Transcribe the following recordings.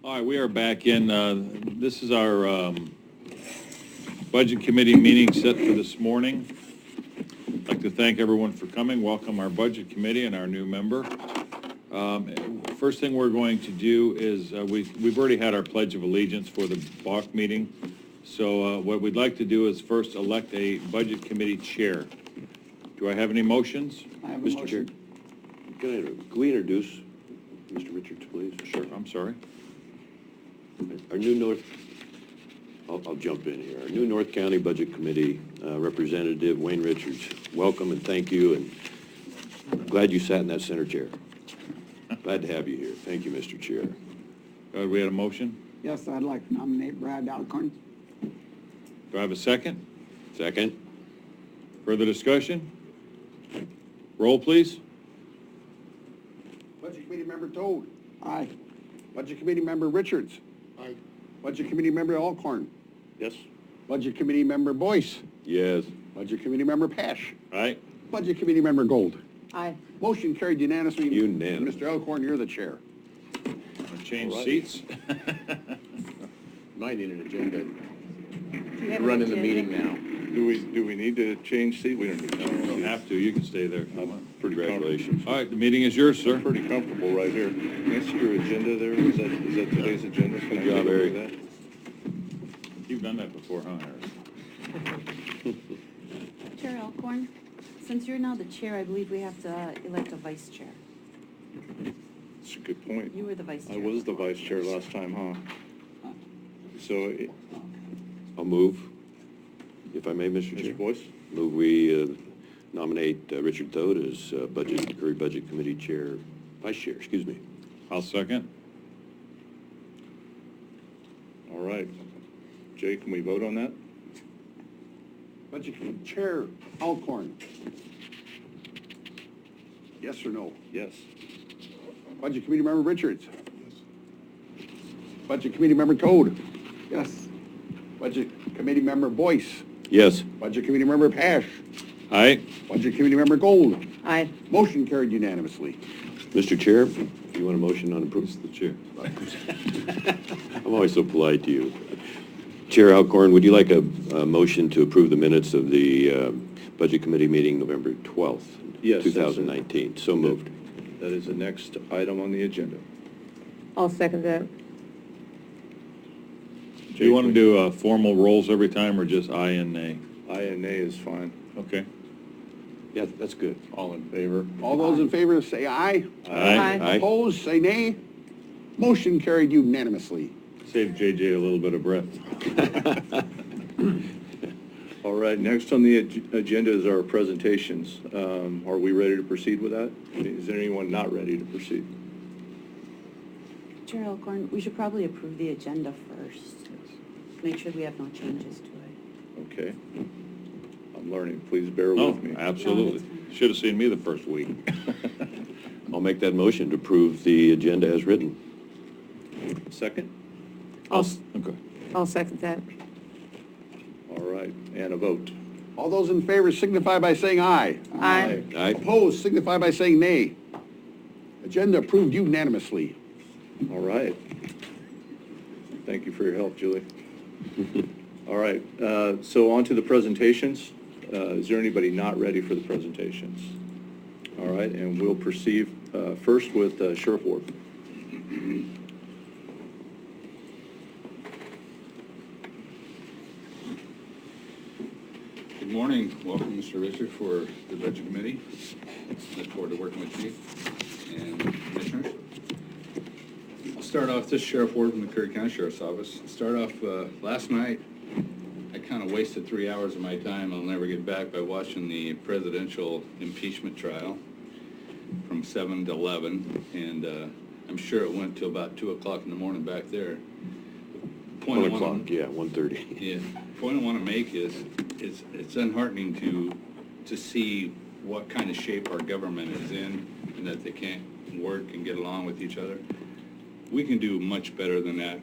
All right, we are back in. This is our Budget Committee meeting set for this morning. I'd like to thank everyone for coming. Welcome our Budget Committee and our new member. First thing we're going to do is, we've already had our Pledge of Allegiance for the BOC meeting. So what we'd like to do is first elect a Budget Committee chair. Do I have any motions? I have a Mr. motion. Chair, can we introduce Mr. Richards, please? Sure, I'm sorry. Our new I'll jump in here. Our new North County Budget Committee Representative, Wayne Richards. Welcome and thank you, and I'm glad you sat in that center chair. Glad to have you here. Thank you, Mr. Chair. We had a motion. Yes, I'd like to nominate Brad Alcorn. Do I have a second? Second? Further discussion? Roll, please. Budget Committee Member Toad. Aye. Budget Committee Member Richards. Aye. Budget Committee Member Alcorn. Yes. Budget Committee Member Boyce. Yes. Budget Committee Member Pash. Aye. Budget Committee Member Gold. Aye. Motion carried unanimously. Unanimous. Mr. Alcorn, you're the chair. Change All right. seats. Might need an agenda. Do you have an Running the agenda? meeting now. Do we need to change seat? We don't need No, you don't to. have to. You can stay there. Congratulations. All right, the meeting is yours, sir. Pretty comfortable right here. Next to your agenda there, is that today's agenda? Can I Good job, take a look Eric. at that? You've done that before, huh, Harris? Chair Alcorn, since you're now the chair, I believe we have to elect a vice chair. That's a good point. You were the vice chair. I was the vice chair last time, huh? So, I'll move, if I may, Mr. Chair. Mr. Boyce? Move we nominate Richard Toad as Curry Budget Committee Chair, Vice Chair, excuse me. I'll second. All right. Jay, can we vote on that? Budget Committee Chair Alcorn. Yes or no? Yes. Budget Committee Member Richards. Budget Committee Member Toad. Yes. Budget Committee Member Boyce. Yes. Budget Committee Member Pash. Aye. Budget Committee Member Gold. Aye. Motion carried unanimously. Mr. Chair, do you want a motion on approval? The chair. I'm always so polite to you. Chair Alcorn, would you like a motion to approve the minutes of the Budget Committee meeting November 12th, Yes, that's it. 2019? So moved. That is the next item on the agenda. I'll second that. Do you want to do formal rolls every time or just aye and nay? Aye and nay is fine. Okay. Yeah, that's good. All in favor? All those in favor say aye. Aye. Aye. Opposed, say nay. Motion carried unanimously. Save JJ a little bit of breath. All right, next on the agenda is our presentations. Are we ready to proceed with that? Is there anyone not ready to proceed? Chair Alcorn, we should probably approve the agenda first. Make sure we have no changes to it. Okay. I'm learning. Please bear Oh, with me. absolutely. No, that's fine. Should have seen me the first week. I'll make that motion to approve the agenda as written. Second? Okay. I'll second that. All right, and a vote. All those in favor signify by saying aye. Aye. Aye. Opposed, signify by saying nay. Agenda approved unanimously. All right. Thank you for your help, Julie. All right, so on to the presentations. Is there anybody not ready for the presentations? All right, and we'll proceed first with Sheriff Ward. Good morning. Welcome, Mr. Richard, for the Budget Committee. Look forward to working with you and commissioners. I'll start off, this Sheriff Ward from the Curry County Sheriff's Office. Start off, last night, I kind of wasted 3 hours of my time I'll never get back by watching the presidential impeachment trial from 7 to 11, and I'm sure it went till about 2 o'clock in the morning back there. 1 o'clock, yeah, 1:30. Yeah, point I want to make is, it's unheartening to see what kind of shape our government is in, and that they can't work and get along with each other. We can do much better than that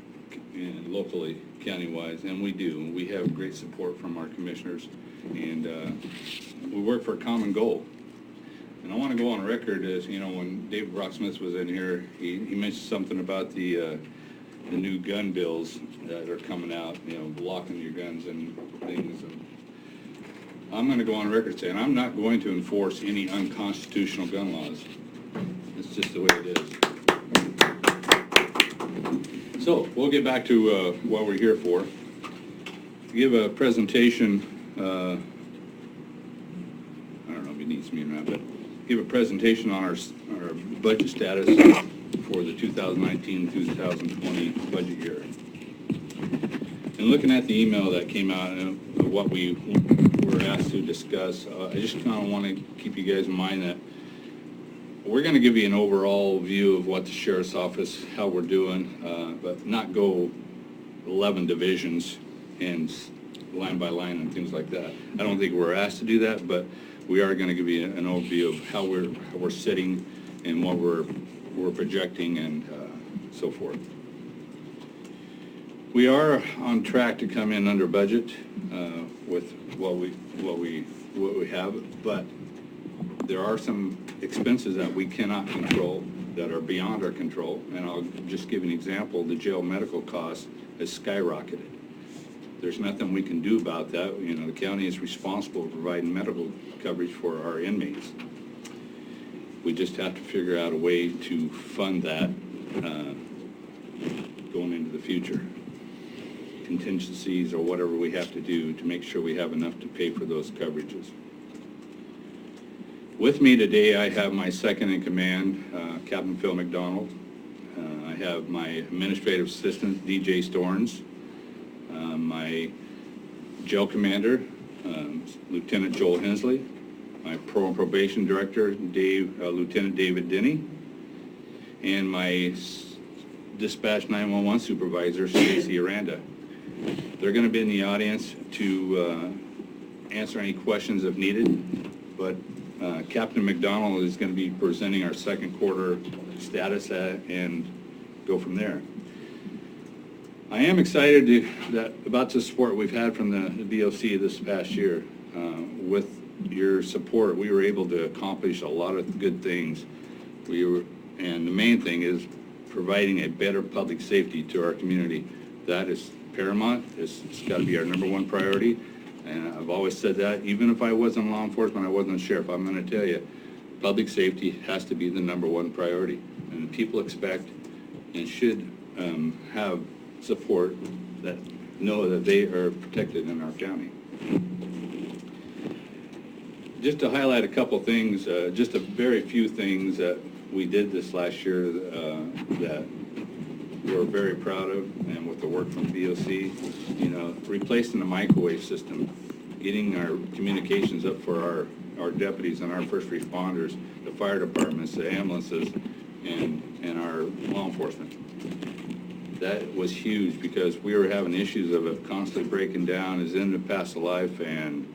locally, county-wise, and we do. We have great support from our commissioners, and we work for a common goal. And I want to go on record as, you know, when David Brock Smith was in here, he mentioned something about the the new gun bills that are coming out, you know, locking your guns and things. And I'm going to go on record saying I'm not going to enforce any unconstitutional gun laws. It's just the way it is. So we'll get back to what we're here for. Give a presentation, I don't know if he needs me or not, but give a presentation on our budget status for the 2019-2020 budget year. And looking at the email that came out of what we were asked to discuss, I just kind of want to keep you guys in mind that we're going to give you an overall view of what the sheriff's office, how we're doing, but not go 11 divisions and line by line and things like that. I don't think we're asked to do that, but we are going to give you an overview of how we're sitting and what we're projecting and so forth. We are on track to come in under budget with what we have, but there are some expenses that we cannot control that are beyond our control. And I'll just give an example. The jail medical cost has skyrocketed. There's nothing we can do about that. You know, the county is responsible for providing medical coverage for our inmates. We just have to figure out a way to fund that going into the future. Contingencies or whatever we have to do to make sure we have enough to pay for those coverages. With me today, I have my second in command, Captain Phil McDonald. I have my administrative assistant, DJ Storns. My jail commander, Lieutenant Joel Hensley. My parole and probation director, Lieutenant David Denny. And my dispatch 911 supervisor, Stacy Aranda. They're going to be in the audience to answer any questions if needed, but Captain McDonald is going to be presenting our second quarter status and go from there. I am excited about the support we've had from the BOC this past year. With your support, we were able to accomplish a lot of good things. And the main thing is providing a better public safety to our community. That is paramount. It's got to be our number one priority. And I've always said that, even if I wasn't law enforcement, I wasn't a sheriff, I'm going to tell you, public safety has to be the number one priority. And people expect and should have support that know that they are protected in our county. Just to highlight a couple things, just a very few things that we did this last year that we're very proud of, and with the work from BOC, you know, replacing the microwave system, getting our communications up for our deputies and our first responders, the fire departments, the ambulances, and our law enforcement. That was huge because we were having issues of it constantly breaking down, is in the past of life, and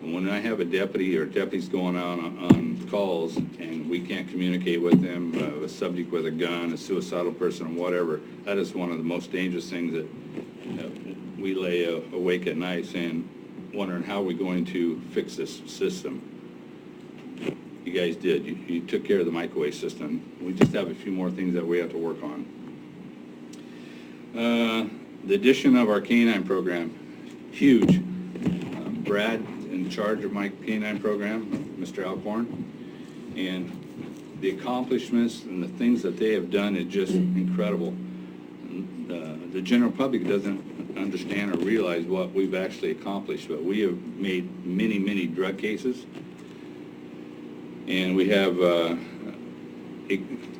when I have a deputy or deputies going out on calls and we can't communicate with them, a subject with a gun, a suicidal person, whatever, that is one of the most dangerous things that we lay awake at night saying, wondering how we're going to fix this system. You guys did. You took care of the microwave system. We just have a few more things that we have to work on. The addition of our K-9 program, huge. Brad in charge of my K-9 program, Mr. Alcorn, and the accomplishments and the things that they have done is just incredible. The general public doesn't understand or realize what we've actually accomplished, but we have made many, many drug cases, and we have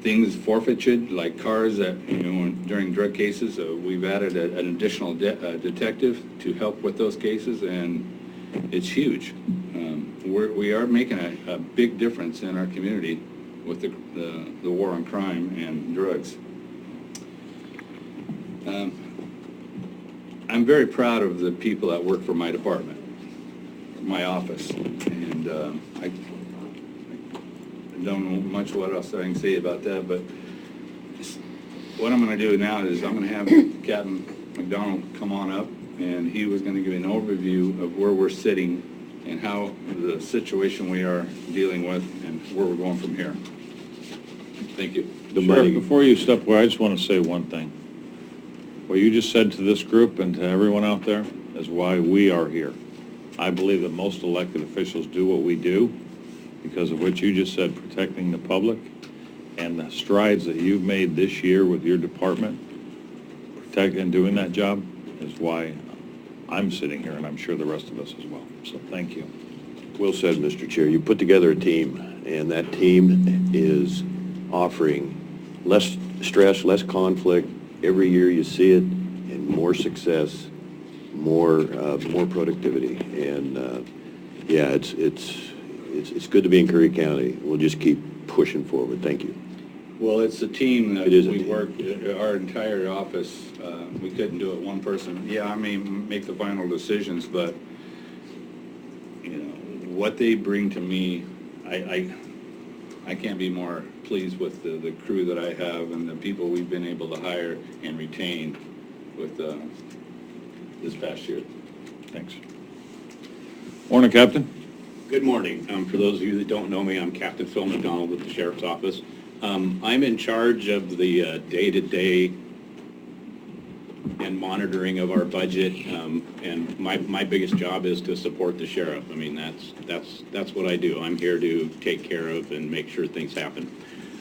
things forfeited, like cars that, you know, during drug cases, we've added an additional detective to help with those cases, and it's huge. We are making a big difference in our community with the war on crime and drugs. I'm very proud of the people that work for my department, my office, and I don't know much what else I can say about that, but what I'm going to do now is I'm going to have Captain McDonald come on up, and he was going to give you an overview of where we're sitting and how the situation we are dealing with and where we're going from here. Thank you. Sheriff, before you step away, I just want to say one thing. What you just said to this group and to everyone out there is why we are here. I believe that most elected officials do what we do because of what you just said, protecting the public, and the strides that you've made this year with your department, protecting and doing that job is why I'm sitting here, and I'm sure the rest of us as well. So thank you. Well said, Mr. Chair. You put together a team, and that team is offering less stress, less conflict. Every year you see it, and more success, more productivity. And yeah, it's good to be in Curry County. We'll just keep pushing forward. Thank you. Well, it's a team that It is a we team. work, our entire office, we couldn't do it one person. Yeah, I may make the final decisions, but, you know, what they bring to me, I can't be more pleased with the crew that I have and the people we've been able to hire and retain with this past year. Thanks. Morning, Captain. Good morning. For those of you that don't know me, I'm Captain Phil McDonald with the Sheriff's Office. I'm in charge of the day-to-day and monitoring of our budget, and my biggest job is to support the sheriff. I mean, that's what I do. I'm here to take care of and make sure things happen.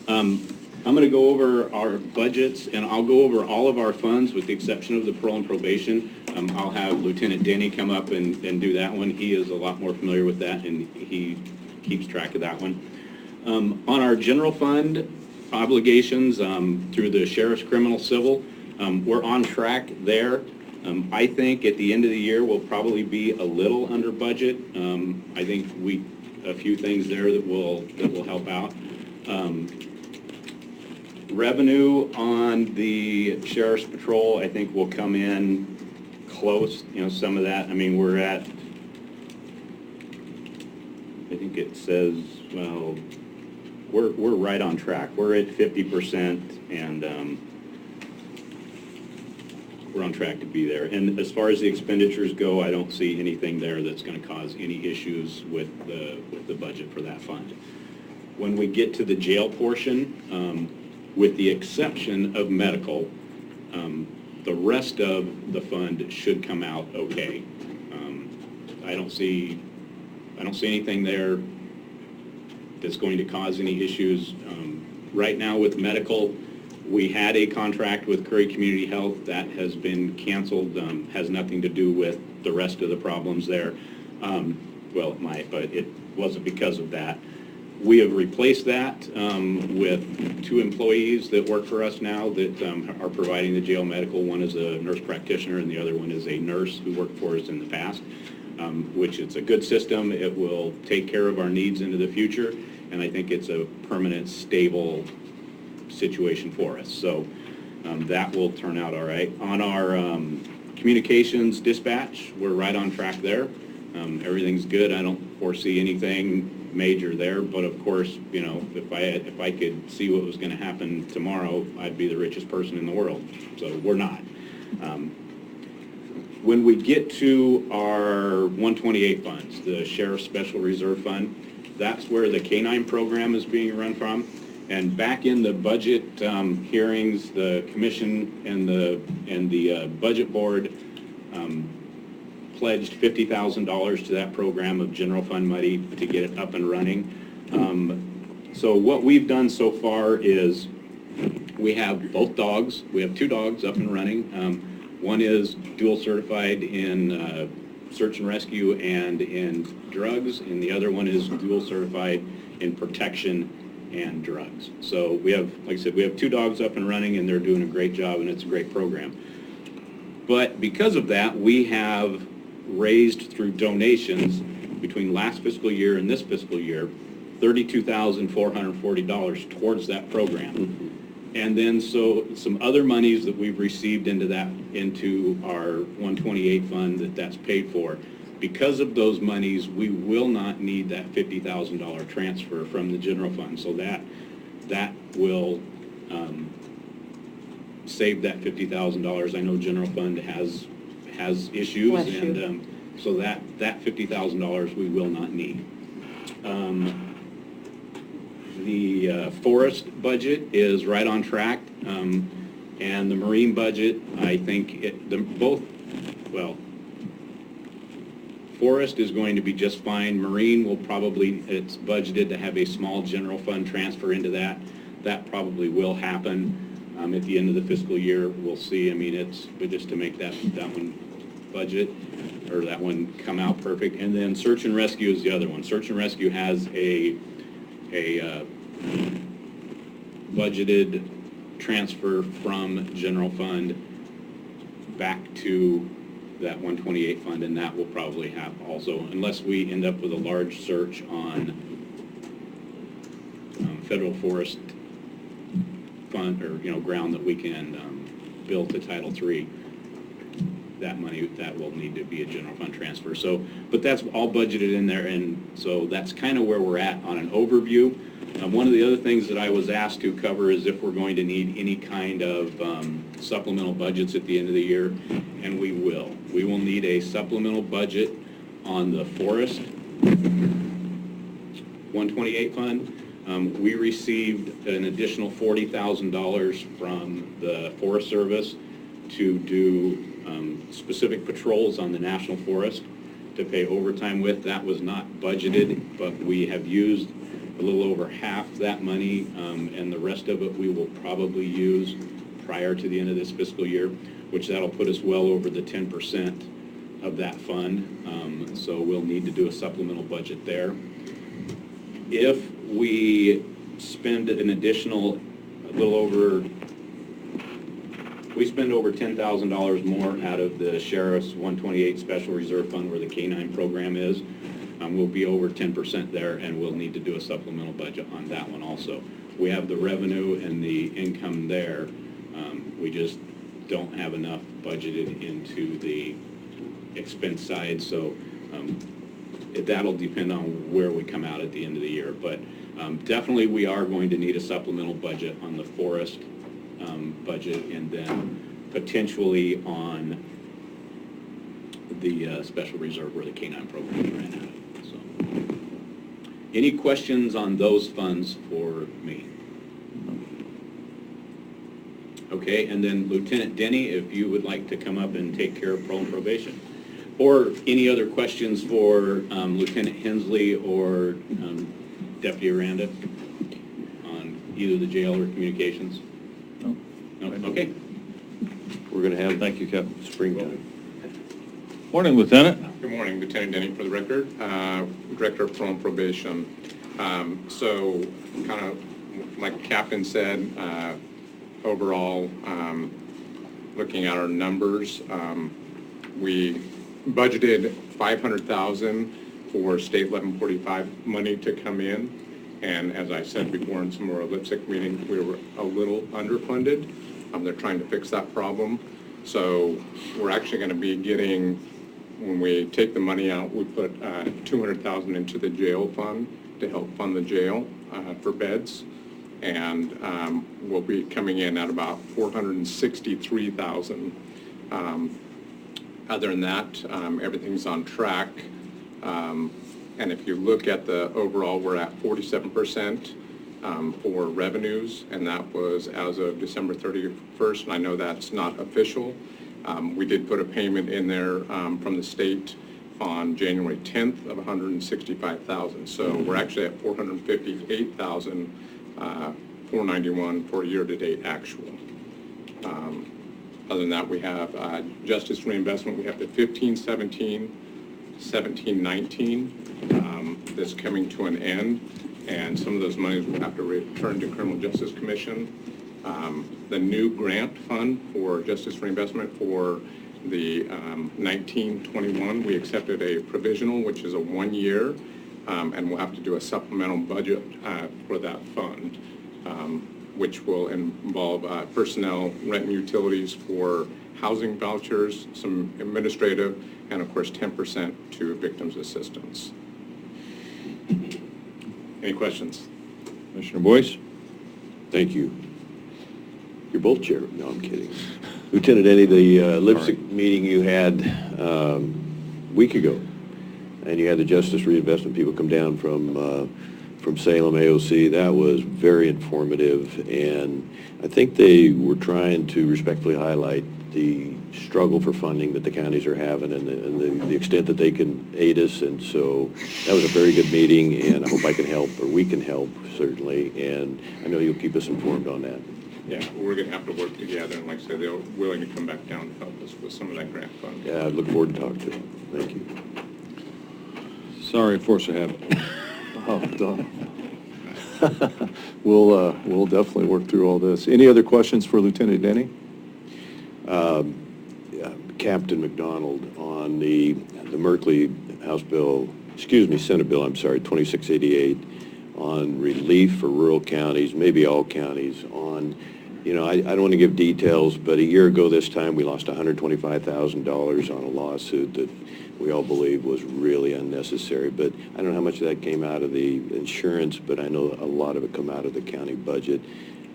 I'm going to go over our budgets, and I'll go over all of our funds with the exception of the parole and probation. I'll have Lieutenant Denny come up and do that one. He is a lot more familiar with that, and he keeps track of that one. On our general fund obligations through the Sheriff's Criminal Civil, we're on track there. I think at the end of the year, we'll probably be a little under budget. I think a few things there that will help out. Revenue on the Sheriff's Patrol, I think will come in close, some of that. I mean, we're at, I think it says, well, we're right on track. We're at 50%, and we're on track to be there. And as far as the expenditures go, I don't see anything there that's going to cause any issues with the budget for that fund. When we get to the jail portion, with the exception of medical, the rest of the fund should come out okay. I don't see anything there that's going to cause any issues. Right now with medical, we had a contract with Curry Community Health that has been canceled, has nothing to do with the rest of the problems there. Well, it might, but it wasn't because of that. We have replaced that with 2 employees that work for us now that are providing the jail medical. One is a nurse practitioner and the other one is a nurse who worked for us in the past, which it's a good system. It will take care of our needs into the future, and I think it's a permanent, stable situation for us. So that will turn out all right. On our communications dispatch, we're right on track there. Everything's good. I don't foresee anything major there, but of course, if I could see what was going to happen tomorrow, I'd be the richest person in the world. So we're not. When we get to our 128 funds, the Sheriff's Special Reserve Fund, that's where the K-9 program is being run from. And back in the budget hearings, the commission and the budget board pledged $50,000 to that program of general fund money to get it up and running. So what we've done so far is we have both dogs. We have 2 dogs up and running. One is dual certified in search and rescue and in drugs, and the other one is dual certified in protection and drugs. So we have, like I said, we have 2 dogs up and running, and they're doing a great job, and it's a great program. But because of that, we have raised through donations between last fiscal year and this fiscal year $32,440 towards that program. Mm-hmm. And then so some other monies that we've received into our 128 fund that's paid for. Because of those monies, we will not need that $50,000 transfer from the general fund. So that will save that $50,000. I know general fund has issues, Bless you. and so that $50,000 we will not need. The forest budget is right on track. And the Marine budget, I think, Forest is going to be just fine. Marine will probably, it's budgeted to have a small general fund transfer into that. That probably will happen at the end of the fiscal year. We'll see. I mean, but just to make that one budget, or that one come out perfect. And then Search and Rescue is the other one. Search and Rescue has a budgeted transfer from general fund back to that 128 fund, and that will probably have also, unless we end up with a large search on federal forest fund, or, ground that we can build to Title III, that money, that will need to be a general fund transfer. So, but that's all budgeted in there, and so that's kind of where we're at on an overview. One of the other things that I was asked to cover is if we're going to need any kind of supplemental budgets at the end of the year, and we will. We will need a supplemental budget on the forest 128 fund. We received an additional $40,000 from the Forest Service to do specific patrols on the National Forest to pay overtime with. That was not budgeted, but we have used a little over half that money, and the rest of it we will probably use prior to the end of this fiscal year, which that'll put us well over the 10% of that fund. So we'll need to do a supplemental budget there. If we spend an additional, we spend over $10,000 more out of the Sheriff's 128 Special Reserve Fund where the K-9 program is, we'll be over 10% there, and we'll need to do a supplemental budget on that one also. We have the revenue and the income there. We just don't have enough budgeted into the expense side, so that'll depend on where we come out at the end of the year. But definitely we are going to need a supplemental budget on the forest budget, and then potentially on the special reserve where the K-9 program ran out. So, any questions on those funds for me? Okay, and then Lieutenant Denny, if you would like to come up and take care of parole and probation. Or any other questions for Lieutenant Hensley or Deputy Aranda on either the jail or communications? No. No? Okay. We're going to have, Thank you, Captain. springtime. Morning, Lieutenant. Good morning, Lieutenant Denny for the record, Director of Parole and Probation. So kind of like the Captain said, overall, looking at our numbers, we budgeted $500,000 for State 1145 money to come in. And as I said before in some of our LIPSIC meetings, we were a little underfunded. They're trying to fix that problem. So we're actually going to be getting, when we take the money out, we put $200,000 into the jail fund to help fund the jail for beds. And we'll be coming in at about $463,000. Other than that, everything's on track. And if you look at the overall, we're at 47% for revenues, and that was as of December 31st, and I know that's not official. We did put a payment in there from the state on January 10th of $165,000. So we're actually at $458,491 for year-to-date actual. Other than that, we have justice reinvestment. We have the 15-17, 17-19 that's coming to an end, and some of those monies will have to return to Criminal Justice Commission. The new grant fund for justice reinvestment for the 19-21, we accepted a provisional, which is a 1 year, and we'll have to do a supplemental budget for that fund, which will involve personnel, rent and utilities for housing vouchers, some administrative, and of course 10% to victims assistance. Any questions? Commissioner Boyce? Thank you. You're both chair. No, I'm kidding. Lieutenant Denny, the LIPSIC meeting you had a week ago, and you had the justice reinvestment people come down from from Salem AOC. That was very informative, and I think they were trying to respectfully highlight the struggle for funding that the counties are having and the extent that they can aid us. And so that was a very good meeting, and I hope I can help, or we can help, certainly. And I know you'll keep us informed on that. Yeah, we're going to have to work together, and like I said, they're willing to come back down to help us with some of that grant funding. Yeah, I look forward to talking to them. Thank you. Sorry, force of habit. Oh, done. We'll definitely work through all this. Any other questions for Lieutenant Denny? Captain McDonald on the Merkley Senate Bill, 2688, on relief for rural counties, maybe all counties, on, I don't want to give details, but a year ago this time, we lost $125,000 on a lawsuit that we all believe was really unnecessary. But I don't know how much of that came out of the insurance, but I know a lot of it come out of the county budget.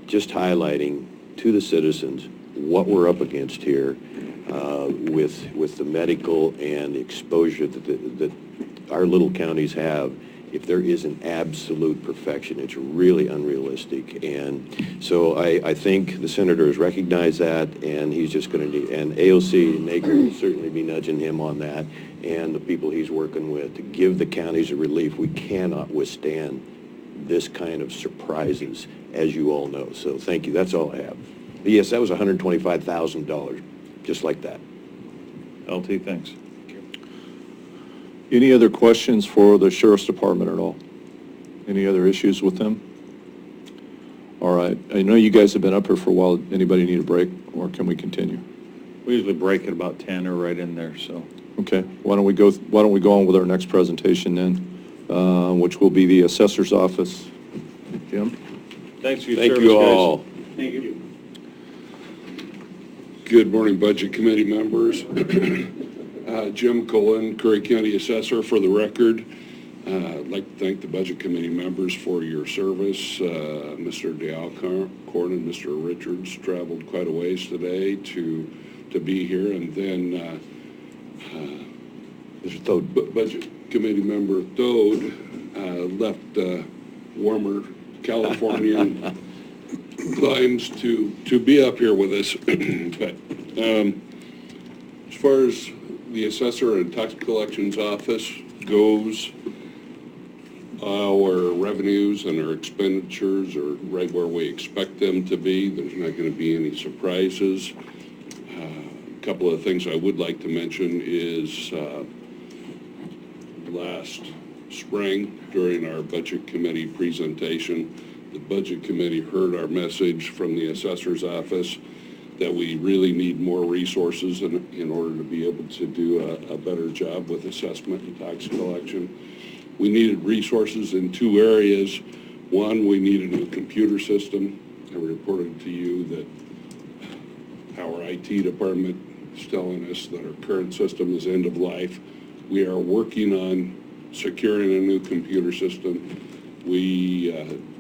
Just highlighting to the citizens what we're up against here with the medical and the exposure that our little counties have. If there is an absolute perfection, it's really unrealistic. And so I think the senator has recognized that, and he's just going to need, and AOC and Nager will certainly be nudging him on that, and the people he's working with to give the counties a relief. We cannot withstand this kind of surprises, as you all know. So thank you. That's all I have. But yes, that was $125,000, just like that. LT, thanks. Any other questions for the Sheriff's Department at all? Any other issues with them? All right. I know you guys have been up here for a while. Anybody need a break, or can we continue? We usually break at about 10 or right in there, so. Okay. Why don't we go on with our next presentation then, which will be the Assessor's Office. Jim? Thanks for your Thank service, you guys. all. Thank you. Good morning, Budget Committee members. Jim Kolen, Curry County Assessor. For the record, I'd like to thank the Budget Committee members for your service. Mr. D'Alcorn and Mr. Richards traveled quite a ways today to be here, and then Mr. Thode. Budget Committee member Thode left warmer Californian climes to be up here with us. But as far as the Assessor and Tax Collections Office goes, our revenues and our expenditures are right where we expect them to be. There's not going to be any surprises. A couple of things I would like to mention is last spring during our Budget Committee presentation, the Budget Committee heard our message from the Assessor's Office that we really need more resources in order to be able to do a better job with assessment and tax collection. We needed resources in two areas. One, we needed a computer system. I reported to you that our IT department is telling us that our current system is end of life. We are working on securing a new computer system. We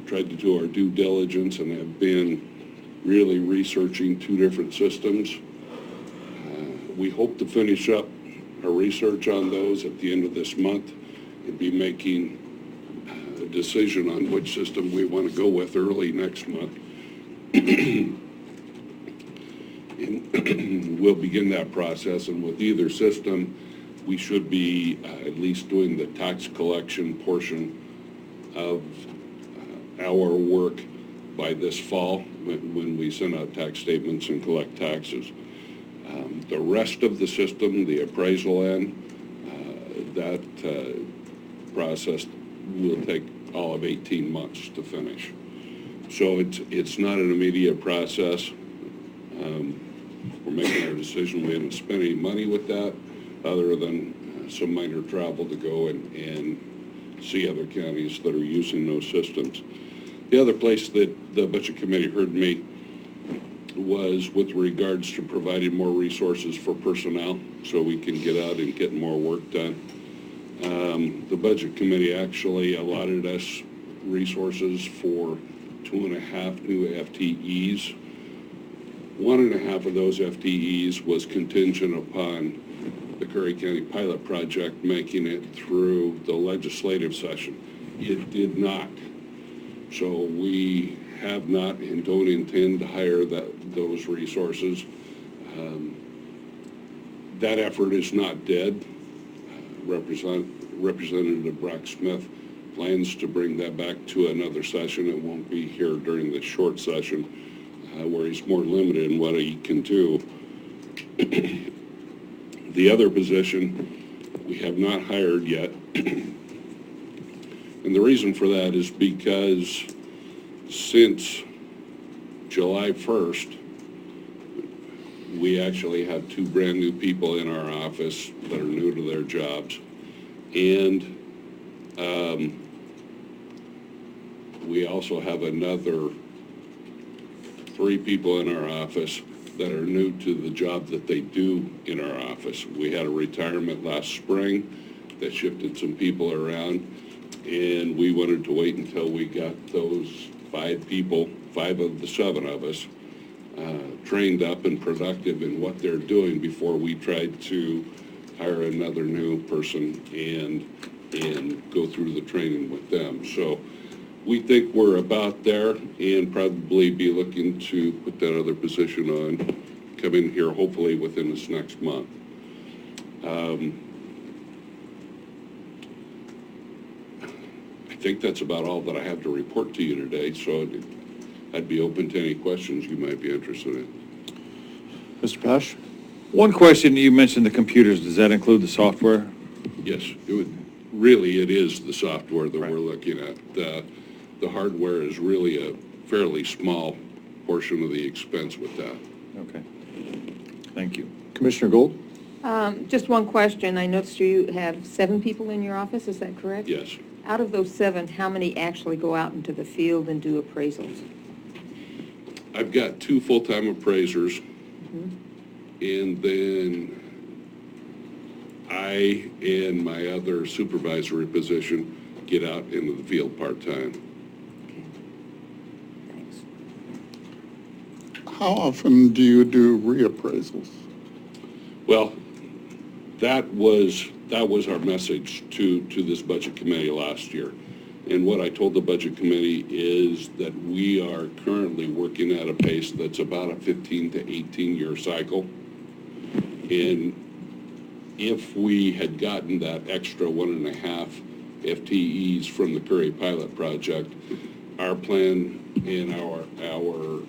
tried to do our due diligence and have been really researching two different systems. We hope to finish up our research on those at the end of this month and be making a decision on which system we want to go with early next month. And we'll begin that process, and with either system, we should be at least doing the tax collection portion of our work by this fall when we send out tax statements and collect taxes. The rest of the system, the appraisal end, that process will take all of 18 months to finish. So it's not an immediate process. We're making our decision. We haven't spent any money with that other than some minor travel to go and see other counties that are using those systems. The other place that the Budget Committee heard me was with regards to providing more resources for personnel so we can get out and get more work done. The Budget Committee actually allotted us resources for 2.5 new FTEs. 1.5 of those FTEs was contingent upon the Curry County Pilot Project making it through the legislative session. it did not. So we have not and don't intend to hire those resources. That effort is not dead. Representative Brock Smith plans to bring that back to another session. It won't be here during the short session where he's more limited in what he can do. The other position we have not hired yet. And the reason for that is because since July 1st, we actually have 2 brand-new people in our office that are new to their jobs. And we also have another 3 people in our office that are new to the job that they do in our office. We had a retirement last spring that shifted some people around, and we wanted to wait until we got those 5 people, 5 of the 7 of us, trained up and productive in what they're doing before we tried to hire another new person and go through the training with them. So we think we're about there and probably be looking to put that other position on, come in here hopefully within this next month. I think that's about all that I have to report to you today, so I'd be open to any questions you might be interested in. Mr. Pash? One question, you mentioned the computers, does that include the software? Yes, it is the software that Right. we're looking at. The hardware is really a fairly small portion of the expense with that. Okay. Thank you. Commissioner Gold? Just one question. I noticed you have 7 people in your office, is that correct? Yes. Out of those 7, how many actually go out into the field and do appraisals? I've got 2 full-time appraisers, and then I and my other supervisory position get out into the field part-time. Okay. Thanks. How often do you do reappraisals? Well, that was our message to this budget committee last year. And what I told the budget committee is that we are currently working at a pace that's about a 15 to 18-year cycle. And if we had gotten that extra 1.5 FTEs from the Curry pilot project, our plan and our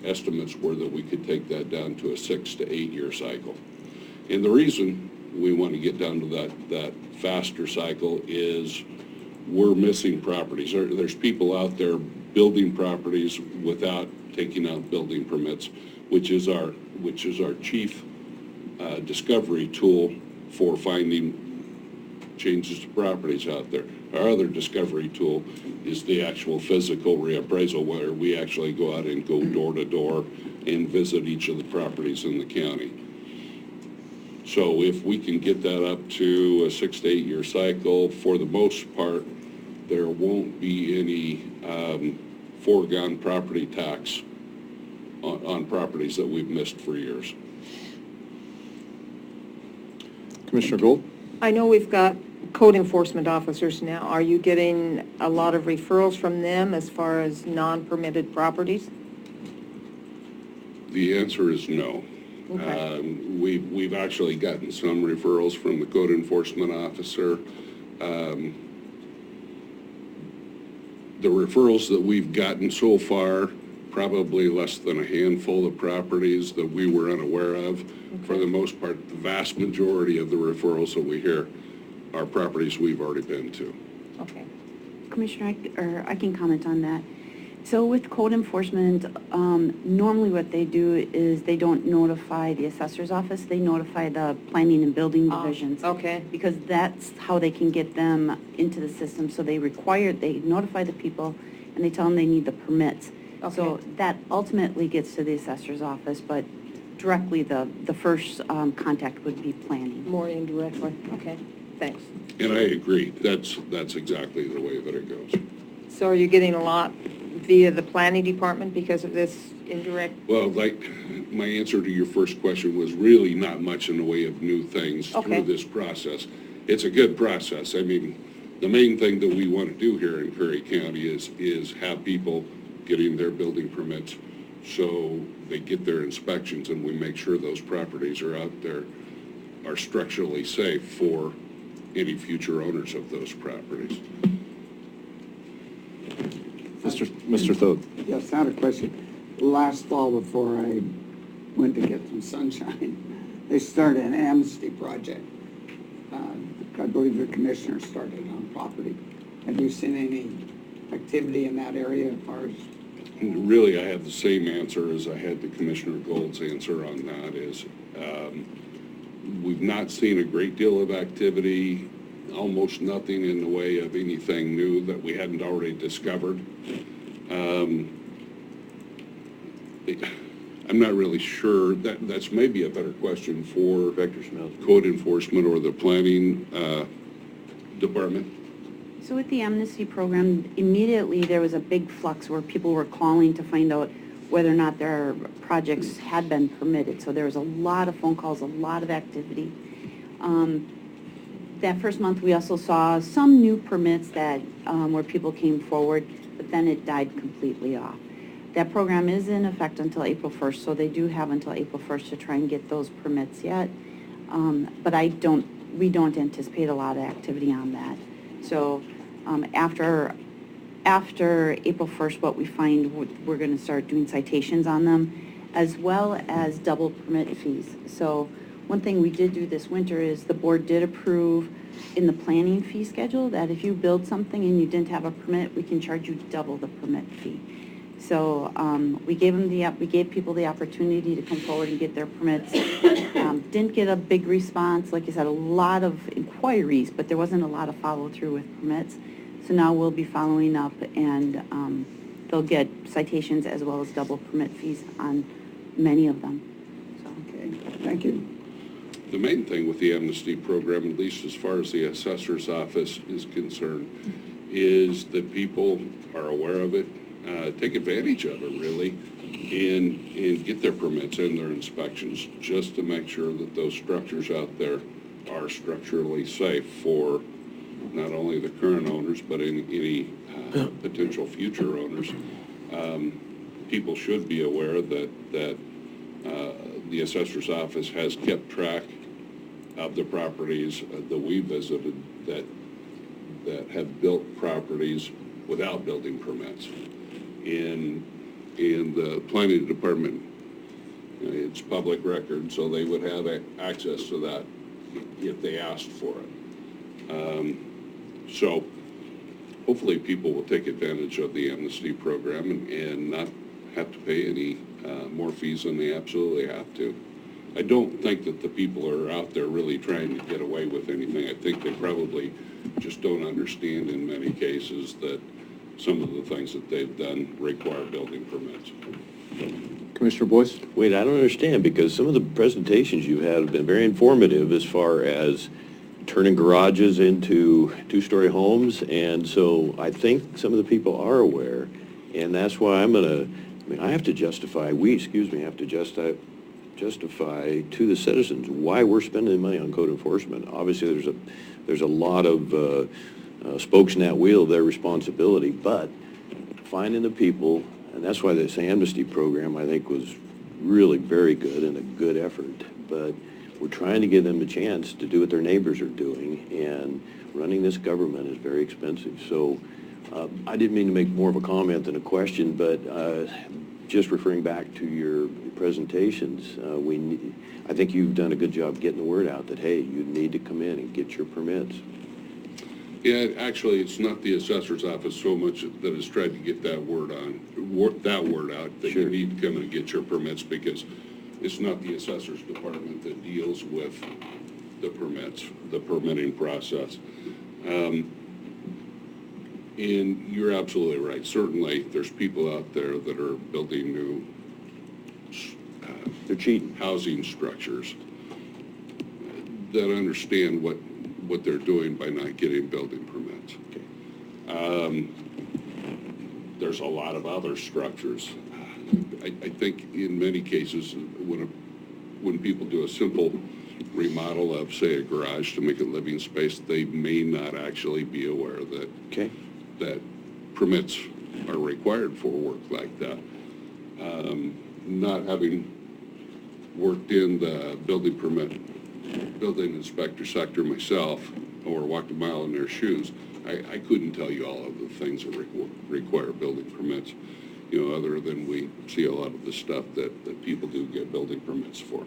estimates were that we could take that down to a 6 to 8 year cycle. And the reason we want to get down to that faster cycle is we're missing properties. There's people out there building properties without taking out building permits, which is our chief discovery tool for finding changes to properties out there. Our other discovery tool is the actual physical reappraisal, where we actually go out and go door to door and visit each of the properties in the county. So if we can get that up to a 6 to 8 year cycle, for the most part, there won't be any foregone property tax on properties that we've missed for years. Commissioner Gold? I know we've got code enforcement officers now. Are you getting a lot of referrals from them as far as non-permitted properties? The answer is no. Okay. We've actually gotten some referrals from the code enforcement officer. The referrals that we've gotten so far, probably less than a handful of properties that we were unaware of. Okay. For the most part, the vast majority of the referrals that we hear are properties we've already been to. Okay. Commissioner, I can comment on that. So with code enforcement, normally what they do is they don't notify the assessor's office, they notify the planning and building divisions. Okay. Because that's how they can get them into the system. So they notify the people and they tell them they need the permits. Okay. So that ultimately gets to the assessor's office, but directly the first contact would be planning. More indirectly. Okay. Thanks. And I agree, that's exactly the way that it goes. So are you getting a lot via the planning department because of this indirect? Well, like, my answer to your first question was really not much in the way of new things Okay. through this process. It's a good process. I mean, the main thing that we want to do here in Curry County is have people getting their building permits so they get their inspections, and we make sure those properties are out there, are structurally safe for any future owners of those properties. Mr. Thode. Yes, I had a question. Last fall, before I went to get some sunshine, they started an amnesty project. I believe the commissioner started on property. Have you seen any activity in that area as far as? Really, I have the same answer as I had to Commissioner Gold's answer on that is, we've not seen a great deal of activity, almost nothing in the way of anything new that we hadn't already discovered. I'm not really sure. That's maybe a better question for code enforcement or the planning department. So with the amnesty program, immediately there was a big flux where people were calling to find out whether or not their projects had been permitted. So there was a lot of phone calls, a lot of activity. That first month, we also saw some new permits that where people came forward, but then it died completely off. That program is in effect until April 1st, so they do have until April 1st to try and get those permits yet. But we don't anticipate a lot of activity on that. So after April 1st, what we find, we're going to start doing citations on them, as well as double permit fees. So one thing we did do this winter is the board did approve in the planning fee schedule that if you build something and you didn't have a permit, we can charge you double the permit fee. So we gave people the opportunity to come forward and get their permits. Didn't get a big response, like I said, a lot of inquiries, but there wasn't a lot of follow through with permits. So now we'll be following up, and they'll get citations as well as double permit fees on many of them. So. Okay, thank you. The main thing with the amnesty program, at least as far as the assessor's office is concerned, is that people are aware of it, take advantage of it really, and get their permits and their inspections just to make sure that those structures out there are structurally safe for not only the current owners, but any potential future owners. People should be aware that the assessor's office has kept track of the properties that we visited that have built properties without building permits. In the planning department, it's public record, so they would have access to that if they asked for it. So hopefully people will take advantage of the amnesty program and not have to pay any more fees than they absolutely have to. I don't think that the people are out there really trying to get away with anything. I think they probably just don't understand in many cases that some of the things that they've done require building permits. Commissioner Boyce? Wait, I don't understand, because some of the presentations you had have been very informative as far as turning garages into two-story homes, and so I think some of the people are aware, and that's why I have to justify, have to justify to the citizens why we're spending money on code enforcement. Obviously, there's a lot of spokes in that wheel of their responsibility, but finding the people, and that's why this amnesty program, I think, was really very good and a good effort, but we're trying to give them a chance to do what their neighbors are doing, and running this government is very expensive. So I didn't mean to make more of a comment than a question, but just referring back to your presentations, I think you've done a good job getting the word out that, hey, you need to come in and get your permits. Yeah, actually, it's not the assessor's office so much that has tried to get that word out, that Sure. you need to come in and get your permits, because it's not the assessor's department that deals with the permits, the permitting process. And you're absolutely right. Certainly, there's people out there that are building new They're cheating. housing structures that understand what they're doing by not getting building permits. There's a lot of other structures. I think in many cases, when people do a simple remodel of, say, a garage to make it living space, they may not actually be aware that, Okay. that permits are required for work like that. Not having worked in the building inspector sector myself, or walked a mile in their shoes, I couldn't tell you all of the things that require building permits, other than we see a lot of the stuff that people do get building permits for.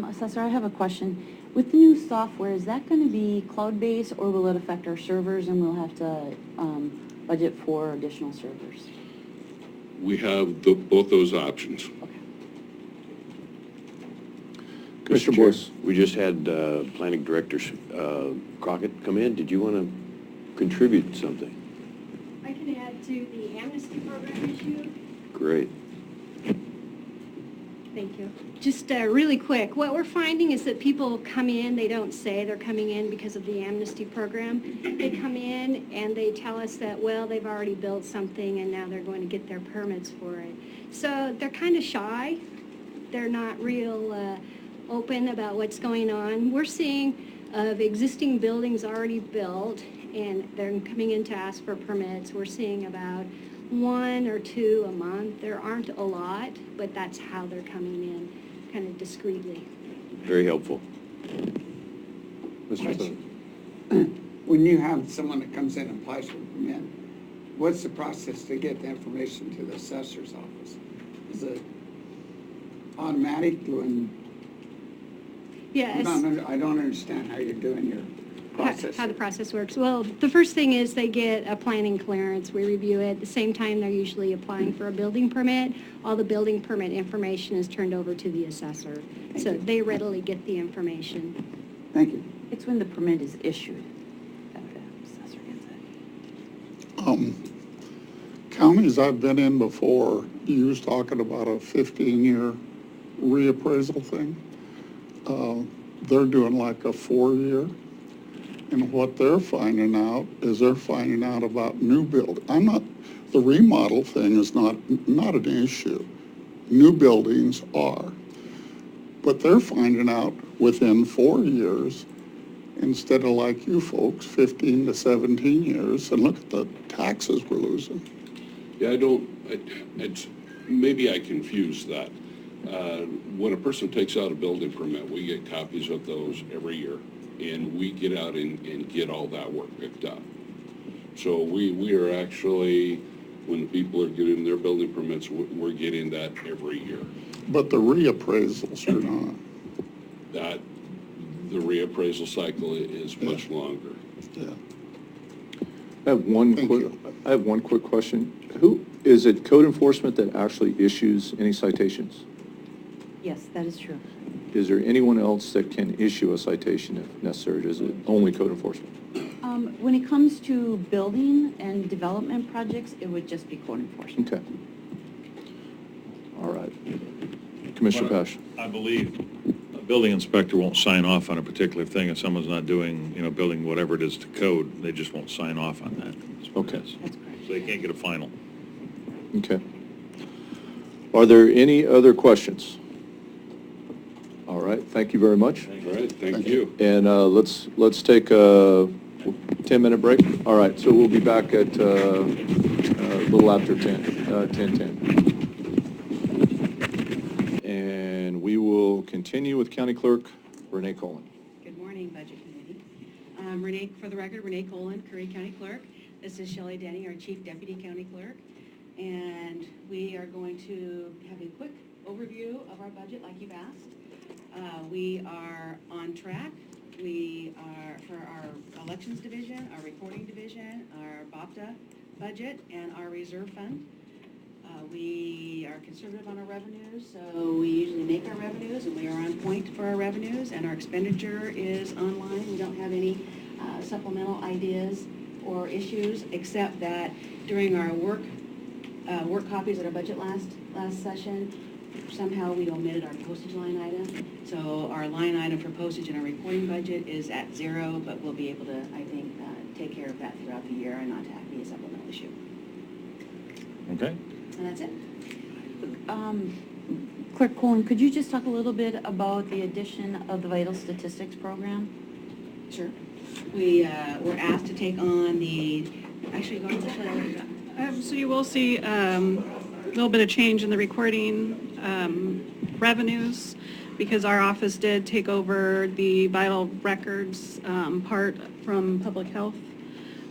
Assessor, I have a question. With the new software, is that going to be cloud-based, or will it affect our servers and we'll have to budget for additional servers? We have both those options. Okay. Commissioner Boyce, we just had Planning Director Crockett come in. Did you want to contribute something? I can add to the amnesty program issue. Great. Thank you. Just really quick, what we're finding is that people come in, they don't say they're coming in because of the amnesty program. They come in and they tell us that, well, they've already built something and now they're going to get their permits for it. So they're kind of shy. They're not real open about what's going on. We're seeing of existing buildings already built and they're coming in to ask for permits. We're seeing about 1 or 2 a month. There aren't a lot, but that's how they're coming in, kind of discreetly. Very helpful. Mr. Thune. When you have someone that comes in and applies for a permit, what's the process to get the information to the assessor's office? Is it automatic when? Yes. I don't understand how you're doing your process. How the process works. Well, the first thing is they get a planning clearance. We review it. At the same time, they're usually applying for a building permit. All the building permit information is turned over to the assessor. So they readily get the information. Thank you. It's when the permit is issued that the assessor gets it. Counties I've been in before, you was talking about a 15-year reappraisal thing. They're doing like a 4-year. And what they're finding out is they're finding out about new build. The remodel thing is not an issue. New buildings are. But they're finding out within 4 years, instead of like you folks, 15 to 17 years, and look at the taxes we're losing. Yeah, maybe I confused that. When a person takes out a building permit, we get copies of those every year, and we get out and get all that work picked up. So we are actually, when people are getting their building permits, we're getting that every year. But the reappraisals are not. The reappraisal cycle is much longer. Yeah. I have one quick question. Is it code enforcement that actually issues any citations? Yes, that is true. Is there anyone else that can issue a citation if necessary? Is it only code enforcement? When it comes to building and development projects, it would just be code enforcement. Okay. All right. Commissioner Pash. I believe a building inspector won't sign off on a particular thing if someone's not doing, building whatever it is to code. They just won't sign off on that. Okay. That's correct. So they can't get a final. Okay. Are there any other questions? All right, thank you very much. All right, thank you. And let's take a 10-minute break. All right, so we'll be back at a little after 10:10. And we will continue with County Clerk Renee Kolen. Good morning, Budget Committee. Renee, for the record, Renee Kolen, Curry County Clerk. This is Shelley Denny, our Chief Deputy County Clerk. And we are going to have a quick overview of our budget like you've asked. We are on track. We are, for our elections division, our reporting division, our BOPTA budget, and our reserve fund. We are conservative on our revenues, so we usually make our revenues, and we are on point for our revenues, and our expenditure is online. We don't have any supplemental ideas or issues, except that during our work copies at our budget last session, somehow we omitted our postage line item. So our line item for postage in our reporting budget is at 0, but we'll be able to, I think, take care of that throughout the year and not have to be a supplemental issue. Okay? And that's it. Clerk Kolen, could you just talk a little bit about the addition of the vital statistics program? Sure. We were asked to take on actually, go ahead. So you will see a little bit of change in the recording revenues because our office did take over the vital records part from public health.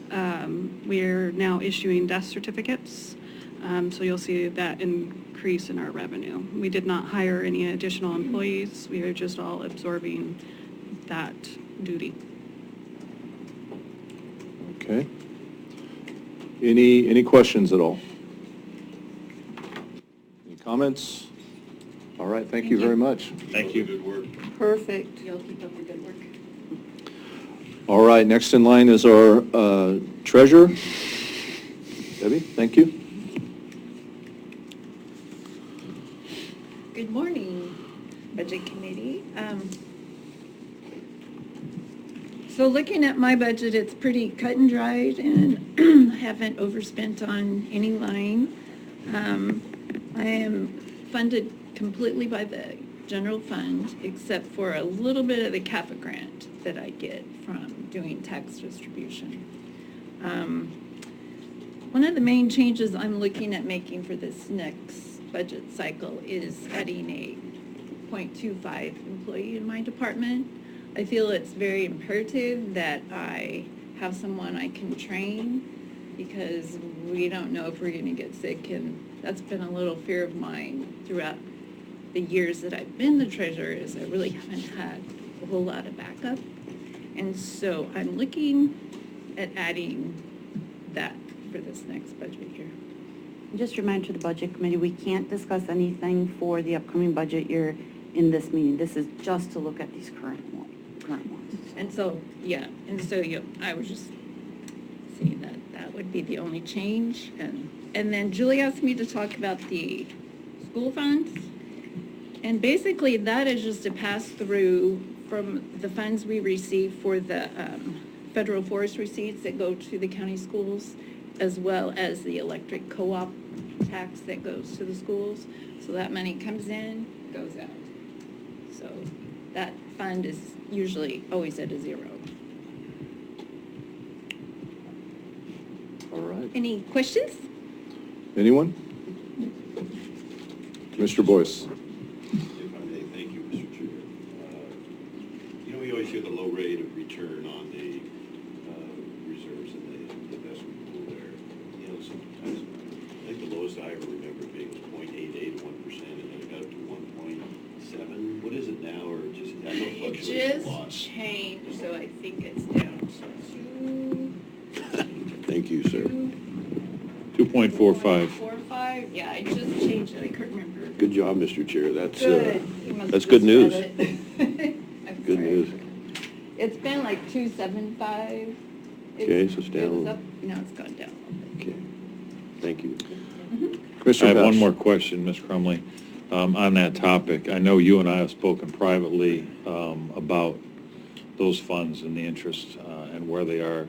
We're now issuing death certificates, so you'll see that increase in our revenue. We did not hire any additional employees. We are just all absorbing that duty. Okay. Any questions at all? Any comments? All right, thank you very much. Thank you. Good work. Perfect. You'll keep up the good work. All right, next in line is our treasurer. Debbie, thank you. Good morning, Budget Committee. So looking at my budget, it's pretty cut and dried and I haven't overspent on any line. I am funded completely by the general fund, except for a little bit of the CAFA grant that I get from doing tax distribution. One of the main changes I'm looking at making for this next budget cycle is adding a 0.25 employee in my department. I feel it's very imperative that I have someone I can train because we don't know if we're going to get sick, and that's been a little fear of mine throughout the years that I've been the treasurer, is I really haven't had a whole lot of backup. And so I'm looking at adding that for this next budget year. Just a reminder to the Budget Committee, we can't discuss anything for the upcoming budget year in this meeting. This is just to look at these current ones. And so, yeah, I was just saying that would be the only change. And then Julie asked me to talk about the school funds. And basically, that is just a pass-through from the funds we receive for the federal forest receipts that go to the county schools, as well as the electric co-op tax that goes to the schools. So that money comes in, goes out. So that fund is usually always at a zero. All right. Any questions? Anyone? Mr. Boyce. If I may, thank you, Mr. Chair. We always hear the low rate of return on the reserves and the investment pool there. Sometimes, I think the lowest I ever remember being was 0.88, 1%, and then it got up to 1.7. What is it now, or just, I know It fluctuates a lot. just changed, so I think it's down to Thank you, sir. 2.45. 2.45. Yeah, I just changed it. I couldn't remember. Good job, Mr. Chair. That's Good. You must that's have good just news. read it. I'm Good sorry. news. It's been like 2.75. Okay, so it's It down. was up, no, it's gone down. Okay, thank you. Commissioner I have one Pash. more question, Ms. Crumley, on that topic. I know you and I have spoken privately about those funds and the interest and where they are,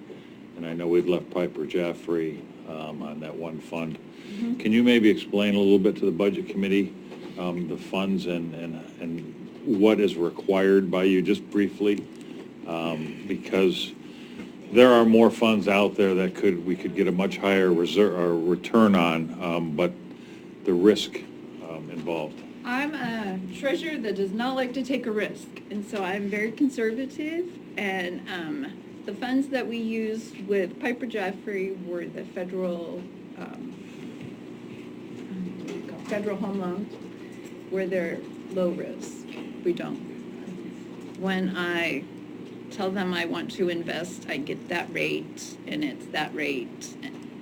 and I know we've left Piper Jaffray on that one fund. Can you maybe explain a little bit to the Budget Committee the funds and what is required by you, just briefly? Because there are more funds out there that we could get a much higher return on, but the risk involved. I'm a treasurer that does not like to take a risk, and so I'm very conservative, and the funds that we used with Piper Jaffray were the federal home loans, where they're low risk. We don't. When I tell them I want to invest, I get that rate, and it's that rate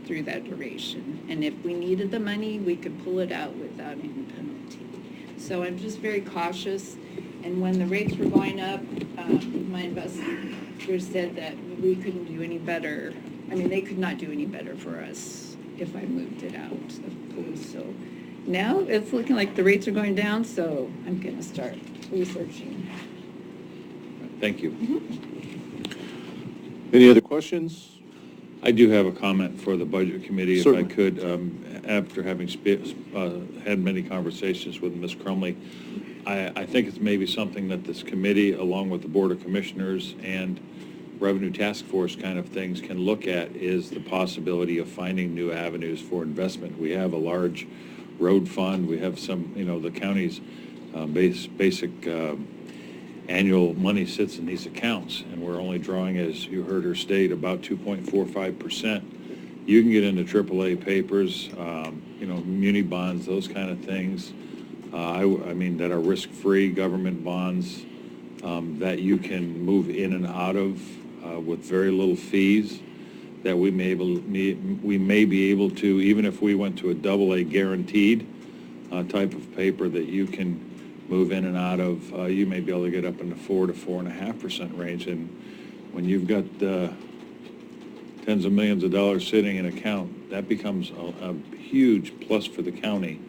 through that duration. And if we needed the money, we could pull it out without any penalty. So I'm just very cautious. And when the rates were going up, my investor said that we couldn't do any better. I mean, they could not do any better for us if I moved it out of pool. So now it's looking like the rates are going down, so I'm going to start researching. Thank you. Any other questions? I do have a comment for the Budget Committee, if I Certainly. could. after having had many conversations with Ms. Crumley, I think it's maybe something that this committee, along with the Board of Commissioners and Revenue Task Force kind of things, can look at, is the possibility of finding new avenues for investment. We have a large road fund. We have some, the county's basic annual money sits in these accounts, and we're only drawing, as you heard her state, about 2.45%. You can get into AAA papers, muni bonds, those kind of things. I mean, that are risk-free government bonds that you can move in and out of with very little fees, that we may be able to, even if we went to a AA guaranteed type of paper that you can move in and out of, you may be able to get up in the 4 to 4.5% range. And when you've got tens of millions of dollars sitting in account, that becomes a huge plus for the county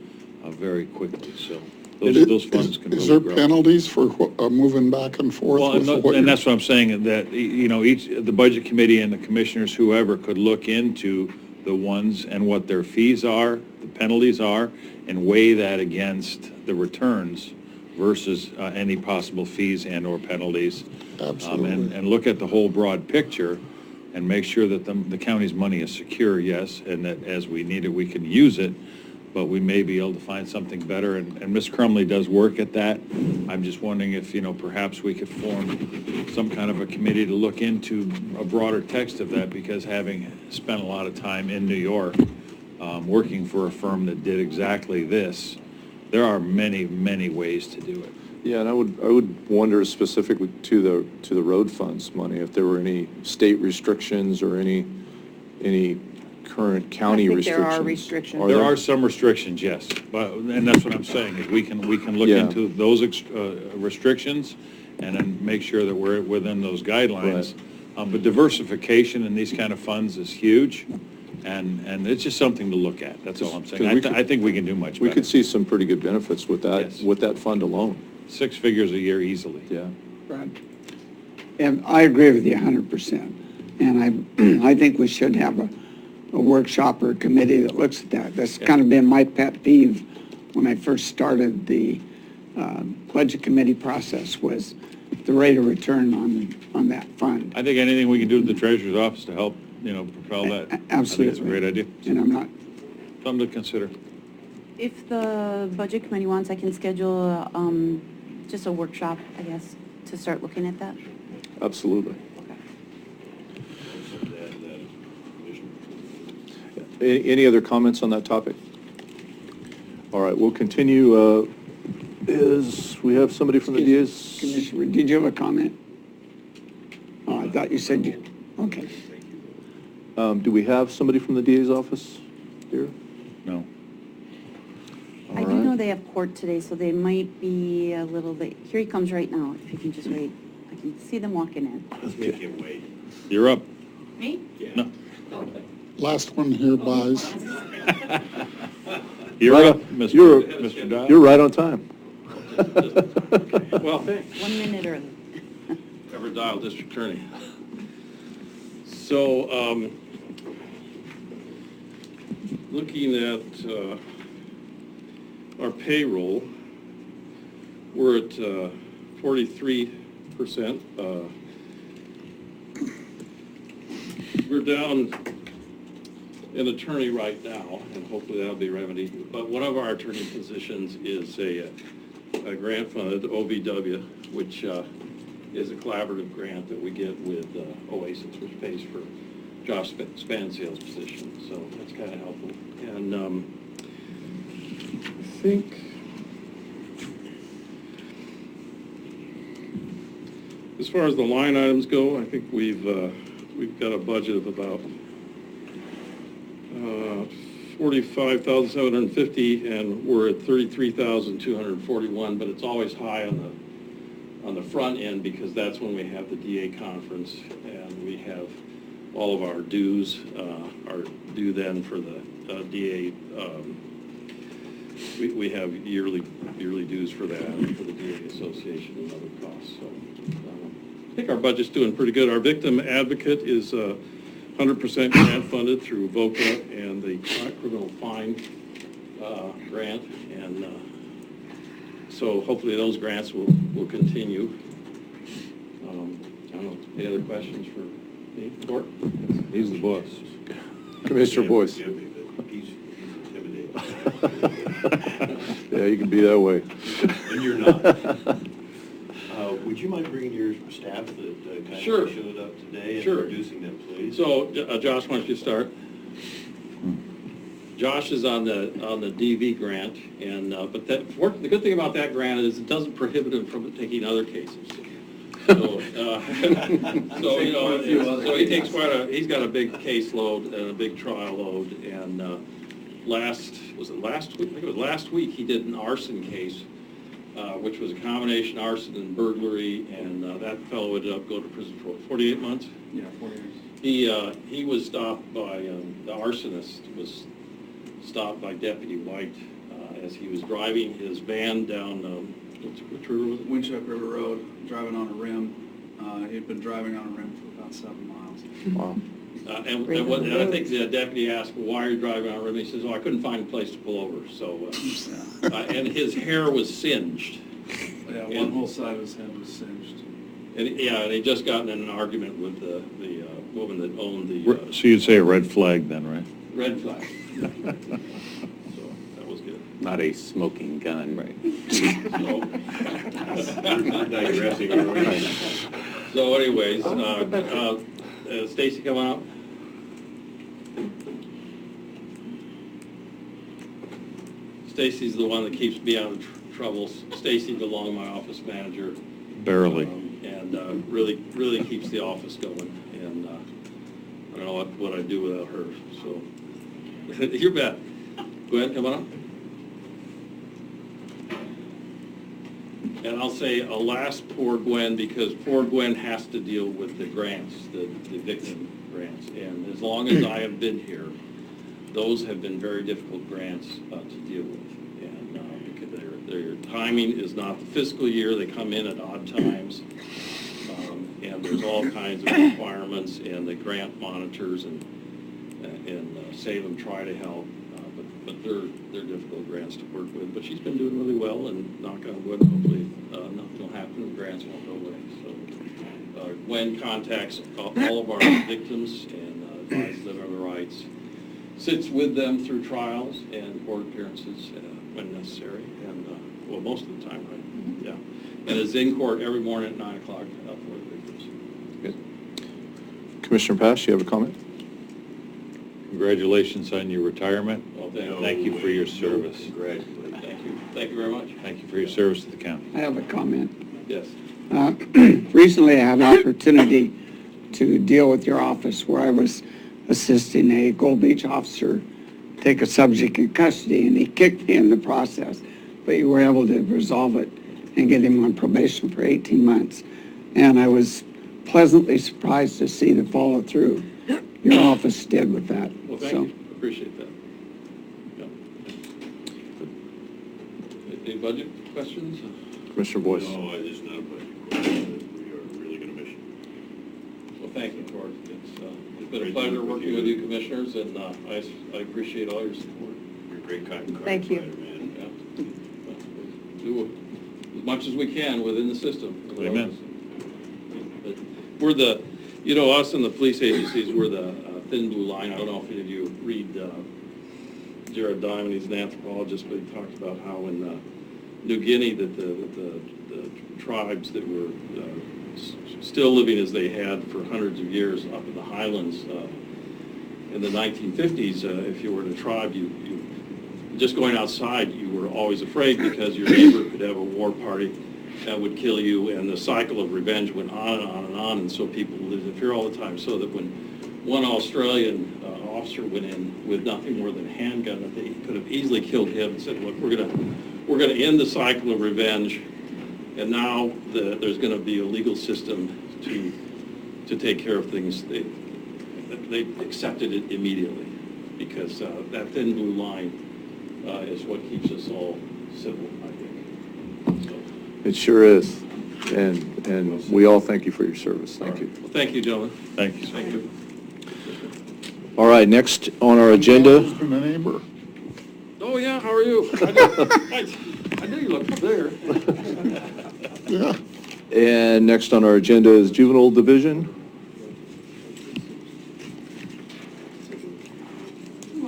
very quickly. So those funds can Is really there grow. penalties for moving back and forth? Well, and that's what I'm saying, that, the Budget Committee and the commissioners, whoever, could look into the ones and what their fees are, the penalties are, and weigh that against the returns versus any possible fees and or penalties. Absolutely. And look at the whole broad picture and make sure that the county's money is secure, yes, and that as we need it, we can use it, but we may be able to find something better. And Ms. Crumley does work at that. I'm just wondering if, perhaps we could form some kind of a committee to look into a broader text of that, because having spent a lot of time in New York, working for a firm that did exactly this, there are many, many ways to do it. Yeah, and I would wonder specifically to the road funds money, if there were any state restrictions or any current county I think restrictions. there are restrictions. There are some restrictions, yes, and that's what I'm saying, is we can look Yeah. into those restrictions and then make sure that we're within those guidelines. But diversification in these kind of funds is huge, and it's just something to look at, that's all I'm saying. I think we can do much better. We could see some pretty good benefits with that, Yes. with that fund alone. 6 figures a year easily. Yeah. Right. And I agree with you 100%. And I think we should have a workshop or a committee that looks at that. That's kind of been my pet peeve when I first started the budget committee process, was the rate of return on that fund. I think anything we can do at the treasurer's office to help, propel that. Absolutely. I think it's a great idea. And I'm not, Something to consider. If the budget committee wants, I can schedule just a workshop, I guess, to start looking at that. Absolutely. Okay. Any other comments on that topic? All right, we'll continue. We have somebody from the DA's? Commissioner, did you have a comment? Oh, I thought you said you, okay. Do we have somebody from the DA's office here? No. I do know they have court today, so they might be a little late. Here he comes right now, if you can just wait. I can see them walking in. Let's make him wait. You're up. Me? No. Last one here buys. You're Right up, on. Mr. Dial. You're right on time. Well, thanks. 1 minute early. Everett Dial, District Attorney. So, looking at our payroll, we're at 43%. We're down an attorney right now, and hopefully that'll be remedied. But one of our attorney positions is a grant-funded OVW, which is a collaborative grant that we get with OASIS, which pays for Josh Spansale's position. So that's kind of helpful. And I think as far as the line items go, I think we've got a budget of about $45,750, and we're at $33,241. But it's always high on the front end, because that's when we have the DA conference and we have all of our dues are due then for the DA. We have yearly dues for that, for the DA Association and other costs. So I think our budget's doing pretty good. Our victim advocate is 100% grant funded through VOCA and the criminal fine grant, and so hopefully those grants will continue. I don't know, any other questions for me, Court? He's the boss. Commissioner Boyce. He's intimidating. Yeah, you can be that way. And you're not. Would you mind bringing your staff that kind Sure. of showed up today and Sure. introducing them, please? So, Josh, why don't you start? Josh is on the DV grant, and but the good thing about that grant is it doesn't prohibit him from taking other cases. So, so he takes he's got a big caseload and a big trial load, and last week? I think it was last week, he did an arson case, which was a combination arson and burglary, and that fellow ended up going to prison for 48 months. Yeah, 4 years. He was stopped by, the arsonist was stopped by Deputy White as he was driving his van down, which river was it? Winchuck River Road, driving on a rim. He'd been driving on a rim for about 7 miles. Wow. And I think the deputy asked, well, why are you driving on a rim? He says, oh, I couldn't find a place to pull over, so, and his hair was singed. Yeah, one whole side of his head was singed. And, and he just gotten in an argument with the woman that owned the So you'd say a red flag then, right? red flag. So, that was good. Not a smoking gun. Right. We're digressing already. So anyways, Stacy, come on up. Stacy's the one that keeps me out of trouble. Stacy DeLong, my office manager. Barely. And really keeps the office going. And I don't know what I'd do without her, so. You bet. Go ahead, come on up. And I'll say alas, poor Gwen, because poor Gwen has to deal with the grants, the victim grants. And as long as I have been here, those have been very difficult grants to deal with. And because their timing is not the fiscal year, they come in at odd times. And there's all kinds of requirements, and the grant monitors and Salem try to help. But they're difficult grants to work with. But she's been doing really well, and knock on wood, hopefully nothing will happen and grants won't go away. So Gwen contacts all of our victims and advises them of their rights, sits with them through trials and court appearances when necessary, and well, most of the time, right? Yeah. And is in court every morning at 9 o'clock for the victims. Good. Commissioner Pash, you have a comment? Congratulations on your retirement. Well, Thank you for your service. Congratulations. Thank you. Thank you very much. Thank you for your service to the county. I have a comment. Yes. Recently, I had an opportunity to deal with your office where I was assisting a Gold Beach officer take a subject in custody, and he kicked me in the process, but you were able to resolve it and get him on probation for 18 months. And I was pleasantly surprised to see the follow-through your office did with that. Well, thank you. Appreciate that. Yeah. Any budget questions? Commissioner Boyce. No, it's not a budget question. We are really going to miss you. Well, thank you, Court. It's been a pleasure working with you, commissioners, and I appreciate all your support. You're a great kind of Thank you. man. Yeah. Do as much as we can within the system. Amen. But we're us and the police agencies, we're the thin blue line. I don't know if any of you read Jared Diamond, he's an anthropologist, but he talked about how in New Guinea that the tribes that were still living as they had for hundreds of years up in the highlands in the 1950s, if you were in a tribe, you just going outside, you were always afraid because your neighbor could have a war party that would kill you, and the cycle of revenge went on and on and on, and so people lived in fear all the time. So that when one Australian officer went in with nothing more than a handgun, that they could have easily killed him and said, look, we're gonna end the cycle of revenge, and now there's going to be a legal system to take care of things. They accepted it immediately because that thin blue line is what keeps us all civil, I think. So. It sure is. And we all thank you for your service. Thank you. Well, thank you, gentlemen. Thank you. Thank you. All right, next on our agenda. To my neighbor. Oh, yeah, how are you? I knew you looked familiar. Yeah. And next on our agenda is Juvenile Division.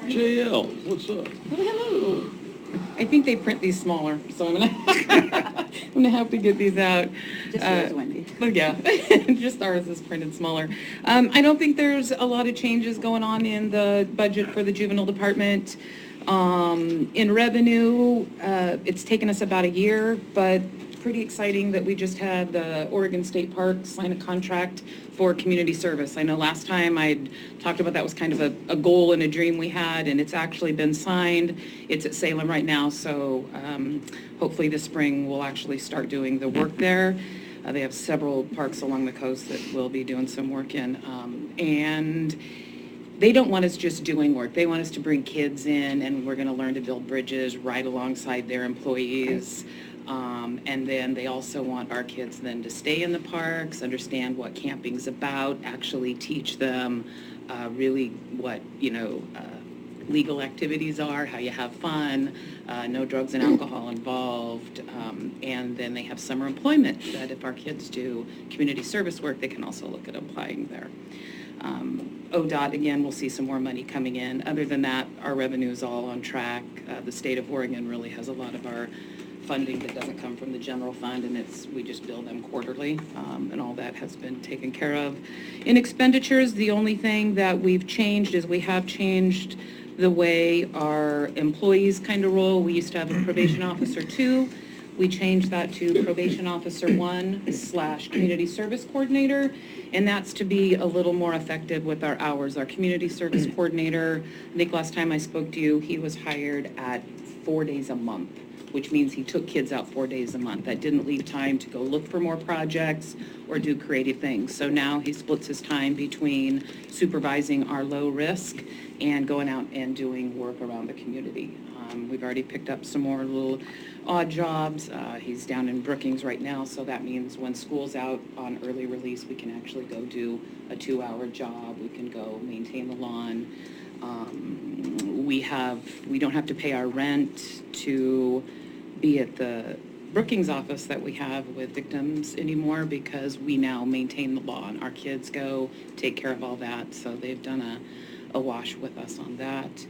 JL, what's up? Hello. I think they print these smaller, so I'm gonna have to get these out. Just yours, Wendy. Oh, yeah, just ours is printed smaller. I don't think there's a lot of changes going on in the budget for the juvenile department. In revenue, it's taken us about a year, but pretty exciting that we just had the Oregon State Park sign a contract for community service. I know last time I'd talked about that was kind of a goal and a dream we had, and it's actually been signed. It's at Salem right now, so hopefully this spring we'll actually start doing the work there. They have several parks along the coast that we'll be doing some work in. And they don't want us just doing work. They want us to bring kids in, and we're going to learn to build bridges right alongside their employees. And then they also want our kids then to stay in the parks, understand what camping's about, actually teach them really what, legal activities are, how you have fun, no drugs and alcohol involved. And then they have summer employment that if our kids do community service work, they can also look at applying there. ODOT, again, we'll see some more money coming in. Other than that, our revenue is all on track. The state of Oregon really has a lot of our funding that doesn't come from the general fund, and we just bill them quarterly, and all that has been taken care of. In expenditures, the only thing that we've changed is we have changed the way our employees kind of roll. We used to have a probation officer 2. We changed that to probation officer 1/community service coordinator, and that's to be a little more effective with our hours. Our community service coordinator, I think last time I spoke to you, he was hired at 4 days a month, which means he took kids out 4 days a month. That didn't leave time to go look for more projects or do creative things. So now he splits his time between supervising our low risk and going out and doing work around the community. We've already picked up some more little odd jobs. He's down in Brookings right now, so that means when school's out on early release, we can actually go do a 2-hour job. We can go maintain the lawn. We don't have to pay our rent to be at the Brookings office that we have with victims anymore because we now maintain the lawn. Our kids go take care of all that, so they've done a wash with us on that.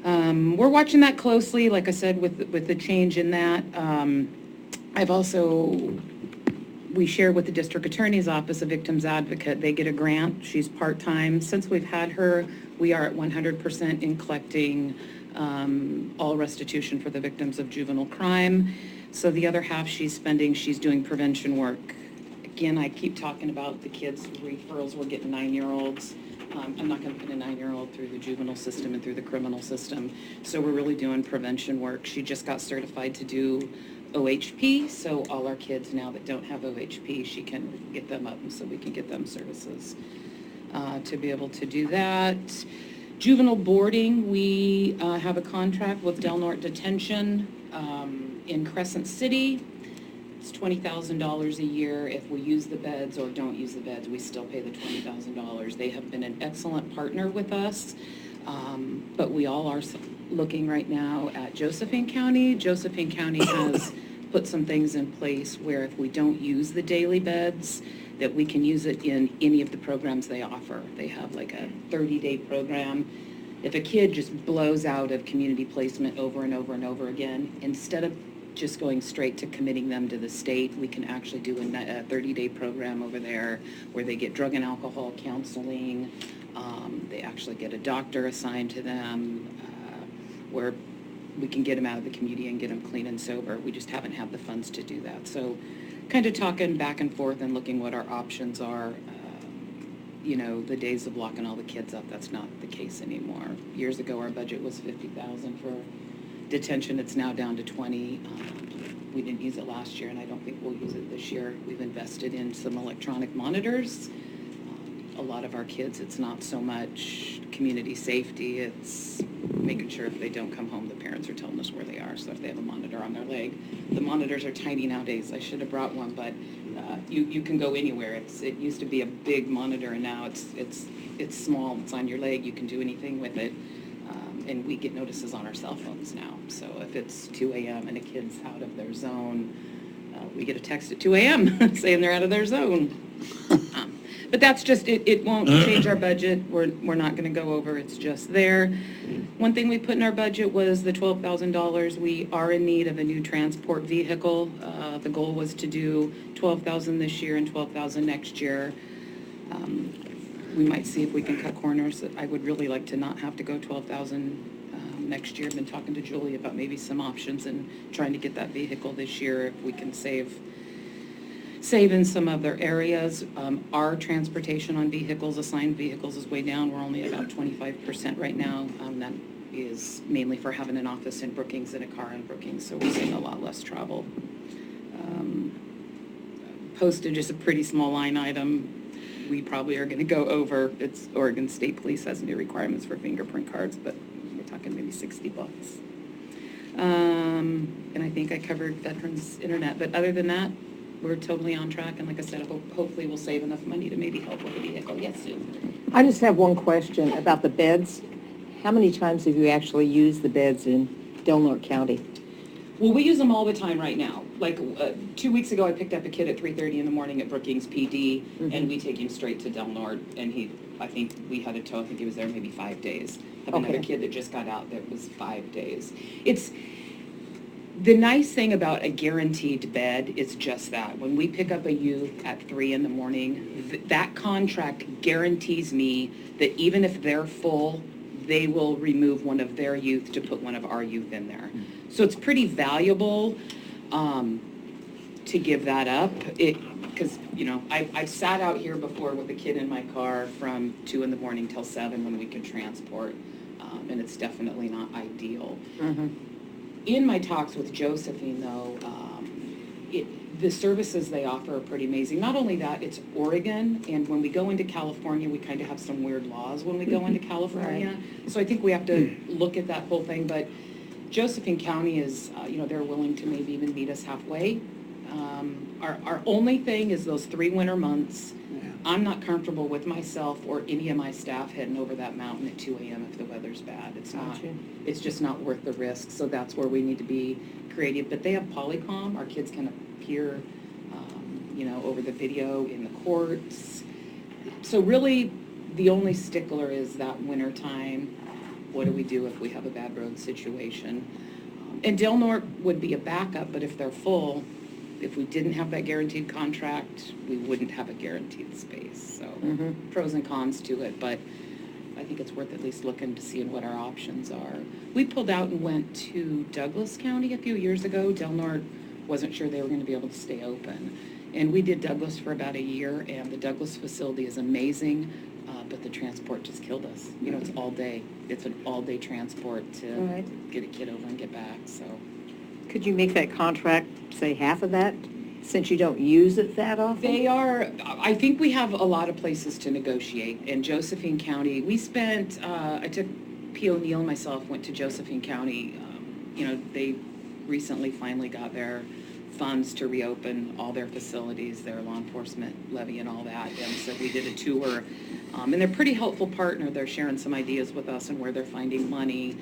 We're watching that closely, like I said, with the change in that. We share with the district attorney's office, a victim's advocate. They get a grant. She's part-time. Since we've had her, we are at 100% in collecting all restitution for the victims of juvenile crime. So the other half she's doing prevention work. Again, I keep talking about the kids referrals we're getting 9-year-olds. I'm not going to put a 9-year-old through the juvenile system and through the criminal system. So we're really doing prevention work. She just got certified to do OHP, so all our kids now that don't have OHP, she can get them up, and so we can get them services to be able to do that. Juvenile boarding, we have a contract with Del Norte Detention in Crescent City. It's $20,000 a year. If we use the beds or don't use the beds, we still pay the $20,000. They have been an excellent partner with us, but we all are looking right now at Josephine County. Josephine County has put some things in place where if we don't use the daily beds, that we can use it in any of the programs they offer. They have like a 30-day program. If a kid just blows out of community placement over and over and over again, instead of just going straight to committing them to the state, we can actually do a 30-day program over there where they get drug and alcohol counseling. They actually get a doctor assigned to them where we can get them out of the community and get them clean and sober. We just haven't had the funds to do that. So kind of talking back and forth and looking what our options are. The days of locking all the kids up, that's not the case anymore. Years ago, our budget was $50,000 for detention. It's now down to 20. We didn't use it last year, and I don't think we'll use it this year. We've invested in some electronic monitors. a lot of our kids, it's not so much community safety, it's making sure if they don't come home, the parents are telling us where they are, so if they have a monitor on their leg. The monitors are tiny nowadays, I should have brought one, but you can go anywhere. It used to be a big monitor, and now it's small, it's on your leg, you can do anything with it. And we get notices on our cell phones now, so if it's 2 a.m. and a kid's out of their zone, we get a text at 2 a.m. saying they're out of their zone. But that's just, it won't change our budget. We're not gonna go over, it's just there. One thing we put in our budget was the $12,000. We are in need of a new transport vehicle. The goal was to do $12,000 this year and $12,000 next year. We might see if we can cut corners. I would really like to not have to go $12,000 next year. I've been talking to Julie about maybe some options and trying to get that vehicle this year if we can save in some other areas. Our transportation on vehicles, assigned vehicles, is way down. We're only about 25% right now. That is mainly for having an office in Brookings and a car in Brookings, so we're seeing a lot less travel. Postage is a pretty small line item. We probably are going to go over. It's Oregon State Police has new requirements for fingerprint cards, but we're talking maybe $60. And I think I covered Veterans Internet, but other than that, we're totally on track, and like I said, hopefully we'll save enough money to maybe help with the vehicle. Yes, Sue? I just have one question about the beds. How many times have you actually used the beds in Del Norte County? Well, we use them all the time right now. Like 2 weeks ago, I picked up a kid at 3:30 in the morning at Brookings PD, and we take him straight to Del Norte, and I think we had a tow, I think he was there maybe 5 days. I have another kid that just got out that was 5 days. The nice thing about a guaranteed bed is just that. When we pick up a youth at 3 in the morning, that contract guarantees me that even if they're full, they will remove one of their youth to put one of our youth in there. So it's pretty valuable to give that up. Because, I've sat out here before with a kid in my car from 2 in the morning till 7 when we could transport, and it's definitely not ideal. In my talks with Josephine, though, the services they offer are pretty amazing. Not only that, it's Oregon, and when we go into California, we kind of have some weird laws when we go into California. Right. So I think we have to look at that whole thing, but Josephine County is, they're willing to maybe even meet us halfway. Our only thing is those 3 winter months. I'm not comfortable with myself or any of my staff heading over that mountain at 2 a.m. if the weather's bad. It's just not worth the risk, so that's where we need to be creative. But they have Polycom. Our kids can appear, over the video in the courts. So really, the only stickler is that winter time. What do we do if we have a bad road situation? And Del Norte would be a backup, but if they're full, if we didn't have that guaranteed contract, we wouldn't have a guaranteed space. So pros and cons to it, but I think it's worth at least looking to see what our options are. We pulled out and went to Douglas County a few years ago. Del Norte wasn't sure they were going to be able to stay open. And we did Douglas for about a year, and the Douglas facility is amazing, but the transport just killed us. It's all day. It's an all-day transport to get a kid over and get back, so. Could you make that contract, say, half of that, since you don't use it that often? I think we have a lot of places to negotiate. In Josephine County, we spent, I took P. O'Neill and myself went to Josephine County. They recently finally got their funds to reopen all their facilities, their law enforcement levy and all that. And so we did a tour. And they're a pretty helpful partner. They're sharing some ideas with us and where they're finding money.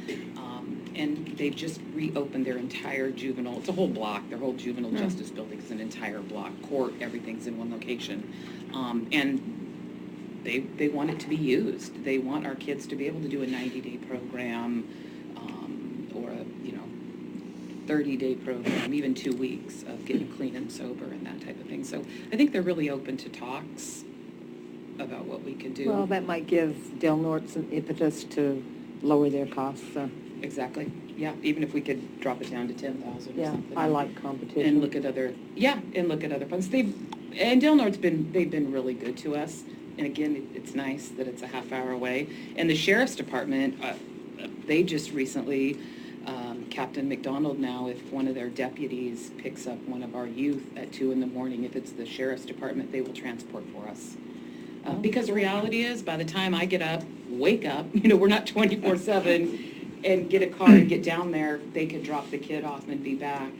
And they've just reopened their entire juvenile, it's a whole block, their whole juvenile justice building is an entire block, court, everything's in one location. And they want it to be used. They want our kids to be able to do a 90-day program or a 30-day program, even 2 weeks of getting clean and sober and that type of thing. So I think they're really open to talks about what we can do. Well, that might give Del Norte some impetus to lower their costs. Exactly. Yeah, even if we could drop it down to 10,000 or something. I like competition. And look at other funds. And Del Norte's they've been really good to us. And again, it's nice that it's a half hour away. And the Sheriff's Department, they just recently, Captain McDonald now, if one of their deputies picks up one of our youth at 2 in the morning, if it's the Sheriff's Department, they will transport for us. Because the reality is, by the time I get up, wake up, we're not 24/7, and get a car and get down there, they could drop the kid off and be back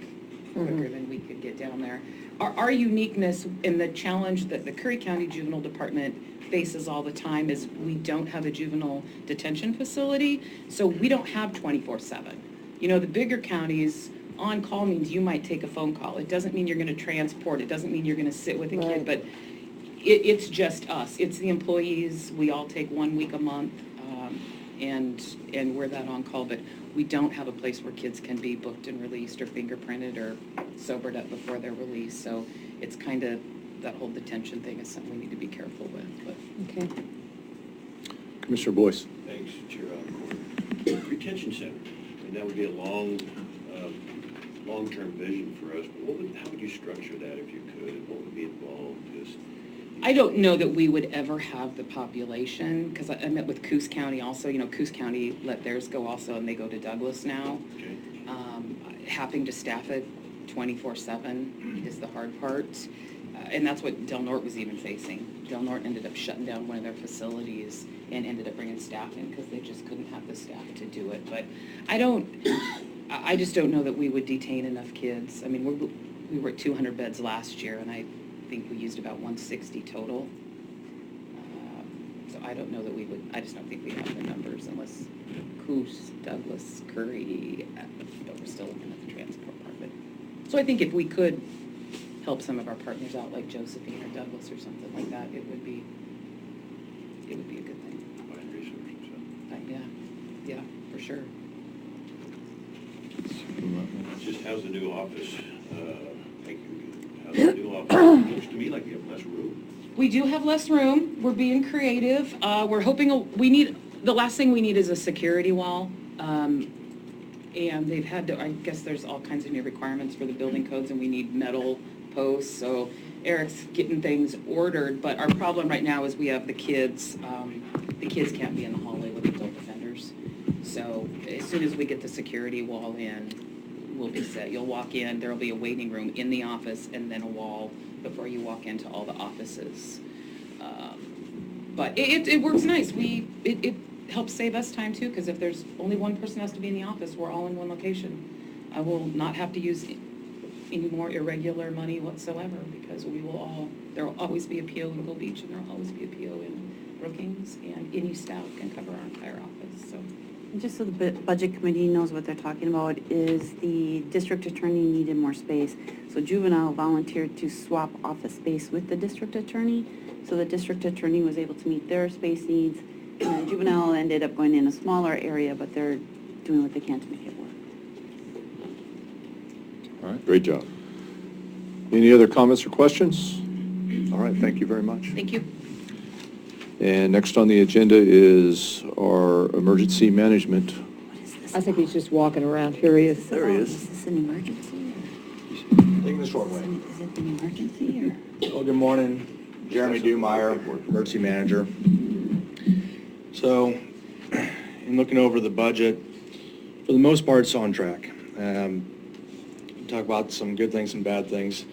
quicker than we could get down there. Our uniqueness and the challenge that the Curry County Juvenile Department faces all the time is we don't have a juvenile detention facility, so we don't have 24/7. The bigger counties, on-call means you might take a phone call. It doesn't mean you're going to transport. It doesn't mean you're going to sit with a kid, but it's just us. It's the employees. We all take 1 week a month, and we're that on-call, but we don't have a place where kids can be booked and released or fingerprinted or sobered up before they're released. So it's kind of, that whole detention thing is something we need to be careful with. But. Okay. Commissioner Boyce. Thanks, Chair. Retention center, that would be a long-term vision for us. But how would you structure that if you could? What would be involved? I don't know that we would ever have the population, because I met with Coos County also. Coos County let theirs go also, and they go to Douglas now. Okay. Having to staff it 24/7 is the hard part. And that's what Del Norte was even facing. Del Norte ended up shutting down one of their facilities and ended up bringing staff in because they just couldn't have the staff to do it. But I just don't know that we would detain enough kids. I mean, we were at 200 beds last year, and I think we used about 160 total. So I don't know that we would, I just don't think we have the numbers unless Coos, Douglas, Curry, but we're still looking at the transport part. But, so I think if we could help some of our partners out, like Josephine or Douglas or something like that, it would be a good thing. Find resources. Yeah, for sure. Just how's the new office? Thank you. How's the new office? It looks to me like you have less room. We do have less room. We're being creative. We're hoping, the last thing we need is a security wall. And they've had to, I guess there's all kinds of new requirements for the building codes, and we need metal posts. So Eric's getting things ordered, but our problem right now is we have the kids. The kids can't be in the hallway with adult offenders. So as soon as we get the security wall in, we'll be set. You'll walk in, there'll be a waiting room in the office, and then a wall before you walk into all the offices. But it works nice. It helps save us time too, because if there's only one person has to be in the office, we're all in one location. I will not have to use any more irregular money whatsoever, because there will always be a PO in Gold Beach, and there will always be a PO in Brookings, and any staff can cover our entire office, so. And just so the budget committee knows what they're talking about, is the district attorney needed more space. So juvenile volunteered to swap office space with the district attorney. So the district attorney was able to meet their space needs. And then juvenile ended up going in a smaller area, but they're doing what they can to make it work. All right, great job. Any other comments or questions? All right, thank you very much. Thank you. And next on the agenda is our emergency management. What is this? I think he's just walking around. Here he is. There he is. Is this an emergency? Taking the short way. Is it an emergency or? Well, good morning. Jeremy Dummeyer, Emergency Manager. So, in looking over the budget, for the most part, it's on track. Talk about some good things and bad things.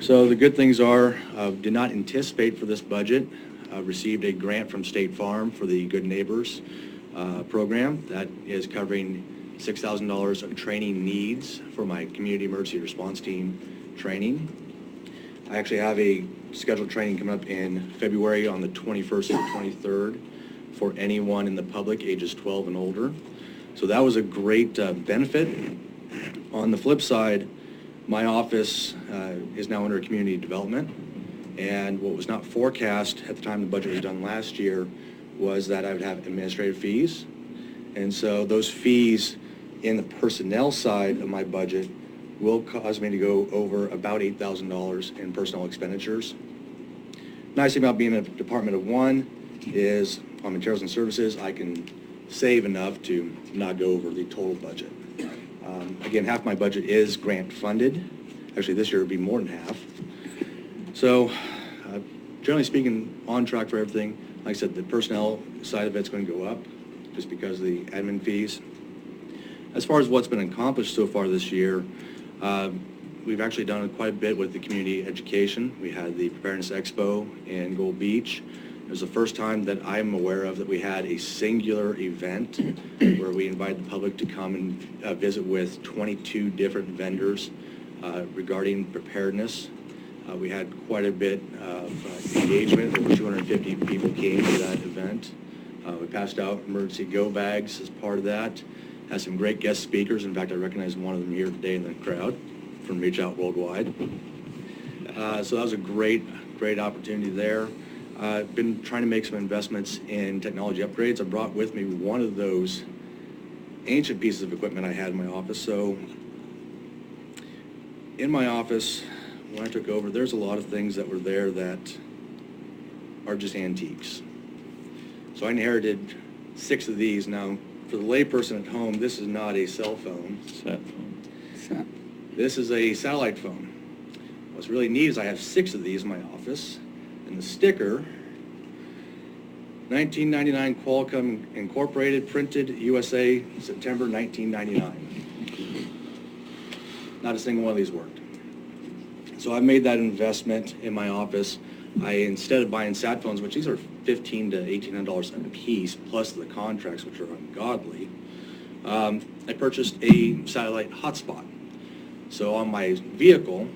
So the good things are, did not anticipate for this budget, received a grant from State Farm for the Good Neighbors program. That is covering $6,000 of training needs for my community emergency response team training. I actually have a scheduled training coming up in February on the 21st and 23rd for anyone in the public ages 12 and older. So that was a great benefit. On the flip side, my office is now under community development, and what was not forecast at the time the budget was done last year was that I would have administrative fees. And so those fees in the personnel side of my budget will cause me to go over about $8,000 in personnel expenditures. Nice thing about being a department of one is on materials and services, I can save enough to not go over the total budget. Again, half my budget is grant funded. Actually, this year it'll be more than half. So, generally speaking, on track for everything. Like I said, the personnel side of it's going to go up just because of the admin fees. As far as what's been accomplished so far this year, we've actually done quite a bit with the community education. We had the Preparedness Expo in Gold Beach. It was the first time that I'm aware of that we had a singular event where we invited the public to come and visit with 22 different vendors regarding preparedness. We had quite a bit of engagement. Over 250 people came to that event. We passed out emergency go bags as part of that. Had some great guest speakers. In fact, I recognize one of them here today in the crowd from Reach Out Worldwide. So that was a great opportunity there. I've been trying to make some investments in technology upgrades. I brought with me one of those ancient pieces of equipment I had in my office. So in my office, when I took over, there's a lot of things that were there that are just antiques. So I inherited 6 of these. Now, for the layperson at home, this is not a cell phone. This is a satellite phone. What's really neat is I have 6 of these in my office, and the sticker, 1999 Qualcomm Incorporated, printed USA, September 1999. Not a single one of these worked. So I made that investment in my office. Instead of buying sat phones, which these are $1,500 to $1,800 a piece, plus the contracts, which are ungodly, I purchased a satellite hotspot. So on my vehicle,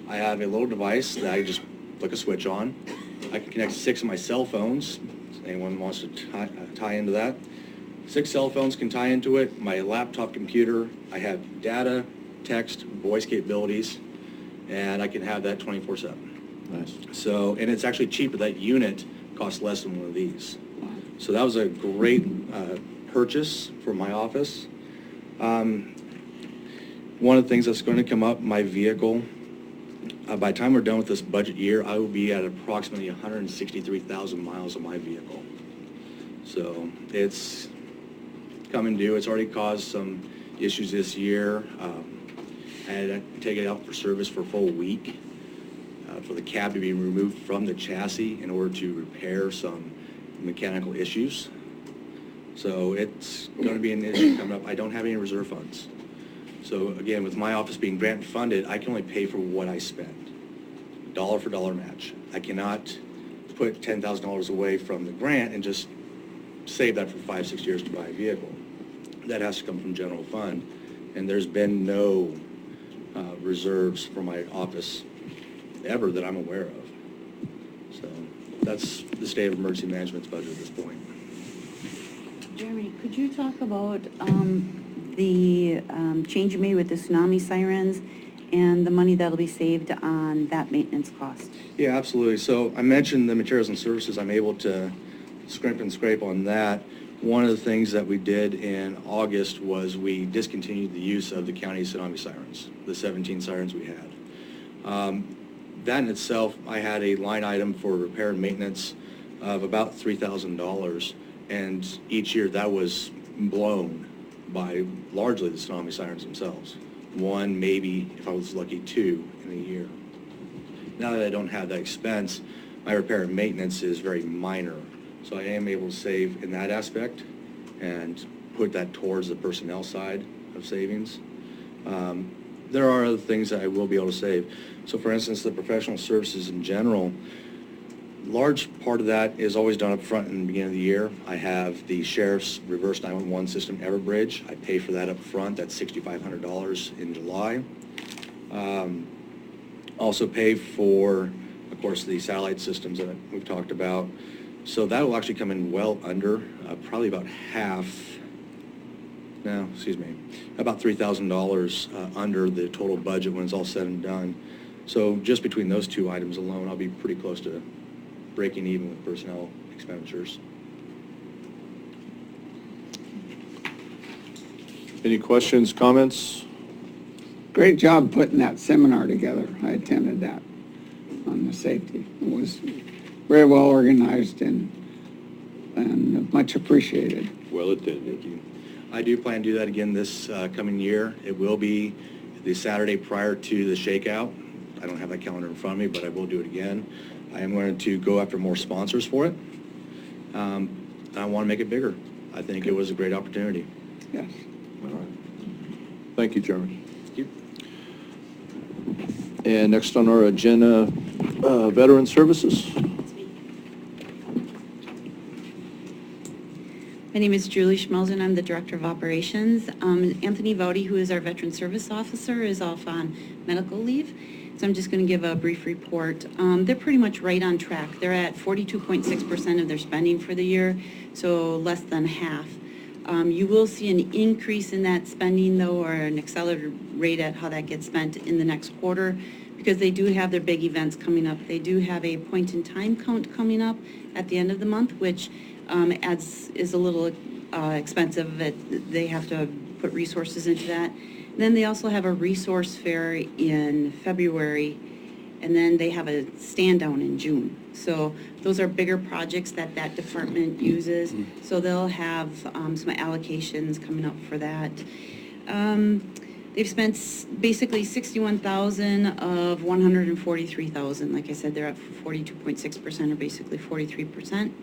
I have a little device that I just flick a switch on. I can connect 6 of my cell phones. If anyone wants to tie into that. 6 cell phones can tie into it. My laptop computer, I have data, text, voice capabilities, and I can have that 24/7. Nice. So, and it's actually cheaper. That unit costs less than one of these. So that was a great purchase for my office. One of the things that's going to come up, my vehicle, by the time we're done with this budget year, I will be at approximately 163,000 miles on my vehicle. So it's coming due. It's already caused some issues this year. I had to take it out for service for a full week for the cab to be removed from the chassis in order to repair some mechanical issues. So it's going to be an issue coming up. I don't have any reserve funds. So again, with my office being grant funded, I can only pay for what I spend. Dollar for dollar match. I cannot put $10,000 away from the grant and just save that for 5-6 years to buy a vehicle. That has to come from general fund. And there's been no reserves for my office ever that I'm aware of. So that's the state of emergency management's budget at this point. Jeremy, could you talk about the change you made with the tsunami sirens and the money that'll be saved on that maintenance cost? Yeah, absolutely. So I mentioned the materials and services. I'm able to scrimp and scrape on that. One of the things that we did in August was we discontinued the use of the county tsunami sirens, the 17 sirens we had. That in itself, I had a line item for repair and maintenance of about $3,000, and each year that was blown by largely the tsunami sirens themselves. 1, maybe, if I was lucky, 2 in a year. Now that I don't have that expense, my repair and maintenance is very minor. So I am able to save in that aspect and put that towards the personnel side of savings. There are other things that I will be able to save. So for instance, the professional services in general, large part of that is always done up front in the beginning of the year. I have the sheriff's reverse 911 system, Everbridge. I pay for that up front. That's $6,500 in July. Also pay for, of course, the satellite systems that we've talked about. So that will actually come in well under, probably about about $3,000 under the total budget when it's all said and done. So just between those 2 items alone, I'll be pretty close to breaking even with personnel expenditures. Any questions, comments? Great job putting that seminar together. I attended that on the safety. It was very well organized and much appreciated. Well attended. Thank you. I do plan to do that again this coming year. It will be the Saturday prior to the shakeout. I don't have that calendar in front of me, but I will do it again. I am going to go after more sponsors for it. And I want to make it bigger. I think it was a great opportunity. Yes. All right. Thank you, Jeremy. Thank you. And next on our agenda, Veteran Services. My name is Julie Schmelzen. I'm the Director of Operations. Anthony Vaughty, who is our Veteran Service Officer, is off on medical leave. So I'm just going to give a brief report. They're pretty much right on track. They're at 42.6% of their spending for the year, so less than half. You will see an increase in that spending, though, or an accelerated rate at how that gets spent in the next quarter, because they do have their big events coming up. They do have a point-in-time count coming up at the end of the month, which is a little expensive. They have to put resources into that. And then they also have a resource fair in February, and then they have a stand down in June. So those are bigger projects that department uses. So they'll have some allocations coming up for that. They've spent basically $61,000 of $143,000. Like I said, they're at 42.6%, or basically 43%.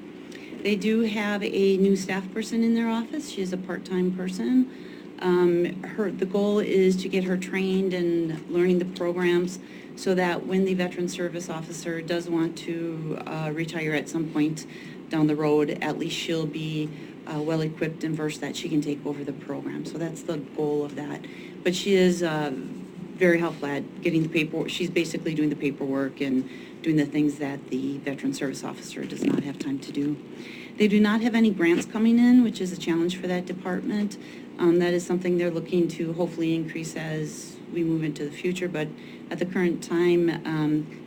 They do have a new staff person in their office. She is a part-time person. The goal is to get her trained and learning the programs so that when the Veteran Service Officer does want to retire at some point down the road, at least she'll be well-equipped and versed that she can take over the program. So that's the goal of that. But she is very helpful at getting the paperwork. She's basically doing the paperwork and doing the things that the Veteran Service Officer does not have time to do. They do not have any grants coming in, which is a challenge for that department. That is something they're looking to hopefully increase as we move into the future, but at the current time,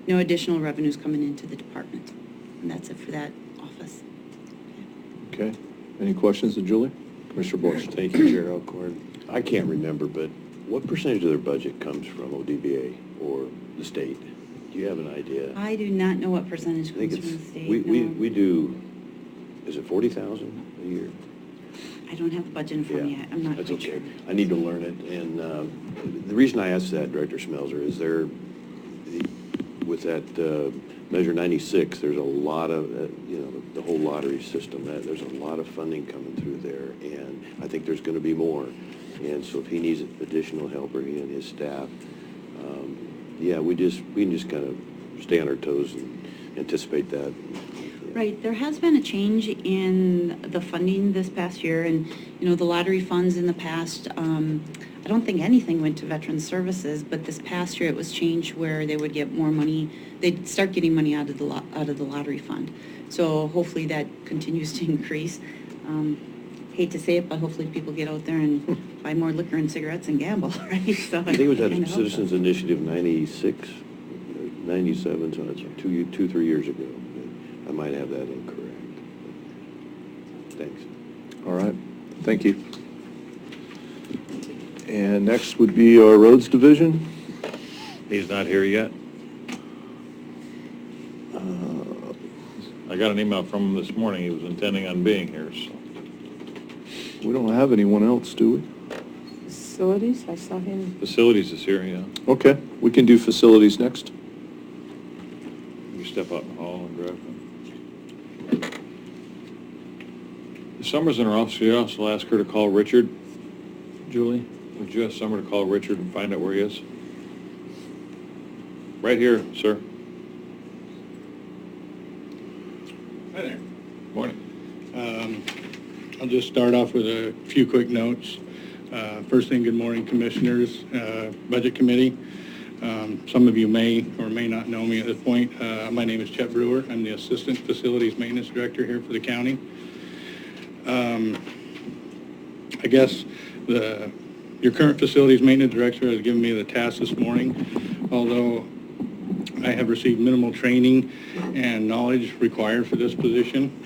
no additional revenues coming into the department. And that's it for that office. Okay. Any questions of Julie? Commissioner Boyce. Thank you, Chair Alcorn. I can't remember, but what percentage of their budget comes from ODBA or the state? Do you have an idea? I do not know what percentage I think comes it's, from the state. we do, is it 40,000 a year? I don't have the budget in front of me yet. I'm not That's quite okay. sure. I need to learn it, and the reason I asked that, Director Smelzer, is with that Measure 96, there's a lot of, the whole lottery system, there's a lot of funding coming through there, and I think there's going to be more. And so if he needs additional help, or he and his staff, we can just kind of stay on our toes and anticipate that. Right, there has been a change in the funding this past year, and, the lottery funds in the past, I don't think anything went to Veteran Services, but this past year it was changed where they would get more money, they'd start getting money out of the lottery fund. So hopefully that continues to increase. Hate to say it, but hopefully people get out there and buy more liquor and cigarettes and gamble, right? So I think it was that kinda hope so. Citizens Initiative 96, 97, so it's 2-3 years ago. I might have that incorrect. Thanks. All right. Thank you. And next would be our Roads Division. He's not here yet. I got an email from him this morning. He was intending on being here, so. We don't have anyone else, do we? Facilities, I saw him. Facilities is here, yeah. Okay, we can do facilities next. You step out in the hall and grab them. If Summer's in her office, you also ask her to call Richard. Julie, would you ask Summer to call Richard and find out where he is? Right here, sir. Hi there. Morning. I'll just start off with a few quick notes. First thing, good morning, Commissioners, Budget Committee. Some of you may or may not know me at this point. My name is Chet Brewer. I'm the Assistant Facilities Maintenance Director here for the county. I guess your current Facilities Maintenance Director has given me the task this morning, although I have received minimal training and knowledge required for this position.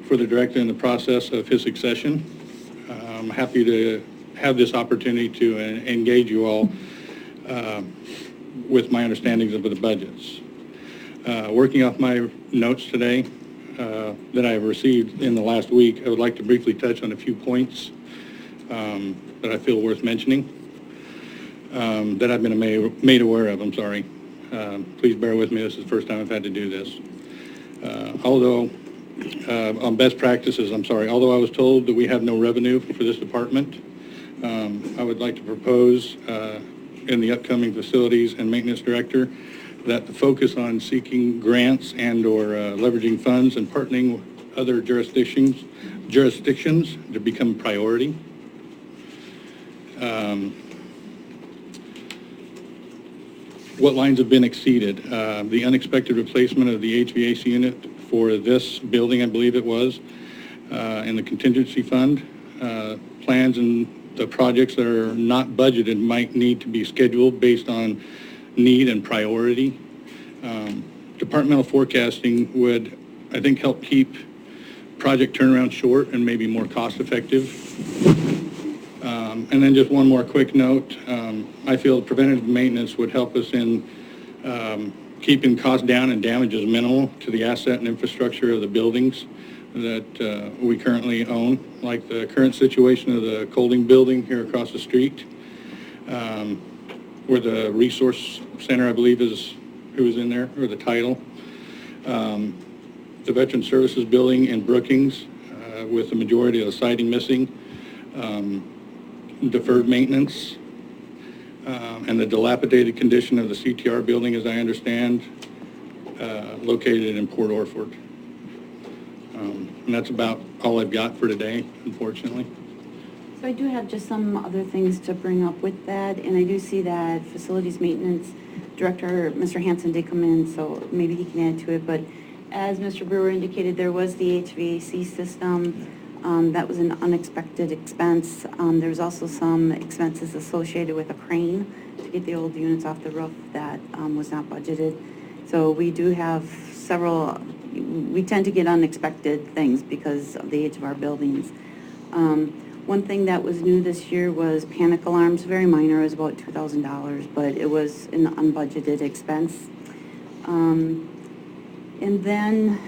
For the Director in the process of his succession, I'm happy to have this opportunity to engage you all with my understandings of the budgets. Working off my notes today that I have received in the last week, I would like to briefly touch on a few points that I feel worth mentioning, that I've been made aware of, I'm sorry. Please bear with me, this is the first time I've had to do this. On best practices, although I was told that we have no revenue for this department, I would like to propose in the upcoming Facilities and Maintenance Director that the focus on seeking grants and or leveraging funds and partnering other jurisdictions to become priority. What lines have been exceeded? The unexpected replacement of the HVAC unit for this building, I believe it was, in the contingency fund. Plans and the projects that are not budgeted might need to be scheduled based on need and priority. Departmental forecasting would, I think, help keep project turnaround short and maybe more cost effective. And then just one more quick note. I feel preventative maintenance would help us in keeping costs down and damages minimal to the asset and infrastructure of the buildings that we currently own, like the current situation of the Kolen building here across the street, where the resource center, I believe, is who's in there, or the title. The Veteran Services building in Brookings, with the majority of the siding missing. Deferred maintenance, and the dilapidated condition of the CTR building, as I understand, located in Port Orford. And that's about all I've got for today, unfortunately. So I do have just some other things to bring up with that, and I do see that Facilities Maintenance Director, Mr. Hanson, did come in, so maybe he can add to it, but as Mr. Brewer indicated, there was the HVAC system. That was an unexpected expense. There was also some expenses associated with a crane to get the old units off the roof that was not budgeted. So we do have several, we tend to get unexpected things because of the age of our buildings. One thing that was new this year was panic alarms, very minor, it was about $2,000, but it was an unbudgeted expense. And then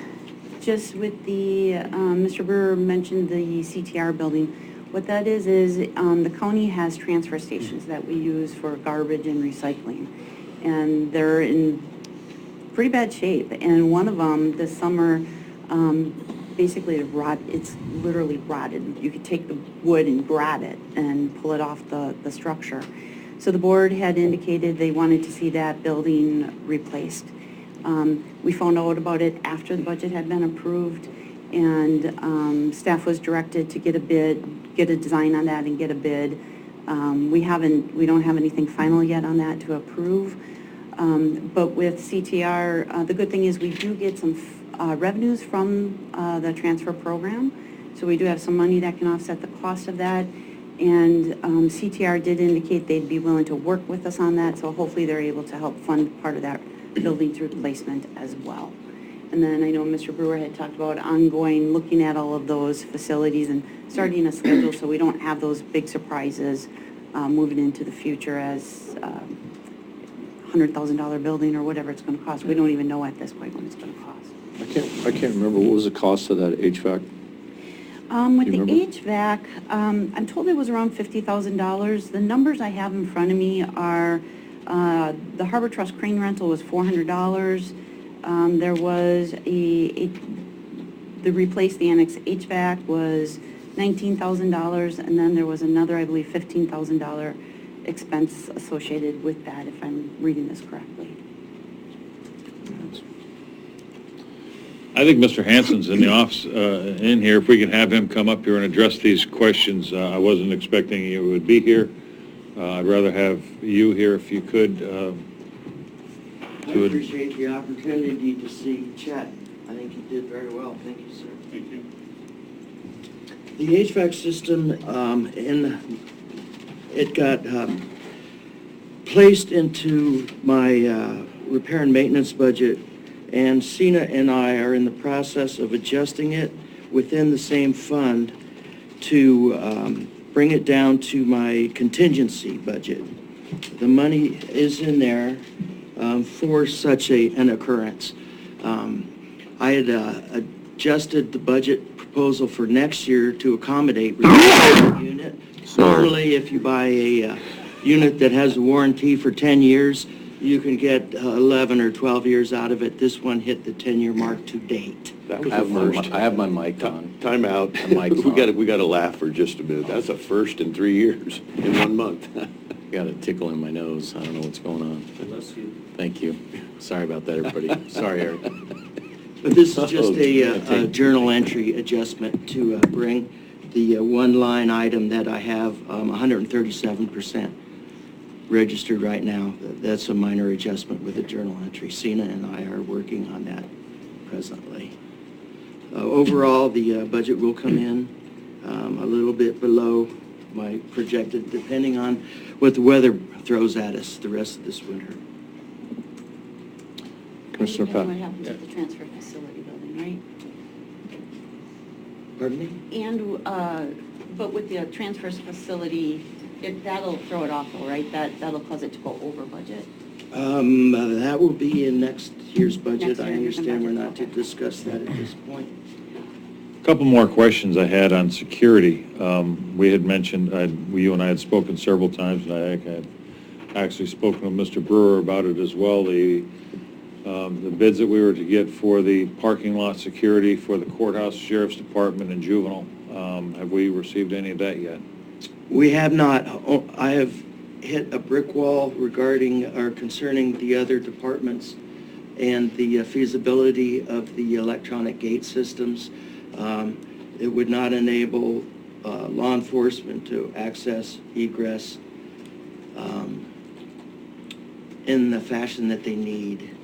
just with the, Mr. Brewer mentioned the CTR building. What that is the county has transfer stations that we use for garbage and recycling. And they're in pretty bad shape. And one of them this summer, basically it's literally rotted. You could take the wood and grab it and pull it off the structure. So the board had indicated they wanted to see that building replaced. We found out about it after the budget had been approved, and staff was directed to get a design on that and get a bid. We don't have anything final yet on that to approve. But with CTR, the good thing is we do get some revenues from the transfer program. So we do have some money that can offset the cost of that. And CTR did indicate they'd be willing to work with us on that, so hopefully they're able to help fund part of that building's replacement as well. And then I know Mr. Brewer had talked about ongoing, looking at all of those facilities and starting a schedule so we don't have those big surprises moving into the future as $100,000 building or whatever it's going to cost. We don't even know at this point what it's going to cost. I can't remember, what was the cost of that HVAC? With the HVAC, I'm told it was around $50,000. The numbers I have in front of me are the Harbor Trust crane rental was $400. There was the replace the annex HVAC was $19,000, and then there was another, I believe, $15,000 expense associated with that, if I'm reading this correctly. I think Mr. Hanson's in the office, in here. If we can have him come up here and address these questions. I wasn't expecting he would be here. I'd rather have you here if you could. I appreciate the opportunity to see Chet. I think he did very well. Thank you, sir. Thank you. The HVAC system, it got placed into my repair and maintenance budget, and Sina and I are in the process of adjusting it within the same fund to bring it down to my contingency budget. The money is in there for such an occurrence. I had adjusted the budget proposal for next year to accommodate the unit. Normally, if you buy a unit that has a warranty for 10 years, you can get 11 or 12 years out of it. This one hit the 10-year mark to date. That was the first. I have my mic on. Time out. mic's We got to laugh for just a minute. That's a first in 3 years, in 1 month. Got a tickle in my nose. I don't know what's going on. Bless you. Thank you. Sorry about that, everybody. Sorry, Eric. But this is just a journal entry adjustment to bring the one line item that I have 137% registered right now. That's a minor adjustment with a journal entry. Sina and I are working on that presently. Overall, the budget will come in a little bit below my projected, depending on what the weather throws at us the rest of this winter. Commissioner You know Pat. what happens with the transfer facility building, right? Pardon me? And, but with the transfers facility, that'll throw it off though, right? That'll cause it to go over budget? That will be in next year's budget. Next I year's understand we're budget, not to okay. discuss that at this point. A couple more questions I had on security. We had mentioned, you and I had spoken several times, and I had actually spoken with Mr. Brewer about it as well, the bids that we were to get for the parking lot security for the courthouse, sheriff's department, and juvenile. Have we received any of that yet? We have not. I have hit a brick wall regarding or concerning the other departments and the feasibility of the electronic gate systems. It would not enable law enforcement to access, egress in the fashion that they need.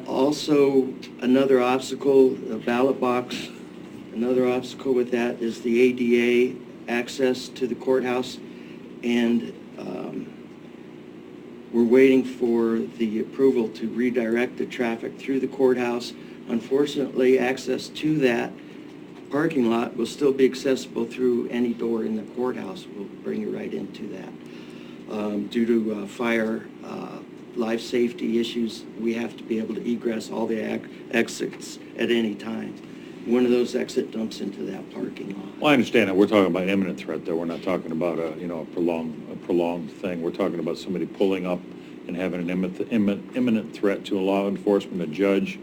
Also, another obstacle, the ballot box, another obstacle with that is the ADA access to the courthouse, and we're waiting for the approval to redirect the traffic through the courthouse. Unfortunately, access to that parking lot will still be accessible through any door in the courthouse. We'll bring you right into that. Due to fire, life safety issues, we have to be able to egress all the exits at any time. One of those exit dumps into that parking lot. Well, I understand that. We're talking about imminent threat, though. We're not talking about a prolonged thing. We're talking about somebody pulling up and having an imminent threat to a law enforcement, a judge,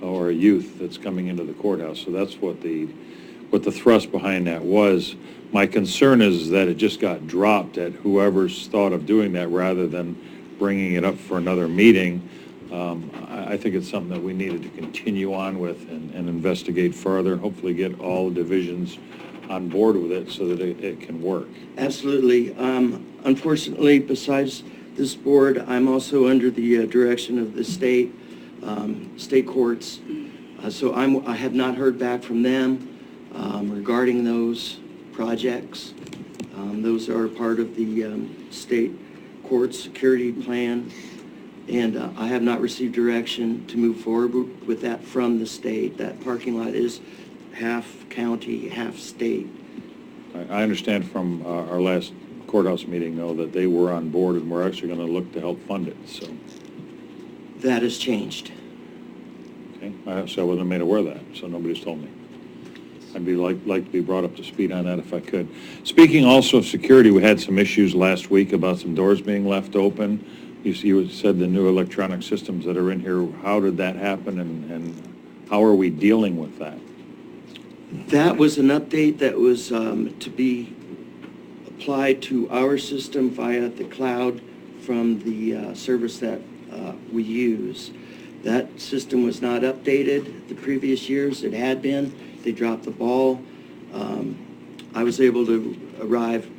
or a youth that's coming into the courthouse. So that's what the thrust behind that was. My concern is that it just got dropped at whoever's thought of doing that rather than bringing it up for another meeting. I think it's something that we needed to continue on with and investigate further, hopefully get all the divisions on board with it so that it can work. Absolutely. Unfortunately, besides this board, I'm also under the direction of the state courts. So I have not heard back from them regarding those projects. Those are part of the state court security plan, and I have not received direction to move forward with that from the state. That parking lot is half county, half state. I understand from our last courthouse meeting, though, that they were on board and we're actually going to look to help fund it, so. That has changed. Okay, so I wasn't made aware of that, so nobody's told me. I'd be like to be brought up to speed on that if I could. Speaking also of security, we had some issues last week about some doors being left open. You said the new electronic systems that are in here. How did that happen, and how are we dealing with that? That was an update that was to be applied to our system via the cloud from the service that we use. That system was not updated the previous years. It had been. They dropped the ball. I was able to arrive,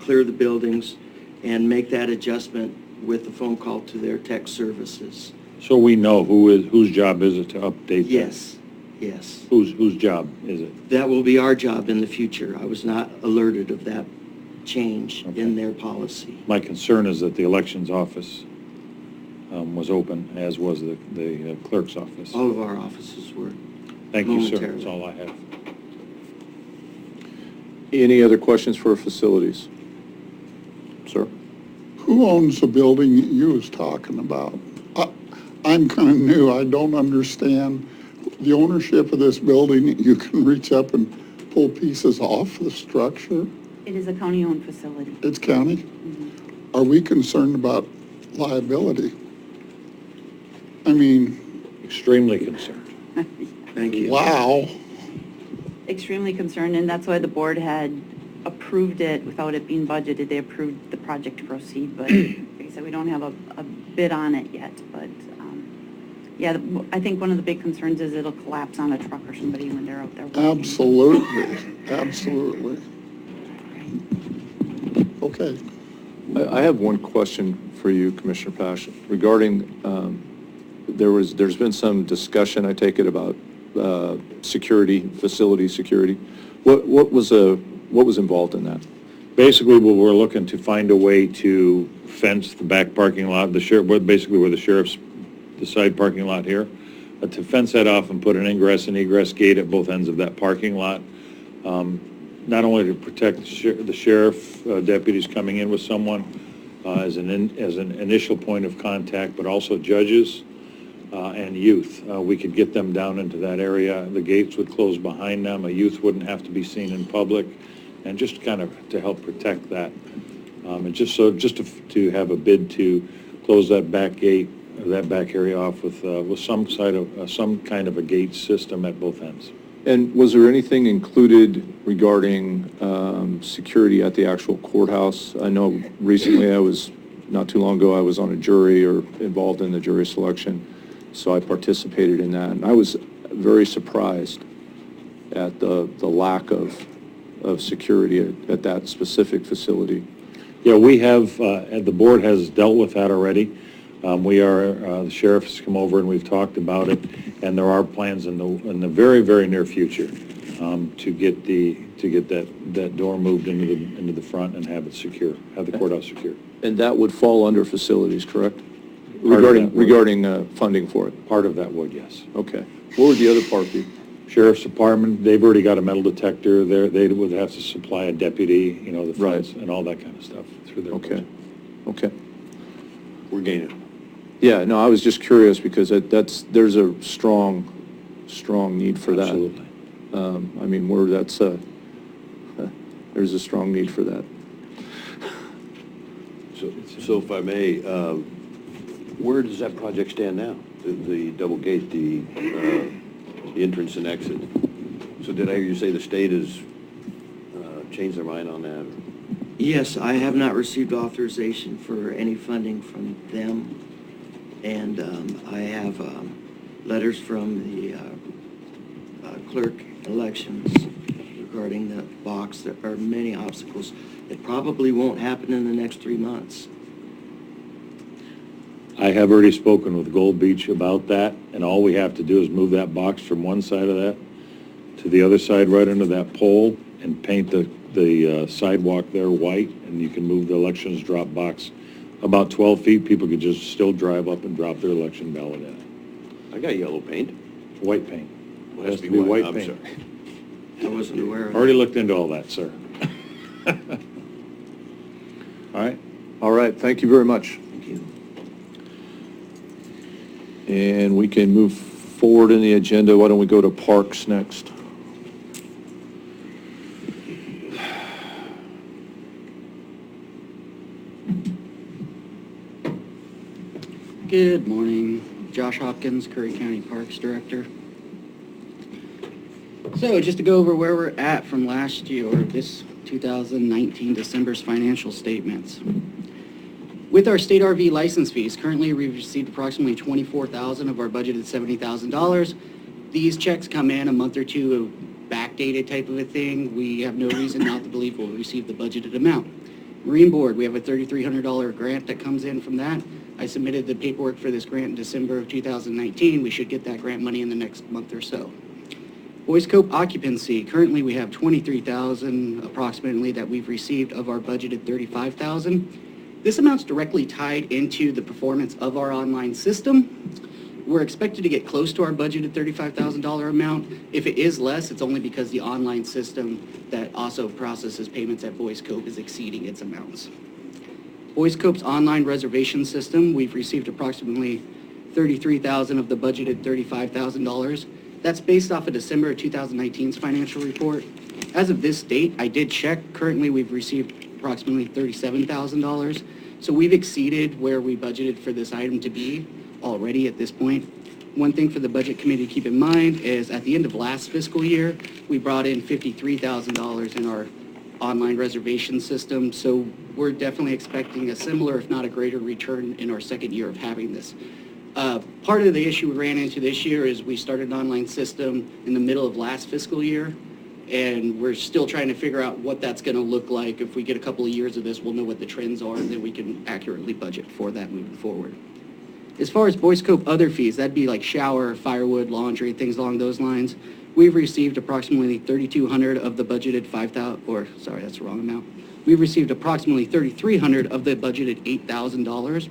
clear the buildings, and make that adjustment with a phone call to their tech services. So we know whose job is it to update that? Yes, yes. Whose job is it? That will be our job in the future. I was not alerted of that change in their policy. My concern is that the elections office was open, as was the clerk's office. All of our offices were. Thank you, sir. That's all I have. Any other questions for facilities? Sir? Who owns the building you was talking about? I'm kind of new. I don't understand the ownership of this building. You can reach up and pull pieces off the structure. It is a county-owned facility. It's county? Mm-hmm. Are we concerned about liability? I mean... Extremely concerned. Thank you. Wow. Extremely concerned, and that's why the board had approved it without it being budgeted. They approved the project to proceed, but like I said, we don't have a bid on it yet, but Yeah, I think one of the big concerns is it'll collapse on a truck or somebody when they're out there working. Absolutely. Okay. I have one question for you, Commissioner Pash, regarding, there's been some discussion, I take it, about security, facility security. What was involved in that? Basically, we're looking to find a way to fence the back parking lot, basically where the sheriff's, the side parking lot here, to fence that off and put an ingress and egress gate at both ends of that parking lot. Not only to protect the sheriff deputies coming in with someone as an initial point of contact, but also judges and youth. We could get them down into that area. The gates would close behind them. A youth wouldn't have to be seen in public, and just kind of to help protect that. And just to have a bid to close that back gate, or that back area off with some kind of a gate system at both ends. And was there anything included regarding security at the actual courthouse? I know recently not too long ago, I was on a jury or involved in the jury selection, so I participated in that. And I was very surprised at the lack of security at that specific facility. Yeah, we have, the board has dealt with that already. The sheriff has come over and we've talked about it, and there are plans in the very, very near future to get that door moved into the front and have it secure, have the courthouse secure. And that would fall under facilities, correct? Part of that would. Regarding funding for it? Part of that would, yes. Okay. What would the other part be? Sheriff's Department, they've already got a metal detector. They would have to supply a deputy, the fence and all that kind of stuff through their budget. Okay. We're gaining. Yeah, no, I was just curious because there's a strong need for that. Absolutely. There's a strong need for that. So if I may, where does that project stand now? The double gate, the entrance and exit? So did I hear you say the state has changed their mind on that? Yes, I have not received authorization for any funding from them, and I have letters from the clerk elections regarding the box. There are many obstacles. It probably won't happen in the next 3 months. I have already spoken with Gold Beach about that, and all we have to do is move that box from one side of that to the other side right under that pole and paint the sidewalk there white, and you can move the elections drop box about 12 feet. People could just still drive up and drop their election ballot in it. I got yellow paint. White paint. Well, It has to be white paint. I'm sorry. I wasn't aware of that. Already looked into all that, sir. All right, thank you very much. Thank you. And we can move forward in the agenda. Why don't we go to Parks next? Good morning. Josh Hopkins, Curry County Parks Director. So just to go over where we're at from last year, or this 2019 December's financial statements. With our state RV license fees, currently we've received approximately $24,000 of our budgeted $70,000. These checks come in a month or two backdated type of a thing. We have no reason not to believe we'll receive the budgeted amount. Marine Board, we have a $3,300 grant that comes in from that. I submitted the paperwork for this grant in December of 2019. We should get that grant money in the next month or so. Boys Cope occupancy, currently we have $23,000 approximately that we've received of our budgeted $35,000. This amount's directly tied into the performance of our online system. We're expected to get close to our budgeted $35,000 amount. If it is less, it's only because the online system that also processes payments at Boys Cope is exceeding its amounts. Boys Cope's online reservation system, we've received approximately $33,000 of the budgeted $35,000. That's based off of December of 2019's financial report. As of this date, I did check. Currently, we've received approximately $37,000. So we've exceeded where we budgeted for this item to be already at this point. One thing for the Budget Committee to keep in mind is at the end of last fiscal year, we brought in $53,000 in our online reservation system. So we're definitely expecting a similar, if not a greater return in our second year of having this. Part of the issue we ran into this year is we started an online system in the middle of last fiscal year, and we're still trying to figure out what that's going to look like. If we get a couple of years of this, we'll know what the trends are, and then we can accurately budget for that moving forward. As far as Boys Cove other fees, that'd be like shower, firewood, laundry, things along those lines. We've received approximately 3,200 of the budgeted 5,000, or sorry, that's the wrong amount. We've received approximately 3,300 of the budgeted $8,000.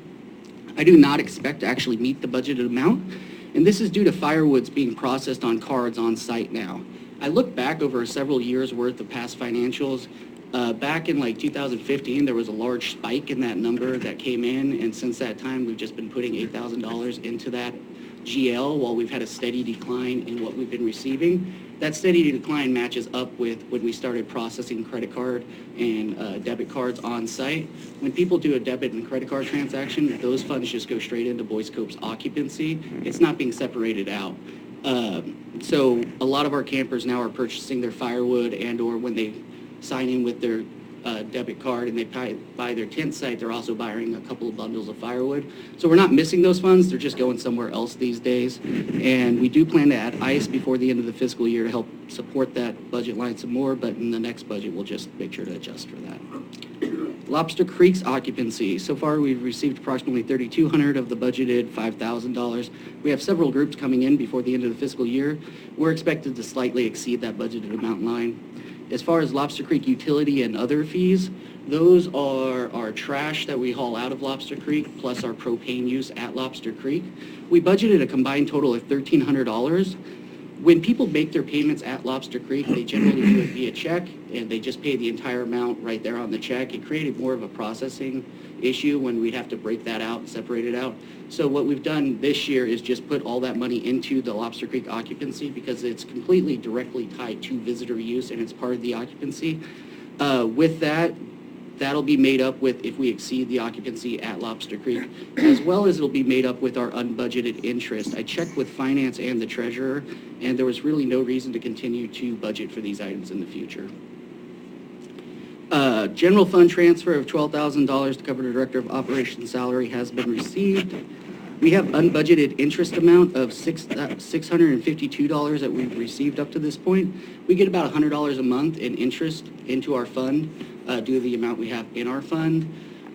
I do not expect to actually meet the budgeted amount, and this is due to firewoods being processed on cards on site now. I look back over several years worth of past financials. Back in like 2015, there was a large spike in that number that came in, and since that time, we've just been putting $8,000 into that GL while we've had a steady decline in what we've been receiving. That steady decline matches up with when we started processing credit card and debit cards on site. When people do a debit and credit card transaction, those funds just go straight into Boys Cove's occupancy. It's not being separated out. So a lot of our campers now are purchasing their firewood, and or when they sign in with their debit card and they buy their tent site, they're also buying a couple of bundles of firewood. So we're not missing those funds, they're just going somewhere else these days. And we do plan to add ICE before the end of the fiscal year to help support that budget line some more, but in the next budget, we'll just make sure to adjust for that. Lobster Creek's occupancy. So far, we've received approximately 3,200 of the budgeted $5,000. We have several groups coming in before the end of the fiscal year. We're expected to slightly exceed that budgeted amount line. As far as Lobster Creek utility and other fees, those are our trash that we haul out of Lobster Creek, plus our propane use at Lobster Creek. We budgeted a combined total of $1,300. When people make their payments at Lobster Creek, they generally do it via check, and they just pay the entire amount right there on the check. It created more of a processing issue when we'd have to break that out and separate it out. So what we've done this year is just put all that money into the Lobster Creek occupancy because it's completely directly tied to visitor use and it's part of the occupancy. With that, that'll be made up with if we exceed the occupancy at Lobster Creek, as well as it'll be made up with our unbudgeted interest. I checked with finance and the treasurer, and there was really no reason to continue to budget for these items in the future. General fund transfer of $12,000 to cover the Director of Operations salary has been received. We have unbudgeted interest amount of $652 that we've received up to this point. We get about $100 a month in interest into our fund due to the amount we have in our fund.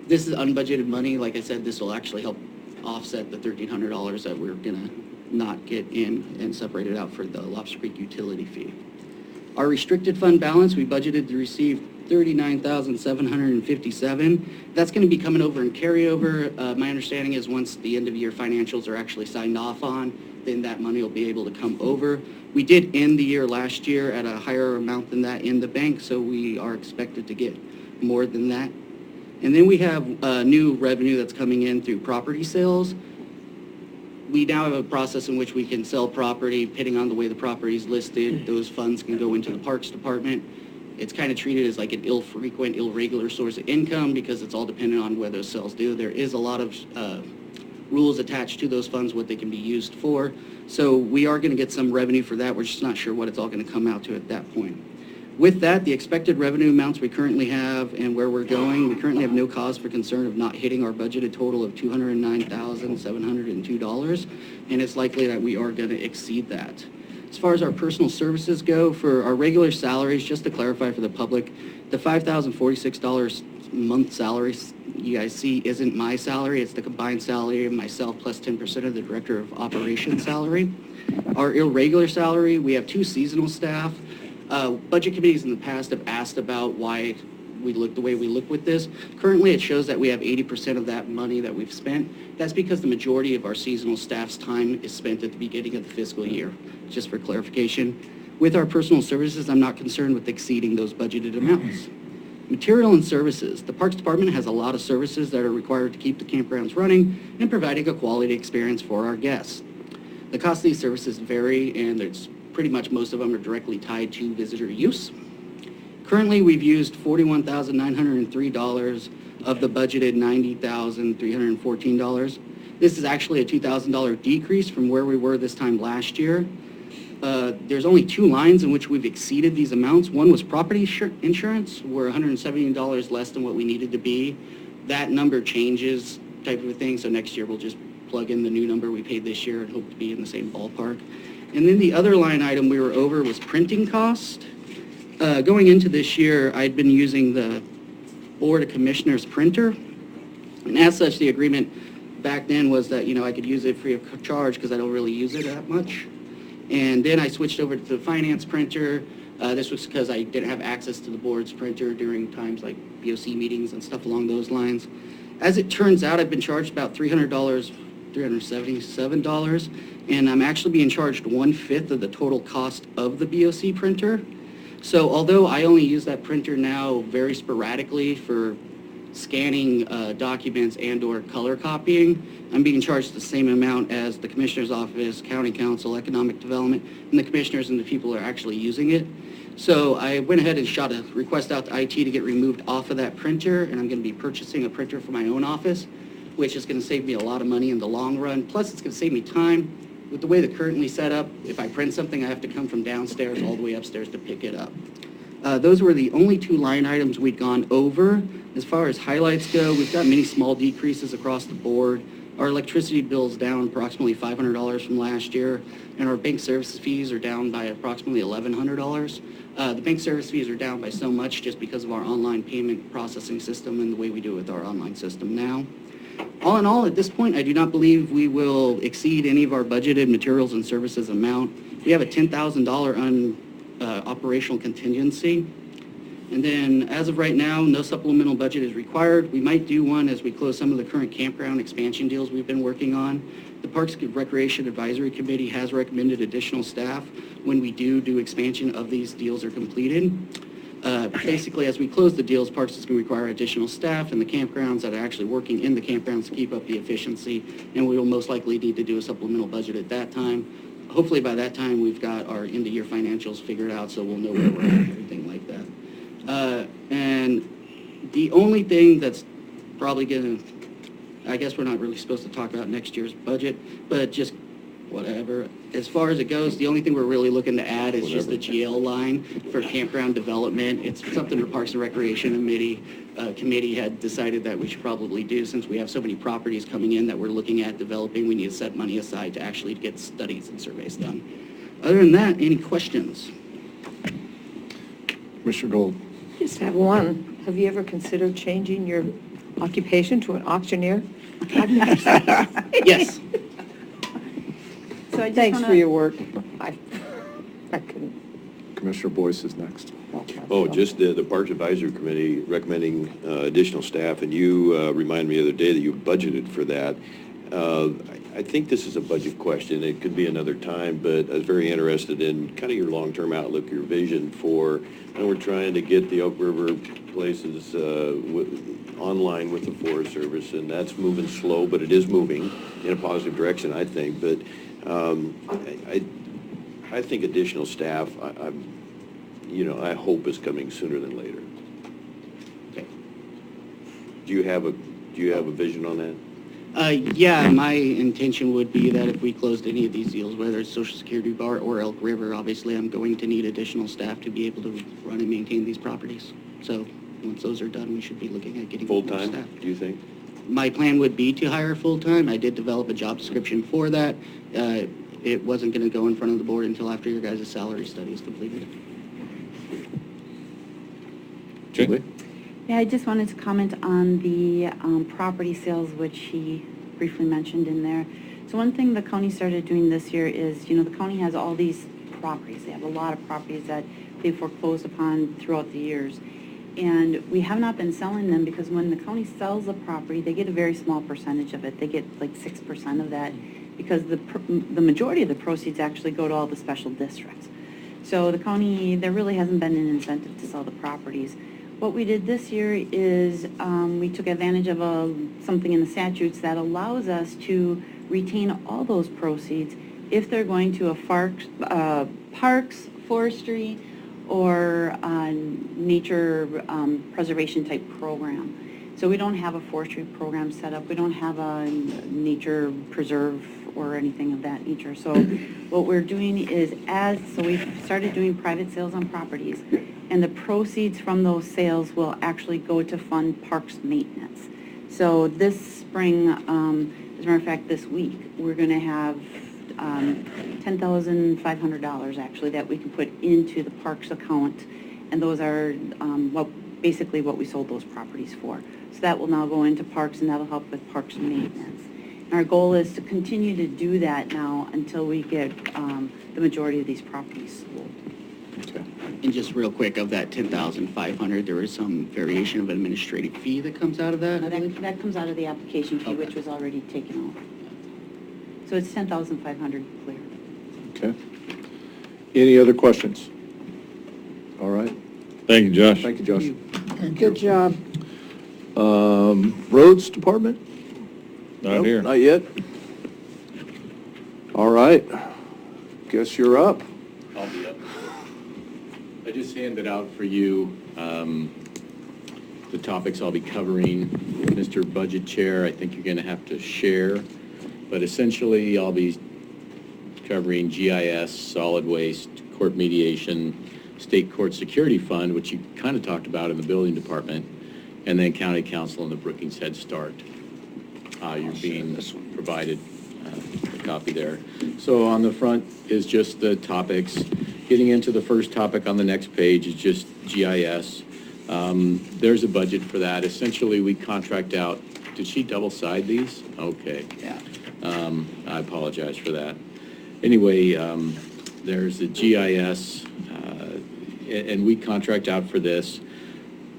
This is unbudgeted money. Like I said, this will actually help offset the $1,300 that we're gonna not get in and separate it out for the Lobster Creek utility fee. Our restricted fund balance, we budgeted to receive $39,757. That's going to be coming over in carryover. My understanding is once the end of year financials are actually signed off on, then that money will be able to come over. We did end the year last year at a higher amount than that in the bank, so we are expected to get more than that. And then we have new revenue that's coming in through property sales. We now have a process in which we can sell property, depending on the way the property is listed. Those funds can go into the Parks Department. It's kind of treated as like an irregular source of income because it's all dependent on where those sales do. There is a lot of rules attached to those funds, what they can be used for. So we are going to get some revenue for that. We're just not sure what it's all going to come out to at that point. With that, the expected revenue amounts we currently have and where we're going, we currently have no cause for concern of not hitting our budgeted total of $209,702, and it's likely that we are going to exceed that. As far as our personal services go, for our regular salaries, just to clarify for the public, the $5,046 a month salary you guys see isn't my salary. It's the combined salary of myself plus 10% of the Director of Operations salary. Our irregular salary, we have 2 seasonal staff. Budget committees in the past have asked about why we look the way we look with this. Currently, it shows that we have 80% of that money that we've spent. That's because the majority of our seasonal staff's time is spent at the beginning of the fiscal year, just for clarification. With our personal services, I'm not concerned with exceeding those budgeted amounts. Material and services. The Parks Department has a lot of services that are required to keep the campgrounds running and providing a quality experience for our guests. The cost of these services vary, and it's pretty much most of them are directly tied to visitor use. Currently, we've used $41,903 of the budgeted $90,314. This is actually a $2,000 decrease from where we were this time last year. There's only 2 lines in which we've exceeded these amounts. One was property insurance. We're $170 less than what we needed to be. That number changes type of a thing, so next year we'll just plug in the new number we paid this year and hope to be in the same ballpark. And then the other line item we were over was printing cost. Going into this year, I'd been using the Board of Commissioners printer, and as such, the agreement back then was that, I could use it free of charge because I don't really use it that much. And then I switched over to the finance printer. This was because I didn't have access to the board's printer during times like BOC meetings and stuff along those lines. As it turns out, I've been charged about $300, $377, and I'm actually being charged 1/5 of the total cost of the BOC printer. So although I only use that printer now very sporadically for scanning documents and or color copying, I'm being charged the same amount as the Commissioner's Office, County Council, Economic Development, and the commissioners and the people who are actually using it. So I went ahead and shot a request out to IT to get removed off of that printer, and I'm going to be purchasing a printer for my own office, which is going to save me a lot of money in the long run. Plus, it's going to save me time. With the way they're currently set up, if I print something, I have to come from downstairs all the way upstairs to pick it up. Those were the only two line items we'd gone over. As far as highlights go, we've got many small decreases across the board. Our electricity bill's down approximately $500 from last year, and our bank service fees are down by approximately $1,100. The bank service fees are down by so much just because of our online payment processing system and the way we do it with our online system now. All in all, at this point, I do not believe we will exceed any of our budgeted materials and services amount. We have a $10,000 operational contingency. And then, as of right now, no supplemental budget is required. We might do one as we close some of the current campground expansion deals we've been working on. The Parks and Recreation Advisory Committee has recommended additional staff when we do expansion of these deals are completed. Basically, as we close the deals, Parks is going to require additional staff in the campgrounds that are actually working in the campgrounds to keep up the efficiency, and we will most likely need to do a supplemental budget at that time. Hopefully by that time, we've got our end-of-year financials figured out, so we'll know where we're at and everything like that. And the only thing that's probably going to, I guess we're not really supposed to talk about next year's budget, but just whatever. As far as it goes, the only thing we're really looking to add is just the GL line for campground development. It's something the Parks and Recreation Committee had decided that we should probably do since we have so many properties coming in that we're looking at developing. We need to set money aside to actually get studies and surveys done. Other than that, any questions? Commissioner Gold. Just have one. Have you ever considered changing your occupation to an auctioneer? Yes. So I just Thanks wanna- for your work. I couldn't. Commissioner Boyce is next. Oh, just the Parks Advisory Committee recommending additional staff, and you reminded me the other day that you budgeted for that. I think this is a budget question. It could be another time, but I was very interested in kind of your long-term outlook, your vision for, and we're trying to get the Elk River places online with the Forest Service, and that's moving slow, but it is moving in a positive direction, I think. But I think additional staff, I hope is coming sooner than later. Okay. Do you have a vision on that? Yeah, my intention would be that if we closed any of these deals, whether it's Social Security Bar or Elk River, obviously I'm going to need additional staff to be able to run and maintain these properties. So once those are done, we should be looking at getting more staff. Full-time, do you think? My plan would be to hire full-time. I did develop a job description for that. It wasn't going to go in front of the board until after your guys' salary study is completed. Julie? Yeah, I just wanted to comment on the property sales, which he briefly mentioned in there. So one thing the county started doing this year is, the county has all these properties. They have a lot of properties that they foreclosed upon throughout the years. And we have not been selling them because when the county sells a property, they get a very small percentage of it. They get like 6% of that because the majority of the proceeds actually go to all the special districts. So the county, there really hasn't been an incentive to sell the properties. What we did this year is we took advantage of something in the statutes that allows us to retain all those proceeds if they're going to a parks, forestry, or nature preservation type program. So we don't have a forestry program set up. We don't have a nature preserve or anything of that nature. So what we're doing is so we've started doing private sales on properties, and the proceeds from those sales will actually go to fund parks maintenance. So this spring, as a matter of fact, this week, we're going to have $10,500 actually that we can put into the parks account, and those are basically what we sold those properties for. So that will now go into parks, and that'll help with parks and maintenance. And our goal is to continue to do that now until we get the majority of these properties sold. And just real quick, of that 10,500, there is some variation of administrative fee that comes out of that? Now, that comes out of the application fee, which was already taken off. So it's 10,500 clear. Okay. Any other questions? All right. Thank you, Josh. Thank you, Josh. Good job. Roads Department? Not Nope, here. Not yet? All right. Guess you're up. I'll be up. I just handed out for you the topics I'll be covering. Mr. Budget Chair, I think you're going to have to share, but essentially I'll be covering GIS, solid waste, court mediation, state court security fund, which you kind of talked about in the building department, and then county council and the Brookings Head Start. You're being provided a copy there. So on the front is just the topics. Getting into the first topic on the next page is just GIS. There's a budget for that. Essentially, we contract out. Did she double-side these? Okay. Yeah. I apologize for that. Anyway, there's the GIS, and we contract out for this.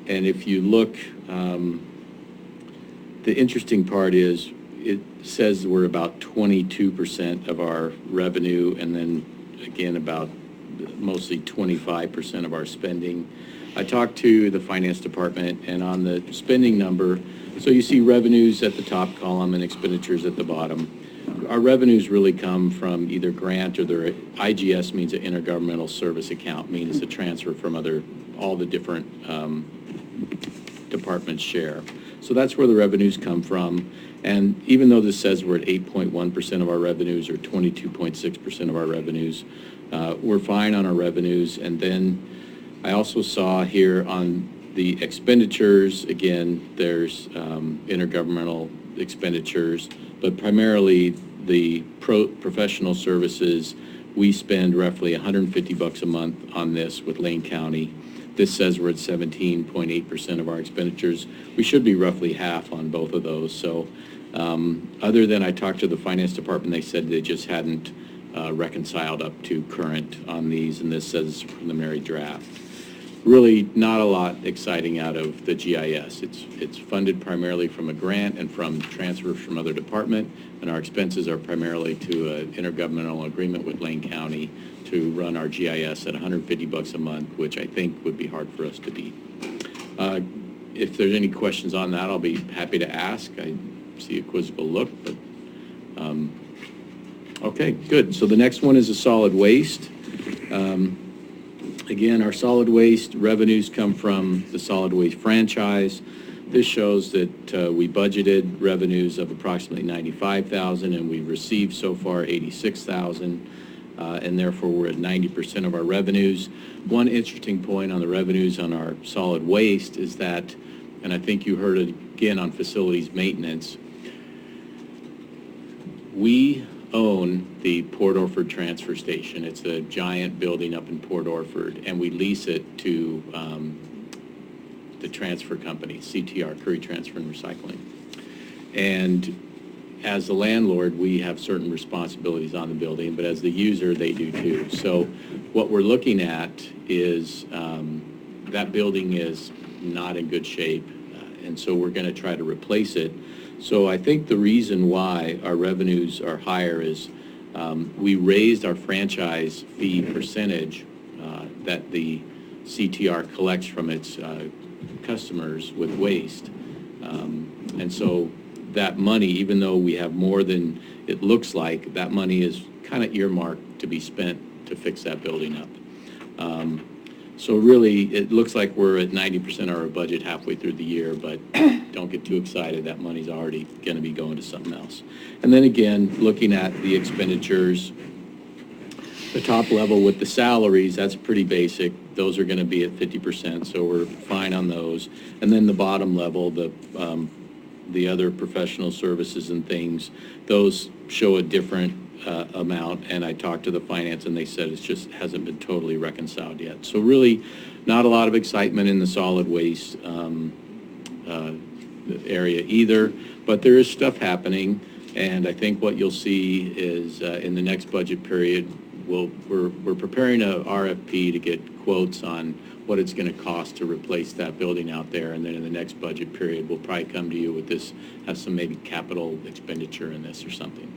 And if you look, the interesting part is it says we're about 22% of our revenue, and then again about mostly 25% of our spending. I talked to the finance department, and on the spending number, so you see revenues at the top column and expenditures at the bottom. Our revenues really come from either grant or their IGS means an intergovernmental service account, means it's a transfer from all the different departments share. So that's where the revenues come from. And even though this says we're at 8.1% of our revenues or 22.6% of our revenues, we're fine on our revenues. And then I also saw here on the expenditures, again, there's intergovernmental expenditures, but primarily the professional services, we spend roughly $150 a month on this with Lane County. This says we're at 17.8% of our expenditures. We should be roughly half on both of those. So other than I talked to the finance department, they said they just hadn't reconciled up to current on these, and this says preliminary draft. Really not a lot exciting out of the GIS. It's funded primarily from a grant and from transfers from other department, and our expenses are primarily to an intergovernmental agreement with Lane County to run our GIS at $150 a month, which I think would be hard for us to beat. If there's any questions on that, I'll be happy to ask. I see a quizzical look, but okay, good. So the next one is a solid waste. Again, our solid waste revenues come from the solid waste franchise. This shows that we budgeted revenues of approximately $95,000, and we've received so far $86,000, and therefore we're at 90% of our revenues. One interesting point on the revenues on our solid waste is that, and I think you heard it again on facilities maintenance, we own the Port Orford Transfer Station. It's a giant building up in Port Orford, and we lease it to the transfer company, CTR, Curry Transfer and Recycling. And as the landlord, we have certain responsibilities on the building, but as the user, they do too. So what we're looking at is that building is not in good shape, and so we're going to try to replace it. So I think the reason why our revenues are higher is we raised our franchise fee percentage that the CTR collects from its customers with waste. And so that money, even though we have more than it looks like, that money is kind of earmarked to be spent to fix that building up. So really, it looks like we're at 90% of our budget halfway through the year, but don't get too excited. That money's already going to be going to something else. And then again, looking at the expenditures, the top level with the salaries, that's pretty basic. Those are going to be at 50%, so we're fine on those. And then the bottom level, the the other professional services and things, those show a different amount, and I talked to the finance and they said it just hasn't been totally reconciled yet. So really not a lot of excitement in the solid waste area either, but there is stuff happening, and I think what you'll see is in the next budget period, we're preparing a RFP to get quotes on what it's going to cost to replace that building out there, and then in the next budget period, we'll probably come to you with this, have some maybe capital expenditure in this or something.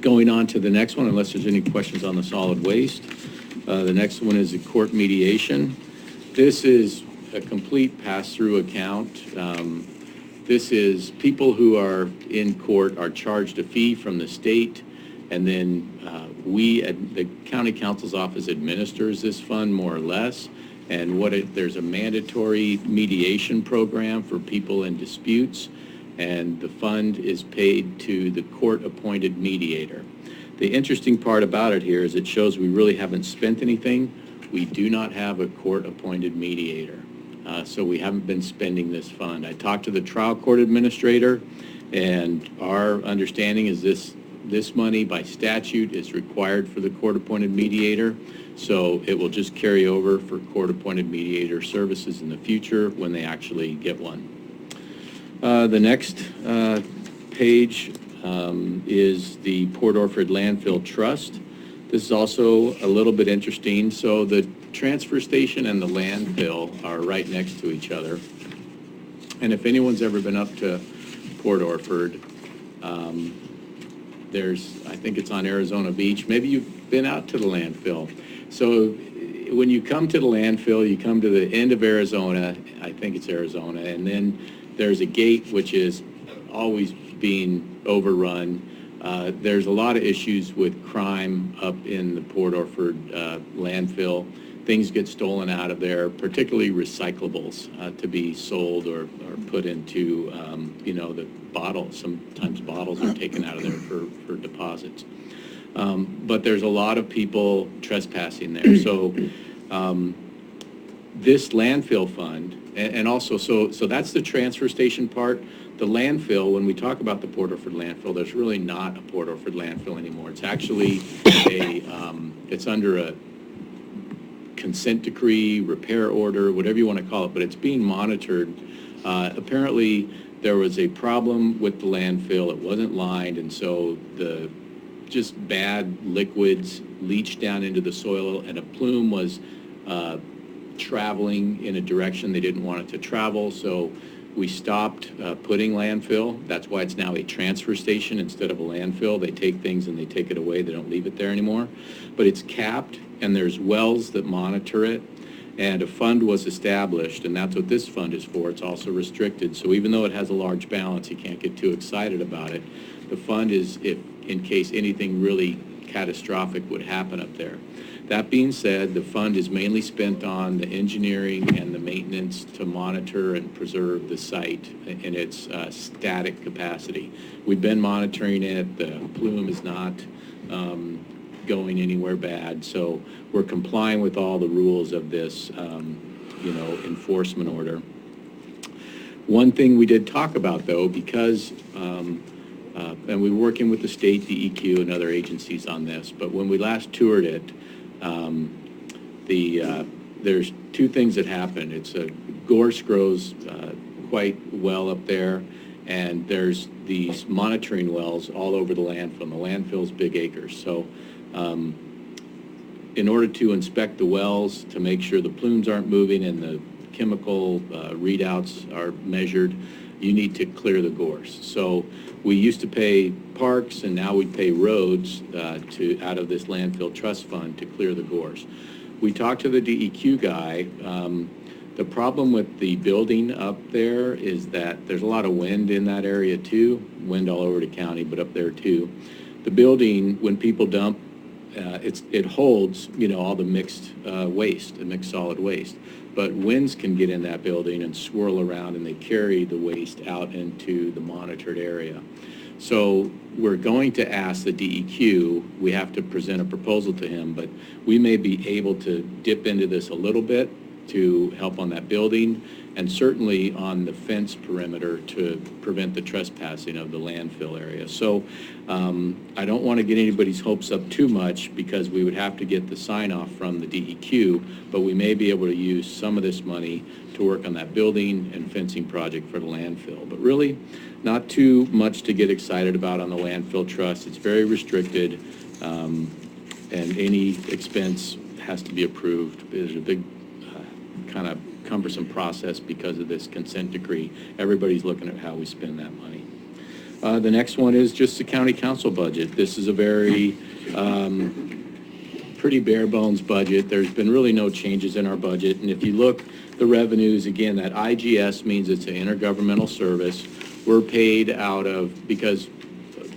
Going on to the next one, unless there's any questions on the solid waste. The next one is the court mediation. This is a complete pass-through account. This is people who are in court are charged a fee from the state, and then the county counsel's office administers this fund more or less. And there's a mandatory mediation program for people in disputes, and the fund is paid to the court-appointed mediator. The interesting part about it here is it shows we really haven't spent anything. We do not have a court-appointed mediator, so we haven't been spending this fund. I talked to the trial court administrator, and our understanding is this money by statute is required for the court-appointed mediator, so it will just carry over for court-appointed mediator services in the future when they actually get one. The next page is the Port Orford Landfill Trust. This is also a little bit interesting. So the transfer station and the landfill are right next to each other. And if anyone's ever been up to Port Orford, I think it's on Arizona Beach. Maybe you've been out to the landfill. So when you come to the landfill, you come to the end of Arizona, I think it's Arizona, and then there's a gate which is always being overrun. There's a lot of issues with crime up in the Port Orford landfill. Things get stolen out of there, particularly recyclables to be sold or put into, the bottles. Sometimes bottles are taken out of there for deposits. But there's a lot of people trespassing there. So this landfill fund, and also, so that's the transfer station part. The landfill, when we talk about the Port Orford landfill, there's really not a Port Orford landfill anymore. It's actually it's under a consent decree, repair order, whatever you want to call it, but it's being monitored. Apparently, there was a problem with the landfill. It wasn't lined, and so the just bad liquids leached down into the soil, and a plume was traveling in a direction they didn't want it to travel, so we stopped putting landfill. That's why it's now a transfer station instead of a landfill. They take things and they take it away. They don't leave it there anymore. But it's capped, and there's wells that monitor it, and a fund was established, and that's what this fund is for. It's also restricted, so even though it has a large balance, you can't get too excited about it. The fund is if in case anything really catastrophic would happen up there. That being said, the fund is mainly spent on the engineering and the maintenance to monitor and preserve the site in its static capacity. We've been monitoring it. The plume is not going anywhere bad, so we're complying with all the rules of this, enforcement order. One thing we did talk about, though, because and we're working with the state DEQ and other agencies on this, but when we last toured it, there's two things that happen. It's gorse grows quite well up there, and there's these monitoring wells all over the landfill. The landfill's big acres, so in order to inspect the wells to make sure the plumes aren't moving and the chemical readouts are measured, you need to clear the gorse. So we used to pay parks, and now we pay roads out of this landfill trust fund to clear the gorse. We talked to the DEQ guy. The problem with the building up there is that there's a lot of wind in that area too, wind all over the county, but up there too. The building, when people dump, it holds, all the mixed waste, the mixed solid waste. But winds can get in that building and swirl around, and they carry the waste out into the monitored area. So we're going to ask the DEQ, we have to present a proposal to him, but we may be able to dip into this a little bit to help on that building, and certainly on the fence perimeter to prevent the trespassing of the landfill area. So I don't want to get anybody's hopes up too much, because we would have to get the sign-off from the DEQ, but we may be able to use some of this money to work on that building and fencing project for the landfill. But really, not too much to get excited about on the landfill trust. It's very restricted, and any expense has to be approved. There's a big kind of cumbersome process because of this consent decree. Everybody's looking at how we spend that money. The next one is just the county council budget. This is a very pretty bare bones budget. There's been really no changes in our budget. And if you look, the revenues, again, that IGS means it's an intergovernmental service. We're paid out of, because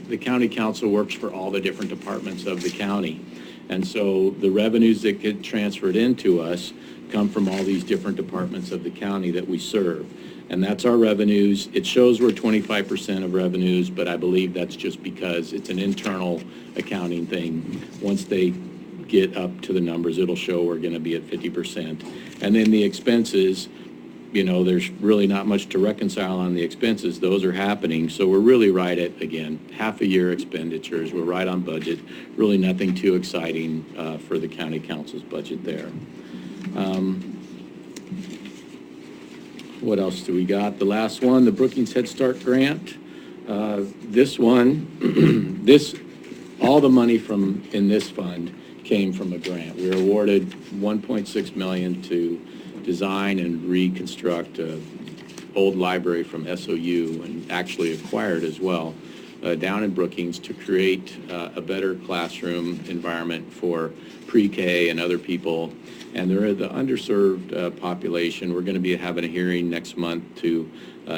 the county council works for all the different departments of the county. And so the revenues that get transferred into us come from all these different departments of the county that we serve. And that's our revenues. It shows we're 25% of revenues, but I believe that's just because it's an internal accounting thing. Once they get up to the numbers, it'll show we're going to be at 50%. And then the expenses, you know, there's really not much to reconcile on the expenses. Those are happening. So we're really right at, again, half a year expenditures. We're right on budget. Really nothing too exciting for the county council's budget there. What else do we got? The last one, the Brookings Head Start grant. This one, all the money in this fund came from a grant. We were awarded $1.6 million to design and reconstruct an old library from SOU, and actually acquired as well, down in Brookings, to create a better classroom environment for pre-K and other people. And they're the underserved population. We're going to be having a hearing next month to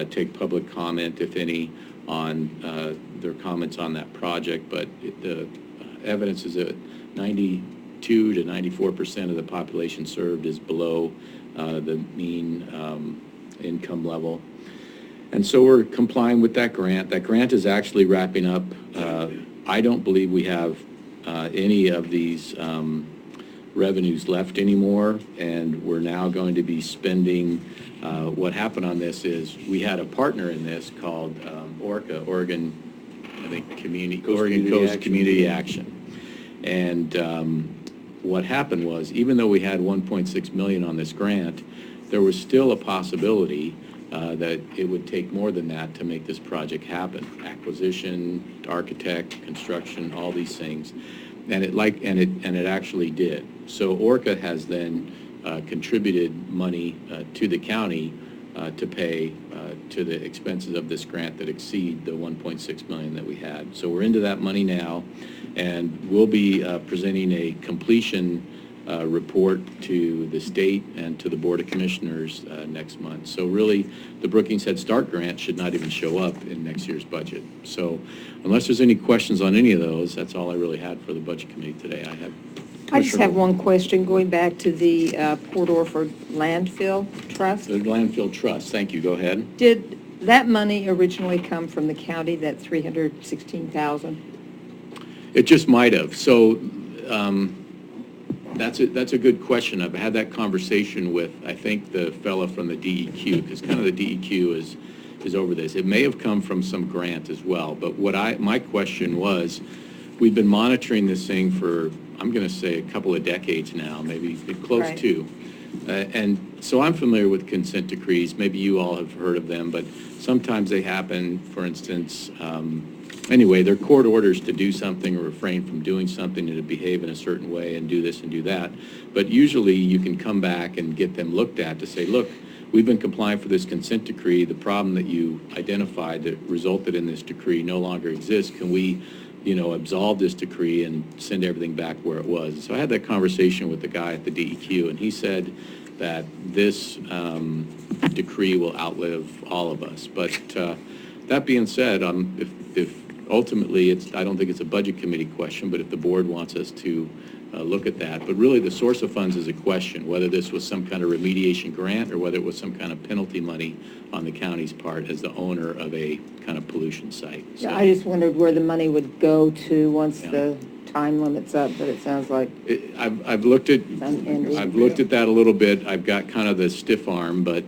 take public comment, if any, on their comments on that project. But the evidence is that 92 to 94% of the population served is below the mean income level. And so we're complying with that grant. That grant is actually wrapping up. I don't believe we have any of these revenues left anymore, and we're now going to be spending. What happened on this is we had a partner in this called ORCA, Oregon Coast Community Action. And what happened was, even though we had $1.6 million on this grant, there was still a possibility that it would take more than that to make this project happen. Acquisition, architect, construction, all these things. And it actually did. So ORCA has then contributed money to the county to pay to the expenses of this grant that exceed the $1.6 million that we had. So we're into that money now, and we'll be presenting a completion report to the state and to the Board of Commissioners next month. So really, the Brookings Head Start grant should not even show up in next year's budget. So unless there's any questions on any of those, that's all I really had for the Budget Committee today. I just have one question, going back to the Port Orford Landfill Trust. The Landfill Trust, thank you, go ahead. Did that money originally come from the county, that $316,000? It just might have. So that's a good question. I've had that conversation with, I think, the fellow from the DEQ, because kind of the DEQ is over this. It may have come from some grant as well, but my question was, we've been monitoring this thing for, I'm going to say, a couple of decades now, maybe close to. And so I'm familiar with consent decrees. Maybe you all have heard of them, but sometimes they happen. For instance, anyway, they're court orders to do something or refrain from doing something, and to behave in a certain way and do this and do that. But usually you can come back and get them looked at to say, look, we've been complying for this consent decree. The problem that you identified that resulted in this decree no longer exists. Can we, absolve this decree and send everything back where it was? So I had that conversation with the guy at the DEQ, and he said that this decree will outlive all of us. But that being said, if ultimately I don't think it's a Budget Committee question, but if the board wants us to look at that. But really, the source of funds is a question, whether this was some kind of remediation grant or whether it was some kind of penalty money on the county's part as the owner of a kind of pollution site. Yeah, I just wondered where the money would go to once the time limit's up, but it sounds like I've looked at, ending. I've looked at that a little bit. I've got kind of the stiff arm, but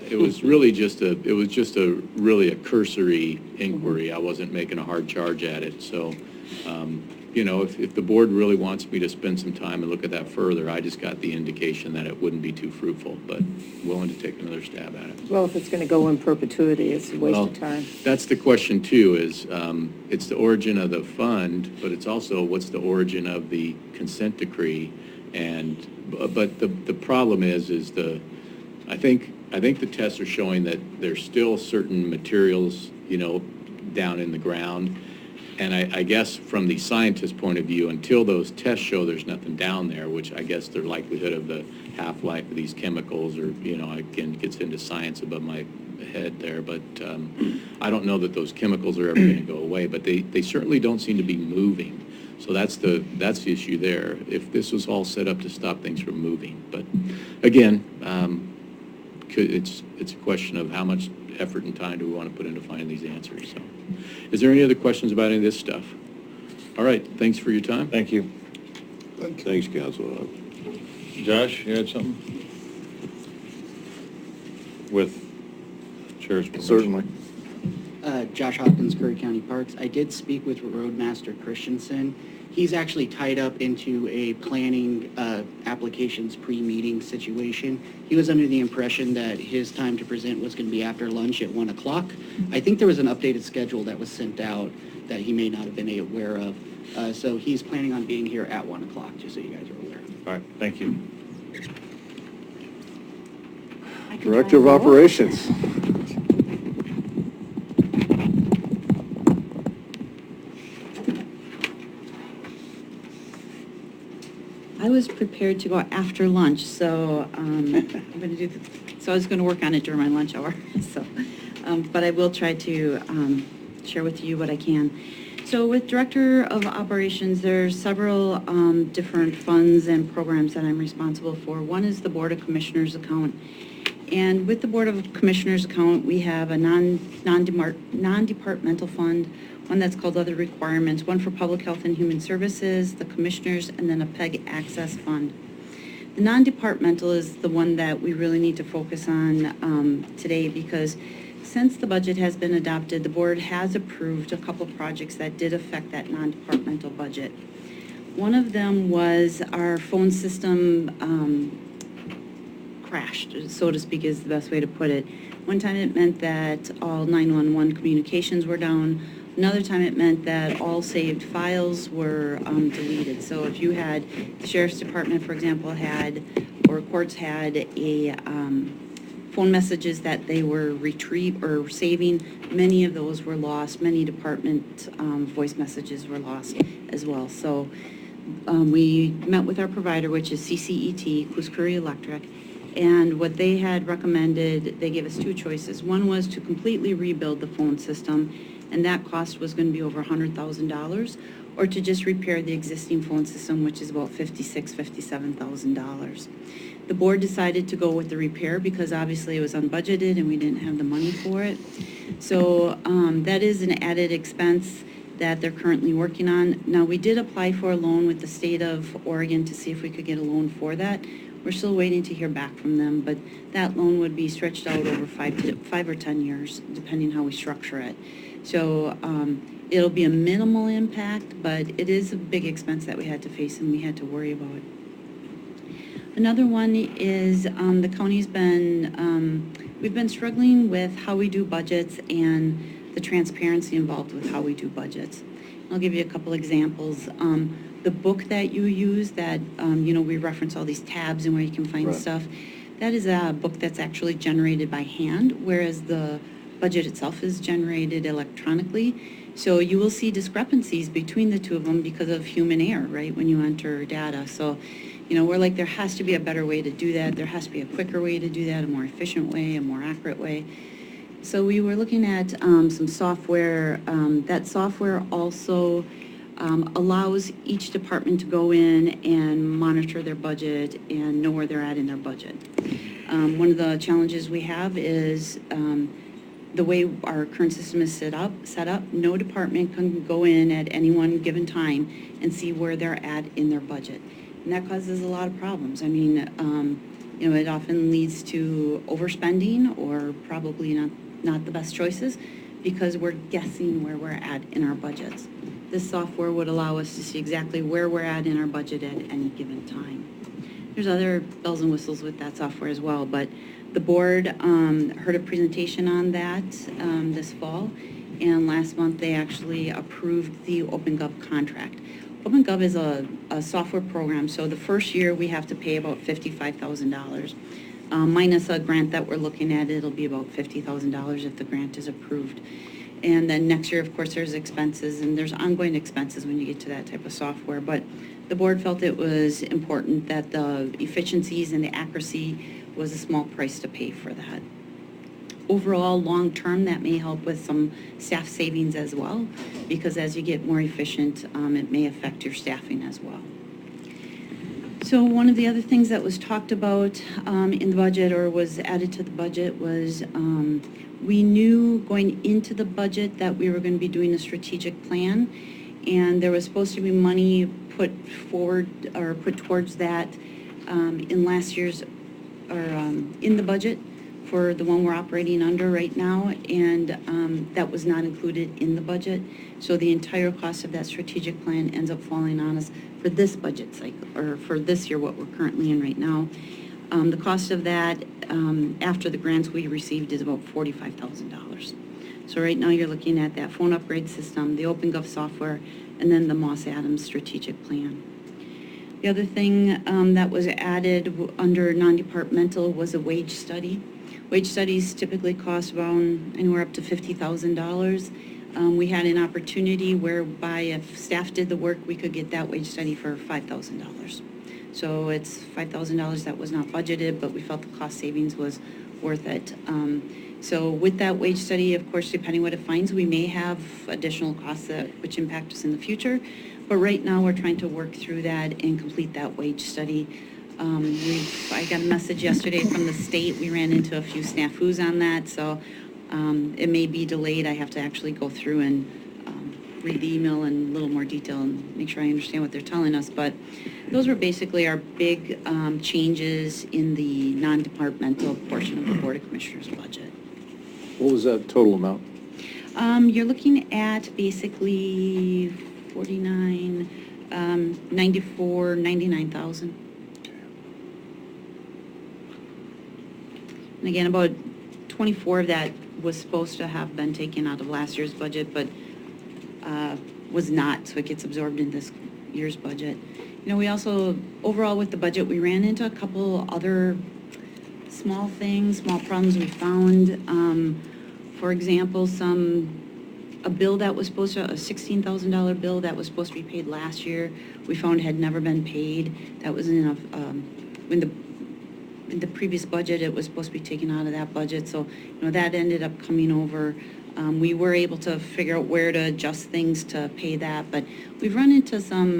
it was really just really a cursory inquiry. I wasn't making a hard charge at it. So, you know, if the board really wants me to spend some time and look at that further, I just got the indication that it wouldn't be too fruitful, but willing to take another stab at it. Well, if it's going to go in perpetuity, it's a waste of time. That's the question too, is it's the origin of the fund, but it's also what's the origin of the consent decree. But the problem is I think the tests are showing that there's still certain materials, you know, down in the ground. And I guess from the scientist's point of view, until those tests show there's nothing down there, which I guess the likelihood of the half-life of these chemicals, or, you know, again, gets into science above my head there, but I don't know that those chemicals are ever going to go away, but they certainly don't seem to be moving. So that's the issue there, if this was all set up to stop things from moving. But again, it's a question of how much effort and time do we want to put into finding these answers. So, is there any other questions about any of this stuff? All right, thanks for your time. Thank you. Thanks, Council. Josh, you had something? With Chair's permission. Certainly. Josh Hopkins, Curry County Parks. I did speak with Roadmaster Christensen. He's actually tied up into a planning applications pre-meeting situation. He was under the impression that his time to present was going to be after lunch at 1 o'clock. I think there was an updated schedule that was sent out that he may not have been aware of. So he's planning on being here at 1 o'clock, just so you guys are aware. All right, thank you. Director of Operations. I was prepared to go after lunch, so I'm going to so I was going to work on it during my lunch hour. So, but I will try to share with you what I can. So with Director of Operations, there's several different funds and programs that I'm responsible for. One is the Board of Commissioners account. And with the Board of Commissioners account, we have a non-departmental fund, one that's called Other Requirements, one for Public Health and Human Services, the Commissioners, and then a PEG Access Fund. The non-departmental is the one that we really need to focus on today, because since the budget has been adopted, the board has approved a couple projects that did affect that non-departmental budget. One of them was our phone system crashed, so to speak, is the best way to put it. One time it meant that all 911 communications were down. Another time it meant that all saved files were deleted. So if you had, the Sheriff's Department, for example, had, or courts had a phone messages that they were saving, many of those were lost. Many department voice messages were lost as well. So we met with our provider, which is CCET, Coos Curry Electric, and what they had recommended, they gave us two choices. One was to completely rebuild the phone system, and that cost was going to be over $100,000, or to just repair the existing phone system, which is about $56,000, $57,000. The board decided to go with the repair because obviously it was unbudgeted and we didn't have the money for it. So that is an added expense that they're currently working on. Now, we did apply for a loan with the state of Oregon to see if we could get a loan for that. We're still waiting to hear back from them, but that loan would be stretched out over 5 or 10 years, depending how we structure it. So it'll be a minimal impact, but it is a big expense that we had to face and we had to worry about. Another one is the county's been, we've been struggling with how we do budgets and the transparency involved with how we do budgets. I'll give you a couple examples. The book that you use that, we reference all these tabs and where you can find stuff, that is a book that's actually generated by hand, whereas the budget itself is generated electronically. So you will see discrepancies between the two of them because of human error, right, when you enter data. So, we're like, there has to be a better way to do that. There has to be a quicker way to do that, a more efficient way, a more accurate way. So we were looking at some software. That software also allows each department to go in and monitor their budget and know where they're at in their budget. One of the challenges we have is the way our current system is set up, no department can go in at any one given time and see where they're at in their budget. And that causes a lot of problems. I mean, it often leads to overspending or probably not the best choices because we're guessing where we're at in our budgets. This software would allow us to see exactly where we're at in our budget at any given time. There's other bells and whistles with that software as well, but the board heard a presentation on that this fall, and last month they actually approved the OpenGov contract. OpenGov is a software program, so the first year we have to pay about $55,000. Minus a grant that we're looking at, it'll be about $50,000 if the grant is approved. And then next year, of course, there's expenses, and there's ongoing expenses when you get to that type of software. But the board felt it was important that the efficiencies and the accuracy was a small price to pay for that. Overall, long-term, that may help with some staff savings as well, because as you get more efficient, it may affect your staffing as well. So one of the other things that was talked about in the budget or was added to the budget was we knew going into the budget that we were going to be doing a strategic plan, and there was supposed to be money put forward or put towards that in last year's or in the budget for the one we're operating under right now, and that was not included in the budget. So the entire cost of that strategic plan ends up falling on us for this budget cycle, or for this year, what we're currently in right now. The cost of that, after the grants we received, is about $45,000. So right now you're looking at that phone upgrade system, the OpenGov software, and then the Moss Adams strategic plan. The other thing that was added under non-departmental was a wage study. Wage studies typically cost around anywhere up to $50,000. We had an opportunity whereby if staff did the work, we could get that wage study for $5,000. So it's $5,000 that was not budgeted, but we felt the cost savings was worth it. So with that wage study, of course, depending what it finds, we may have additional costs which impact us in the future. But right now, we're trying to work through that and complete that wage study. I got a message yesterday from the state. We ran into a few snafus on that, so it may be delayed. I have to actually go through and read the email in a little more detail and make sure I understand what they're telling us. But those were basically our big changes in the non-departmental portion of the Board of Commissioners budget. What was that total amount? You're looking at basically 49, 94, 99,000. And again, about 24 of that was supposed to have been taken out of last year's budget, but was not, so it gets absorbed in this year's budget. You know, we also, overall with the budget, we ran into a couple other small things, small problems we found. For example, a bill that was supposed to, a $16,000 bill that was supposed to be paid last year, we found had never been paid. That was in the previous budget, it was supposed to be taken out of that budget, so that ended up coming over. We were able to figure out where to adjust things to pay that, but we've run into some,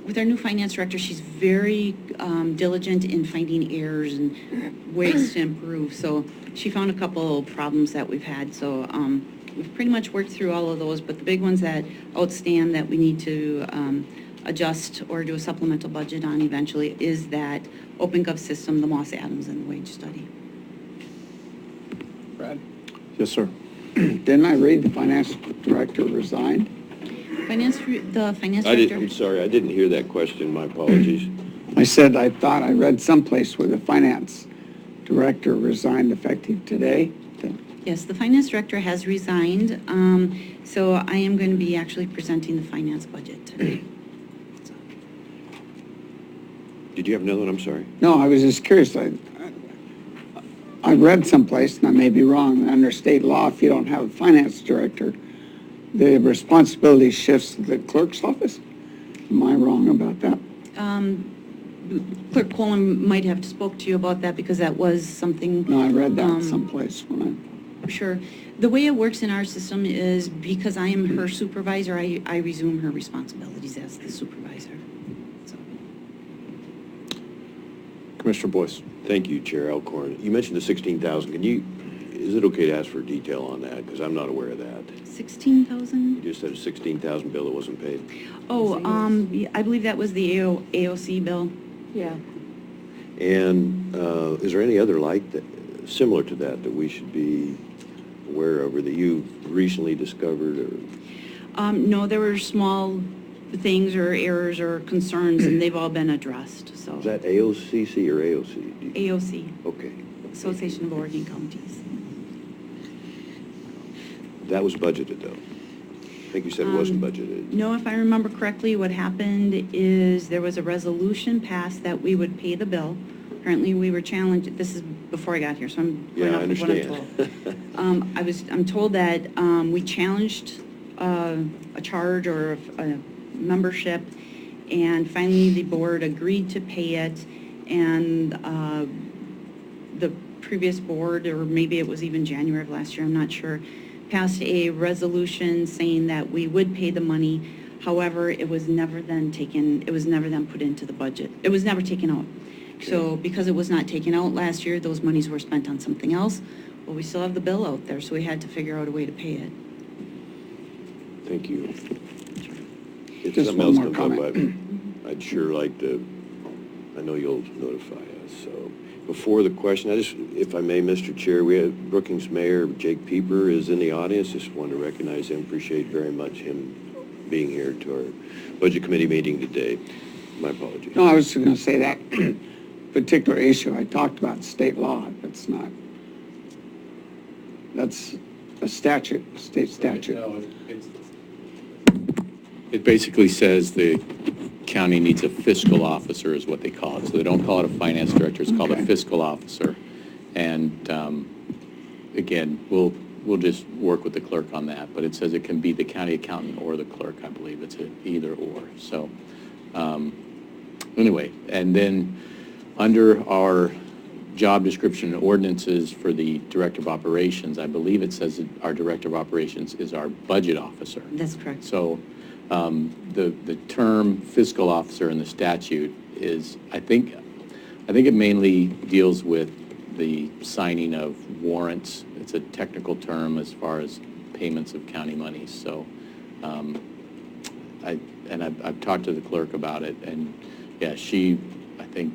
with our new finance director, she's very diligent in finding errors and ways to improve, so she found a couple problems that we've had, so we've pretty much worked through all of those, but the big ones that outstand that we need to adjust or do a supplemental budget on eventually is that OpenGov system, the Moss Adams, and the wage study. Brad? Yes, sir. Didn't I read the finance director resigned? The finance director? I'm sorry, I didn't hear that question. My apologies. I said I thought I read someplace where the finance director resigned effective today. Yes, the finance director has resigned, so I am going to be actually presenting the finance budget today. Did you have another one? I'm sorry. No, I was just curious. I read someplace, and I may be wrong, under state law, if you don't have a finance director, the responsibility shifts to the clerk's office. Am I wrong about that? Clerk Kolen might have spoke to you about that because that was something. No, I read that someplace when Sure. The way it works in our system is because I am her supervisor, I resume her responsibilities as the supervisor. So. Commissioner Boyce. Thank you, Chair Alcorn. You mentioned the 16,000. Can you Is it okay to ask for detail on that? Because I'm not aware of that. 16,000? You just said a 16,000 bill that wasn't paid. Oh, yeah, I believe that was the AOC bill. Yeah. And is there any other like that, similar to that, that we should be aware of or that you recently discovered? Or No, there were small things or errors or concerns, and they've all been addressed, so. is that AOCC or AOC? AOC, Okay. Association of Oregon Counties. That was budgeted, though. I think you said it wasn't budgeted. No, if I remember correctly, what happened is there was a resolution passed that we would pay the bill. Apparently, we were challenged, this is before I got here, so I'm going Yeah, off I of what I'm understand. told. I'm told that we challenged a charge or a membership, and finally the board agreed to pay it, and the previous board, or maybe it was even January of last year, I'm not sure, passed a resolution saying that we would pay the money. However, it was never then put into the budget. It was never taken out. So because it was not taken out last year, those monies were spent on something else. Well, we still have the bill out there, so we had to figure out a way to pay it. Thank you. If Just something one else more comes up, comment. I'd sure like to, I know you'll notify us, so. Before the question, if I may, Mr. Chair, we have Brookings Mayor Jake Pieper is in the audience. Just wanted to recognize him, appreciate very much him being here to our Budget Committee meeting today. My apologies. No, I was going to say that particular issue, I talked about state law. That's not, that's a statute, state statute. It basically says the county needs a fiscal officer is what they call it. So they don't call it a finance director, it's called a fiscal officer. And again, we'll just work with the clerk on that, but it says it can be the county accountant or the clerk, I believe. It's an either or. So anyway, and then under our job description and ordinances for the Director of Operations, I believe it says that our Director of Operations is our budget officer. That's correct. So the term fiscal officer in the statute is, I think it mainly deals with the signing of warrants. It's a technical term as far as payments of county monies. So I've talked to the clerk about it, and yeah, she, I think,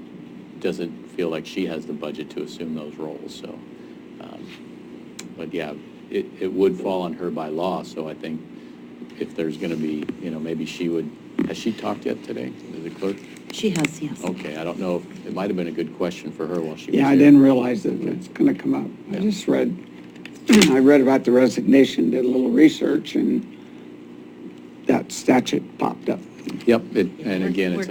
doesn't feel like she has the budget to assume those roles. So, but yeah, it would fall on her by law. So I think if there's going to be, maybe she would, has she talked yet today, the clerk? She has, yes. Okay, I don't know, if it might have been a good question for her while she was Yeah, I here. didn't realize that it's going to come up. I just read, I read about the resignation, did a little research, and that statute popped up. Yep, and again, it's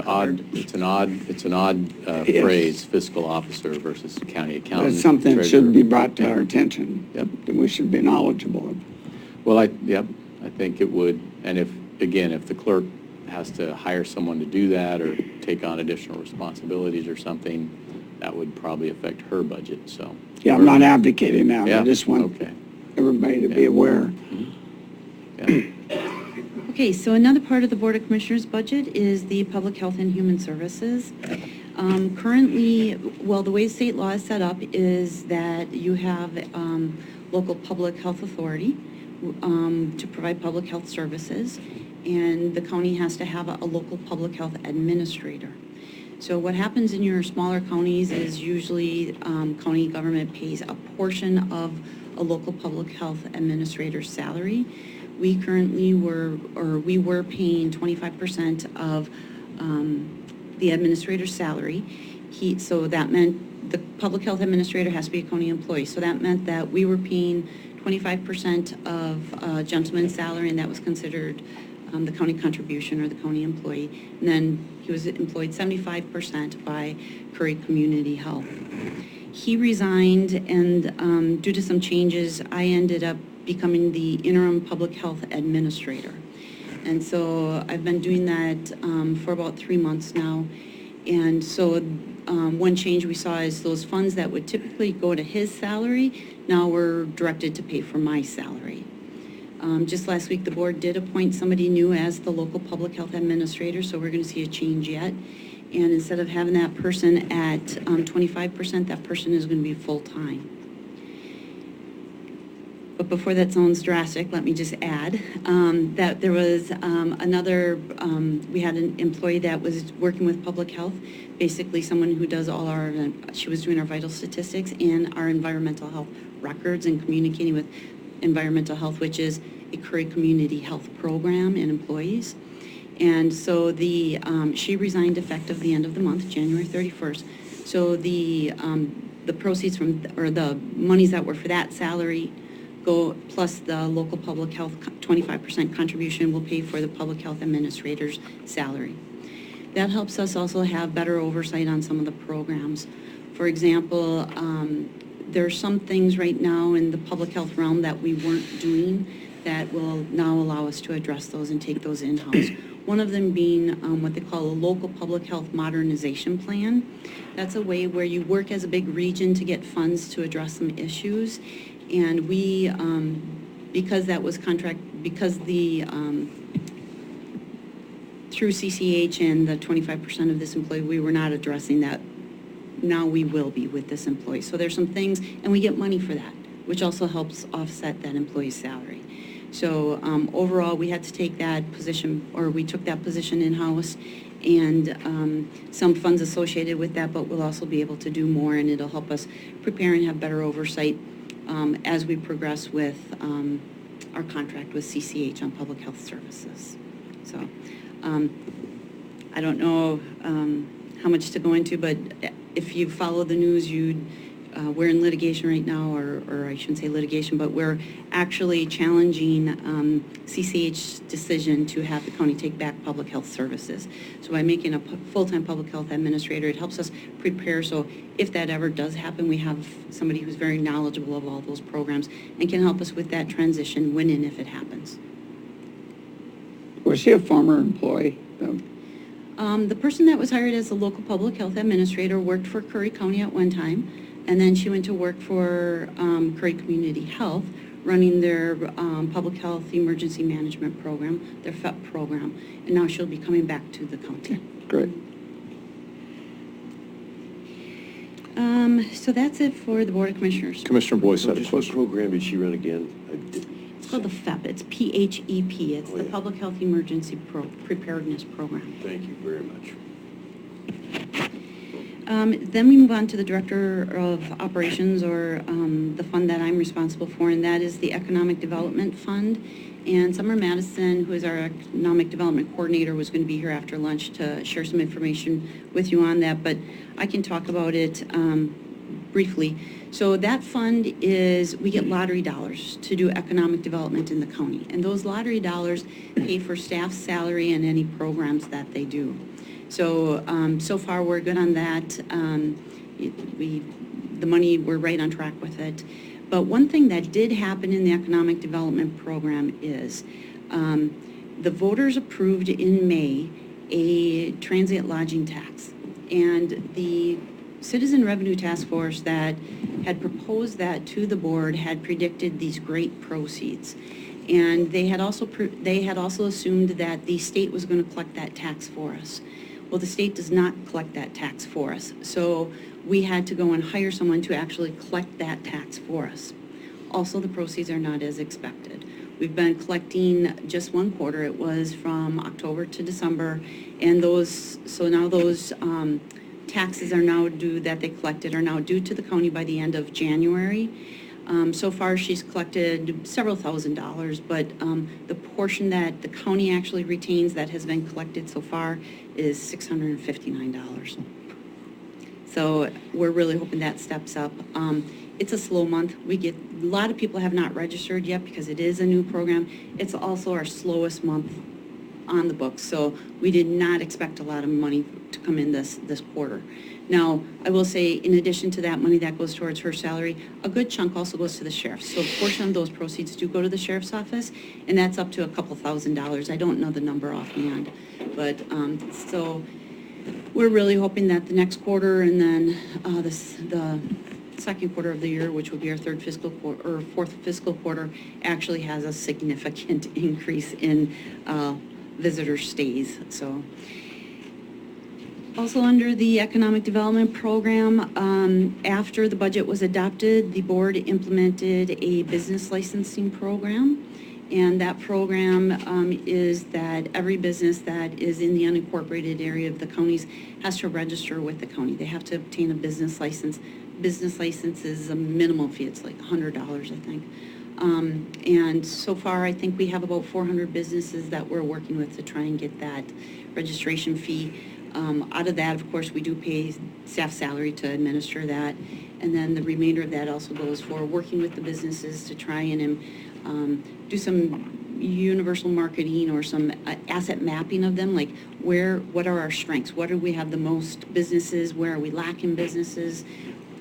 an odd Yes. phrase, fiscal officer versus county accountant. That's something that treasurer. should be brought to our attention. Yep. That we should be knowledgeable of. Well, I think it would, and if the clerk has to hire someone to do that or take on additional responsibilities or something, that would probably affect her budget, so. Yeah, I'm not advocating that. Yeah, I just want okay. everybody to be aware. Yeah. Okay, so another part of the Board of Commissioners budget is the Public Health and Human Services. Currently, well, the way state law is set up is that you have local public health authority to provide public health services, and the county has to have a local public health administrator. So what happens in your smaller counties is usually county government pays a portion of a local public health administrator's salary. We currently were paying 25% of the administrator's salary. So that meant the public health administrator has to be a county employee. So that meant that we were paying 25% of a gentleman's salary, and that was considered the county contribution or the county employee. And then he was employed 75% by Curry Community Health. He resigned, and due to some changes, I ended up becoming the interim public health administrator. And so I've been doing that for about 3 months now. And so one change we saw is those funds that would typically go to his salary now were directed to pay for my salary. Just last week, the board did appoint somebody new as the local public health administrator, so we're going to see a change yet. And instead of having that person at 25%, that person is going to be full-time. But before that sounds drastic, let me just add that there was we had an employee that was working with public health, basically someone who does all she was doing our vital statistics and our environmental health records and communicating with environmental health, which is a Curry Community Health Program and employees. And so she resigned effective the end of the month, January 31st. So the proceeds or the monies that were for that salary go, plus the local public health 25% contribution will pay for the public health administrator's salary. That helps us also have better oversight on some of the programs. For example, there are some things right now in the public health realm that we weren't doing that will now allow us to address those and take those in-house. One of them being what they call a local public health modernization plan. That's a way where you work as a big region to get funds to address some issues. And we, because that was through CCH and the 25% of this employee, we were not addressing that. Now we will be with this employee. So there's some things, and we get money for that, which also helps offset that employee's salary. So overall, we had to take that position, or we took that position in-house, and some funds associated with that, but we'll also be able to do more, and it'll help us prepare and have better oversight as we progress with our contract with CCH on public health services. So I don't know how much to go into, but if you follow the news, we're in litigation right now, or I shouldn't say litigation, but we're actually challenging CCH's decision to have the county take back public health services. So by making a full-time public health administrator, it helps us prepare, so if that ever does happen, we have somebody who's very knowledgeable of all those programs and can help us with that transition when and if it happens. Was she a former employee? The person that was hired as a local public health administrator worked for Curry County at one time, and then she went to work for Curry Community Health, running their public health emergency management program, their FEP program, and now she'll be coming back to the county. Great. So that's it for the Board of Commissioners. Commissioner Boyce had a question. What program did she run again? It's called the FEP. It's PHEP. It's the Public Health Emergency Preparedness Program. Thank you very much. Then we move on to the Director of Operations, or the fund that I'm responsible for, and that is the Economic Development Fund. And Summer Madison, who is our Economic Development Coordinator, was going to be here after lunch to share some information with you on that, but I can talk about it briefly. So that fund we get lottery dollars to do economic development in the county, and those lottery dollars pay for staff's salary and any programs that they do. So, so far we're good on that. The money, we're right on track with it. But one thing that did happen in the economic development program is the voters approved in May a transient lodging tax. And the Citizen Revenue Task Force that had proposed that to the board had predicted these great proceeds. And they had also assumed that the state was going to collect that tax for us. Well, the state does not collect that tax for us. So we had to go and hire someone to actually collect that tax for us. Also, the proceeds are not as expected. We've been collecting just one quarter. It was from October to December, and now those taxes are now due, that they collected are now due to the county by the end of January. So far, she's collected several $1,000s, but the portion that the county actually retains that has been collected so far is $659. So we're really hoping that steps up. It's a slow month. A lot of people have not registered yet because it is a new program. It's also our slowest month on the books, so we did not expect a lot of money to come in this quarter. Now, I will say, in addition to that money that goes towards her salary, a good chunk also goes to the sheriff. So a portion of those proceeds do go to the sheriff's office, and that's up to a couple $1,000s. I don't know the number offhand, but so we're really hoping that the next quarter and then the second quarter of the year, which will be our third fiscal quarter or fourth fiscal quarter, actually has a significant increase in visitor stays. So Also under the Economic Development Program, after the budget was adopted, the board implemented a business licensing program. And that program is that every business that is in the unincorporated area of the counties has to register with the county. They have to obtain a business license. Business license is a minimal fee. It's like $100, I think. And so far, I think we have about 400 businesses that we're working with to try and get that registration fee. Out of that, of course, we do pay staff salary to administer that. And then the remainder of that also goes for working with the businesses to try and do some universal marketing or some asset mapping of them, like what are our strengths? What do we have the most businesses? Where are we lacking businesses?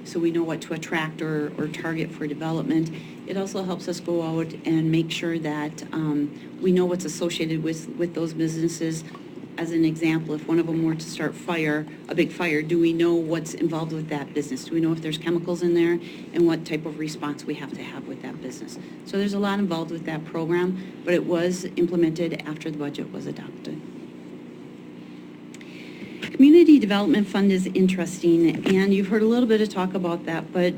So we know what to attract or target for development. It also helps us go out and make sure that we know what's associated with those businesses. As an example, if one of them were to start a big fire, do we know what's involved with that business? Do we know if there's chemicals in there and what type of response we have to have with that business? So there's a lot involved with that program, but it was implemented after the budget was adopted. Community Development Fund is interesting, and you've heard a little bit of talk about that, but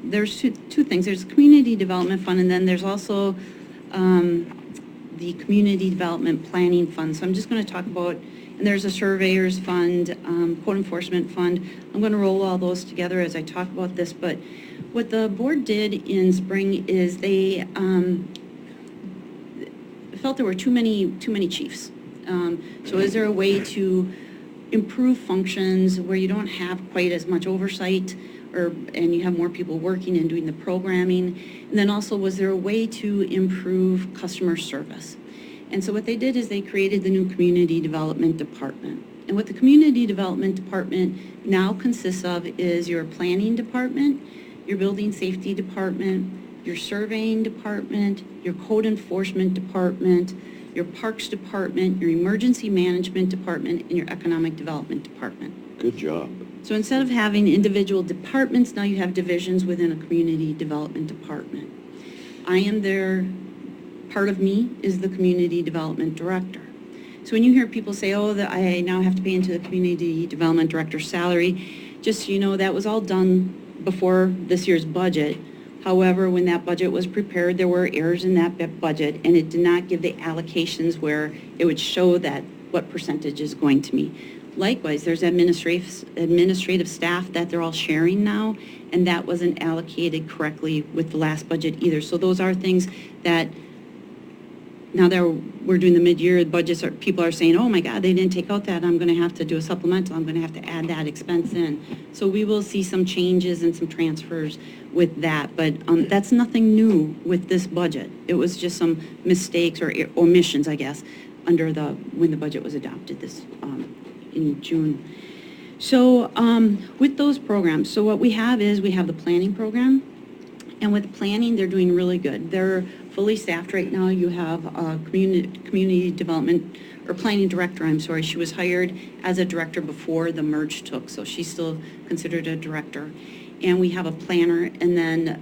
there's two things. There's a Community Development Fund, and then there's also the Community Development Planning Fund. So I'm just going to talk about, and there's a Surveyor's Fund, Code Enforcement Fund. I'm going to roll all those together as I talk about this, but what the board did in spring is they felt there were too many chiefs. So is there a way to improve functions where you don't have quite as much oversight and you have more people working and doing the programming? And then also, was there a way to improve customer service? And so what they did is they created the new Community Development Department. And what the Community Development Department now consists of is your Planning Department, your Building Safety Department, your Surveying Department, your Code Enforcement Department, your Parks Department, your Emergency Management Department, and your Economic Development Department. Good job. So instead of having individual departments, now you have divisions within a Community Development Department. Part of me is the Community Development Director. So when you hear people say, oh, that I now have to pay into the Community Development Director's salary, just so you know, that was all done before this year's budget. However, when that budget was prepared, there were errors in that budget, and it did not give the allocations where it would show that what percentage is going to me. Likewise, there's administrative staff that they're all sharing now, and that wasn't allocated correctly with the last budget either. So those are things that now that we're doing the mid-year budgets, people are saying, oh my God, they didn't take out that. I'm going to have to do a supplemental. I'm going to have to add that expense in. So we will see some changes and some transfers with that. But that's nothing new with this budget. It was just some mistakes or omissions, I guess, when the budget was adopted in June. So with those programs, so what we have is we have the planning program. And with planning, they're doing really good. They're fully staffed right now. You have a community development, or planning director, I'm sorry. She was hired as a director before the merge took, so she's still considered a director. And we have a planner, and then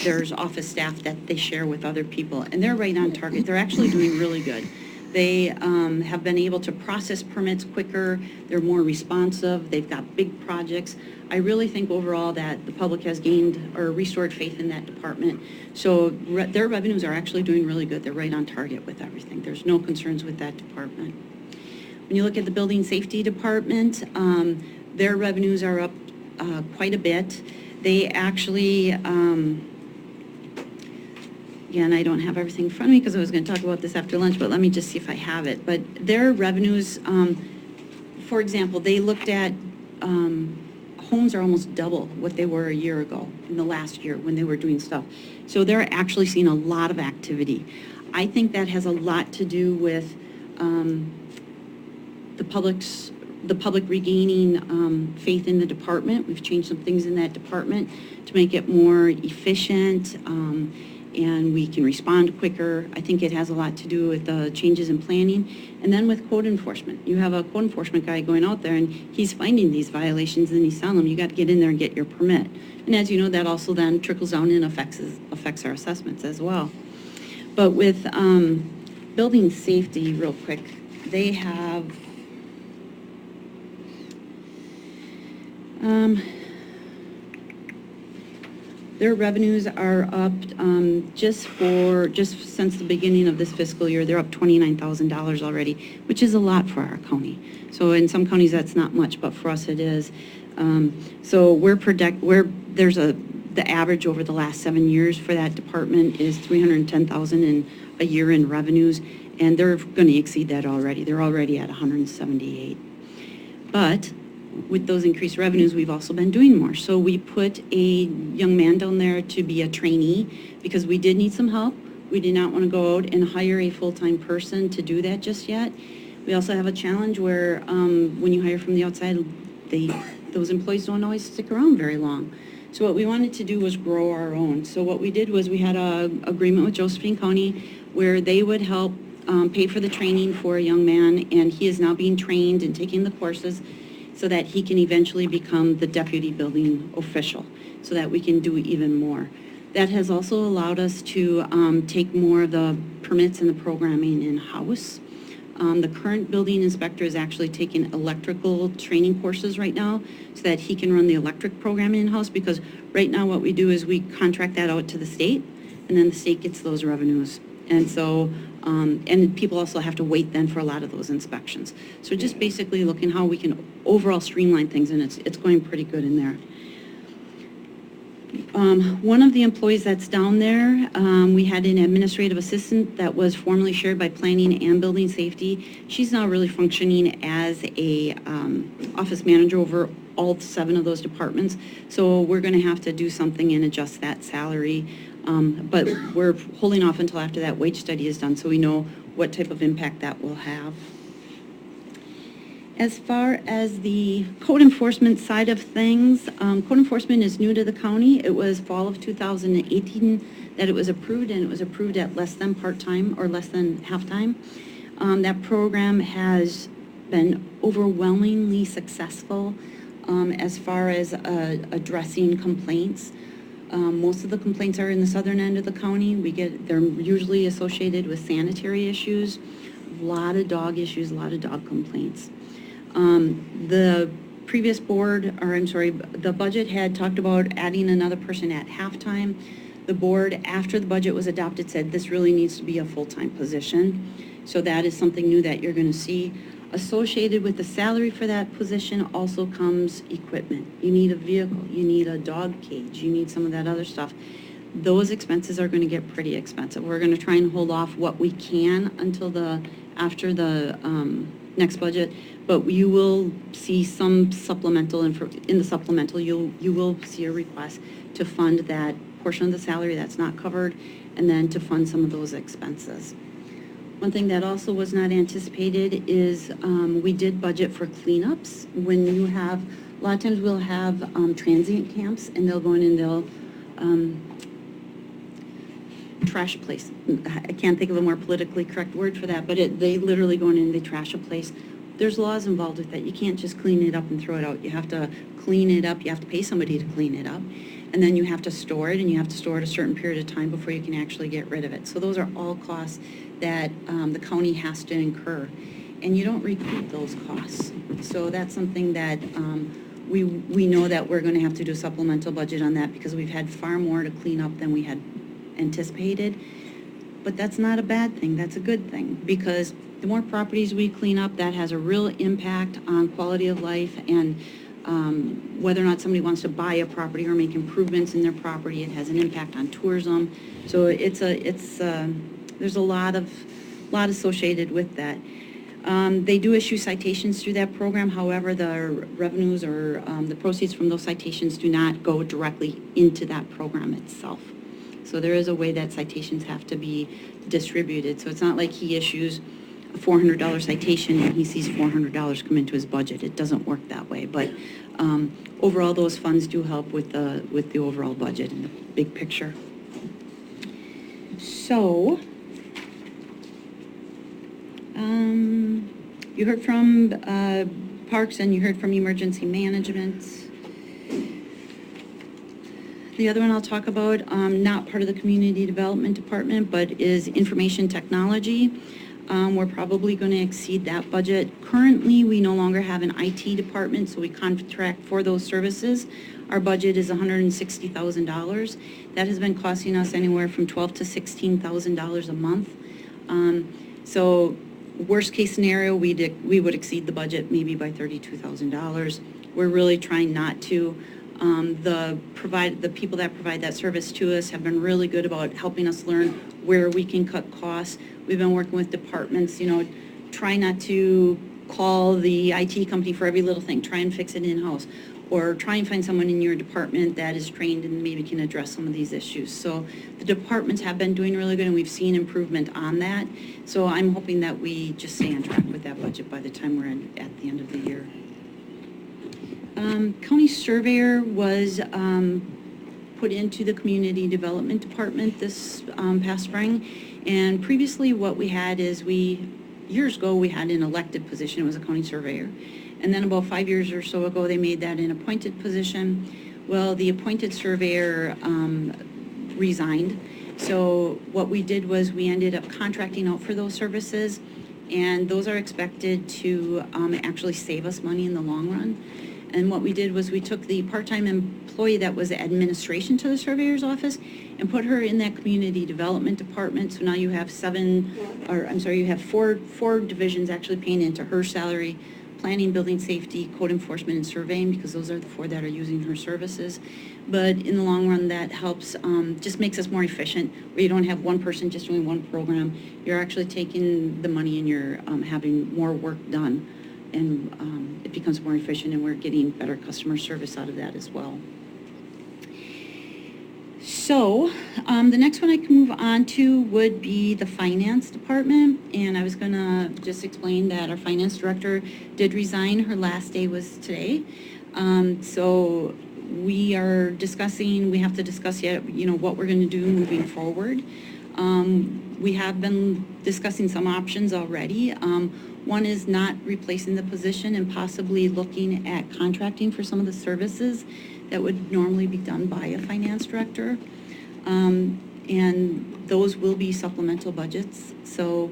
there's office staff that they share with other people. And they're right on target. They're actually doing really good. They have been able to process permits quicker. They're more responsive. They've got big projects. I really think overall that the public has gained or restored faith in that department. So their revenues are actually doing really good. They're right on target with everything. There's no concerns with that department. When you look at the Building Safety Department, their revenues are up quite a bit. They actually, again, I don't have everything in front of me because I was going to talk about this after lunch, but let me just see if I have it. But their revenues, for example, they looked at homes are almost double what they were a year ago in the last year when they were doing stuff. So they're actually seeing a lot of activity. I think that has a lot to do with the public regaining faith in the department. We've changed some things in that department to make it more efficient, and we can respond quicker. I think it has a lot to do with the changes in planning. And then with code enforcement, you have a code enforcement guy going out there and he's finding these violations and he's telling them, you got to get in there and get your permit. And as you know, that also then trickles down and affects our assessments as well. But with building safety, real quick, they have Their revenues are up, just since the beginning of this fiscal year, they're up $29,000 already, which is a lot for our county. So in some counties, that's not much, but for us, it is. So the average over the last 7 years for that department is $310,000 in a year in revenues, and they're going to exceed that already. They're already at 178. But with those increased revenues, we've also been doing more. So we put a young man down there to be a trainee because we did need some help. We did not want to go out and hire a full-time person to do that just yet. We also have a challenge where when you hire from the outside, those employees don't always stick around very long. So what we wanted to do was grow our own. So what we did was we had an agreement with Josephine County where they would help pay for the training for a young man, and he is now being trained and taking the courses so that he can eventually become the deputy building official, so that we can do even more. That has also allowed us to take more of the permits and the programming in-house. The current building inspector is actually taking electrical training courses right now so that he can run the electric program in-house, because right now what we do is we contract that out to the state, and then the state gets those revenues. And so, and people also have to wait then for a lot of those inspections. So just basically looking how we can overall streamline things, and it's going pretty good in there. One of the employees that's down there, we had an administrative assistant that was formerly shared by planning and building safety. She's now really functioning as a office manager over all 7 of those departments. So we're going to have to do something and adjust that salary. But we're holding off until after that wage study is done so we know what type of impact that will have. As far as the code enforcement side of things, code enforcement is new to the county. It was fall of 2018 that it was approved, and it was approved at less than part-time or less than half-time. That program has been overwhelmingly successful as far as addressing complaints. Most of the complaints are in the southern end of the county. They're usually associated with sanitary issues, a lot of dog issues, a lot of dog complaints. The previous board, or I'm sorry, the budget had talked about adding another person at halftime. The board, after the budget was adopted, said this really needs to be a full-time position. So that is something new that you're going to see. Associated with the salary for that position also comes equipment. You need a vehicle, you need a dog cage, you need some of that other stuff. Those expenses are going to get pretty expensive. We're going to try and hold off what we can until after the next budget, but you will see some supplemental, in the supplemental you will see a request to fund that portion of the salary that's not covered, and then to fund some of those expenses. One thing that also was not anticipated is we did budget for cleanups. When you have, a lot of times we'll have transient camps, and they'll go in and they'll trash a place. I can't think of a more politically correct word for that, but they literally go in and they trash a place. There's laws involved with that. You can't just clean it up and throw it out. You have to clean it up. You have to pay somebody to clean it up. And then you have to store it, and you have to store it a certain period of time before you can actually get rid of it. So those are all costs that the county has to incur. And you don't recoup those costs. So that's something that we know that we're going to have to do a supplemental budget on that, because we've had far more to clean up than we had anticipated. But that's not a bad thing. That's a good thing, because the more properties we clean up, that has a real impact on quality of life, and whether or not somebody wants to buy a property or make improvements in their property. It has an impact on tourism. So there's a lot associated with that. They do issue citations through that program. However, the revenues or the proceeds from those citations do not go directly into that program itself. So there is a way that citations have to be distributed. So it's not like he issues a $400 citation and he sees $400 come into his budget. It doesn't work that way. But overall, those funds do help with the overall budget and the big picture. So you heard from Parks and you heard from Emergency Management. The other one I'll talk about, not part of the Community Development Department, but is Information Technology. We're probably going to exceed that budget. Currently, we no longer have an IT department, so we contract for those services. Our budget is $160,000. That has been costing us anywhere from $12,000 to $16,000 a month. So worst case scenario, we would exceed the budget maybe by $32,000. We're really trying not to. The people that provide that service to us have been really good about helping us learn where we can cut costs. We've been working with departments, try not to call the IT company for every little thing. Try and fix it in-house. Or try and find someone in your department that is trained and maybe can address some of these issues. So the departments have been doing really good, and we've seen improvement on that. So I'm hoping that we just stay on track with that budget by the time we're at the end of the year. County surveyor was put into the Community Development Department this past spring. And previously what we had is years ago, we had an elected position. It was a county surveyor. And then about 5 years or so ago, they made that an appointed position. Well, the appointed surveyor resigned. So what we did was we ended up contracting out for those services, and those are expected to actually save us money in the long run. And what we did was we took the part-time employee that was administration to the surveyor's office and put her in that community development department. So now you have four divisions actually paying into her salary: planning, building safety, code enforcement, and surveying, because those are the four that are using her services. But in the long run, that helps, just makes us more efficient, where you don't have one person just doing one program. You're actually taking the money and you're having more work done. And it becomes more efficient, and we're getting better customer service out of that as well. So the next one I can move on to would be the finance department. And I was going to just explain that our finance director did resign. Her last day was today. So we are discussing, we have to discuss yet, what we're going to do moving forward. We have been discussing some options already. One is not replacing the position and possibly looking at contracting for some of the services that would normally be done by a finance director. And those will be supplemental budgets. So,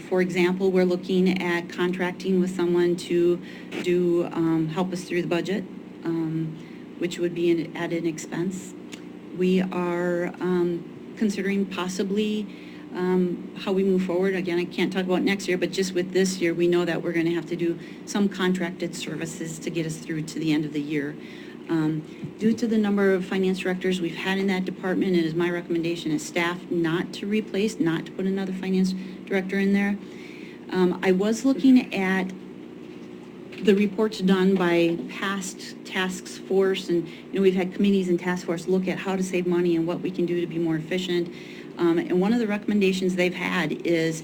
for example, we're looking at contracting with someone to do help us through the budget, which would be at an expense. We are considering possibly how we move forward. Again, I can't talk about next year, but just with this year, we know that we're going to have to do some contracted services to get us through to the end of the year. Due to the number of finance directors we've had in that department, it is my recommendation as staff not to replace, not to put another finance director in there. I was looking at the reports done by past task force, and we've had committees and task force look at how to save money and what we can do to be more efficient. And one of the recommendations they've had is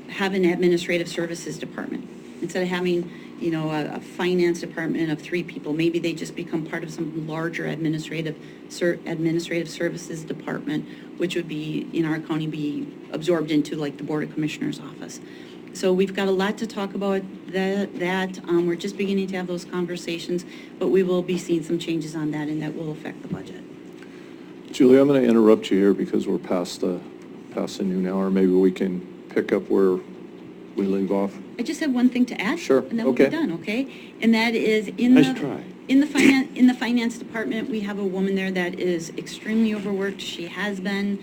have an administrative services department. Instead of having, a finance department of 3 people, maybe they just become part of some larger administrative services department, which would be, in our county, be absorbed into like the Board of Commissioners office. So we've got a lot to talk about that. We're just beginning to have those conversations, but we will be seeing some changes on that, and that will affect the budget. Julie, I'm going to interrupt you here because we're past the noon hour. Maybe we can pick up where we leave off. I just have one thing to add. Sure. And then we'll be done, okay? And that is in the finance department, we have a woman there that is extremely overworked. She has been.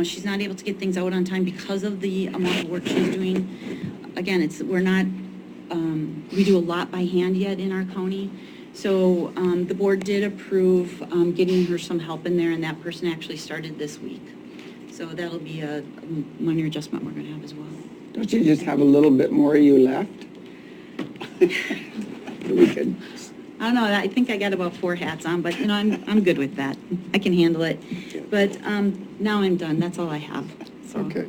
She's not able to get things out on time because of the amount of work she's doing. Again, we do a lot by hand yet in our county. So the board did approve getting her some help in there, and that person actually started this week. So that'll be a minor adjustment we're going to have as well. Don't you just have a little bit more of you left? We could. I don't know. I think I got about 4 hats on, but I'm good with that. I can handle it. But now I'm done. That's all I have. So. Okay.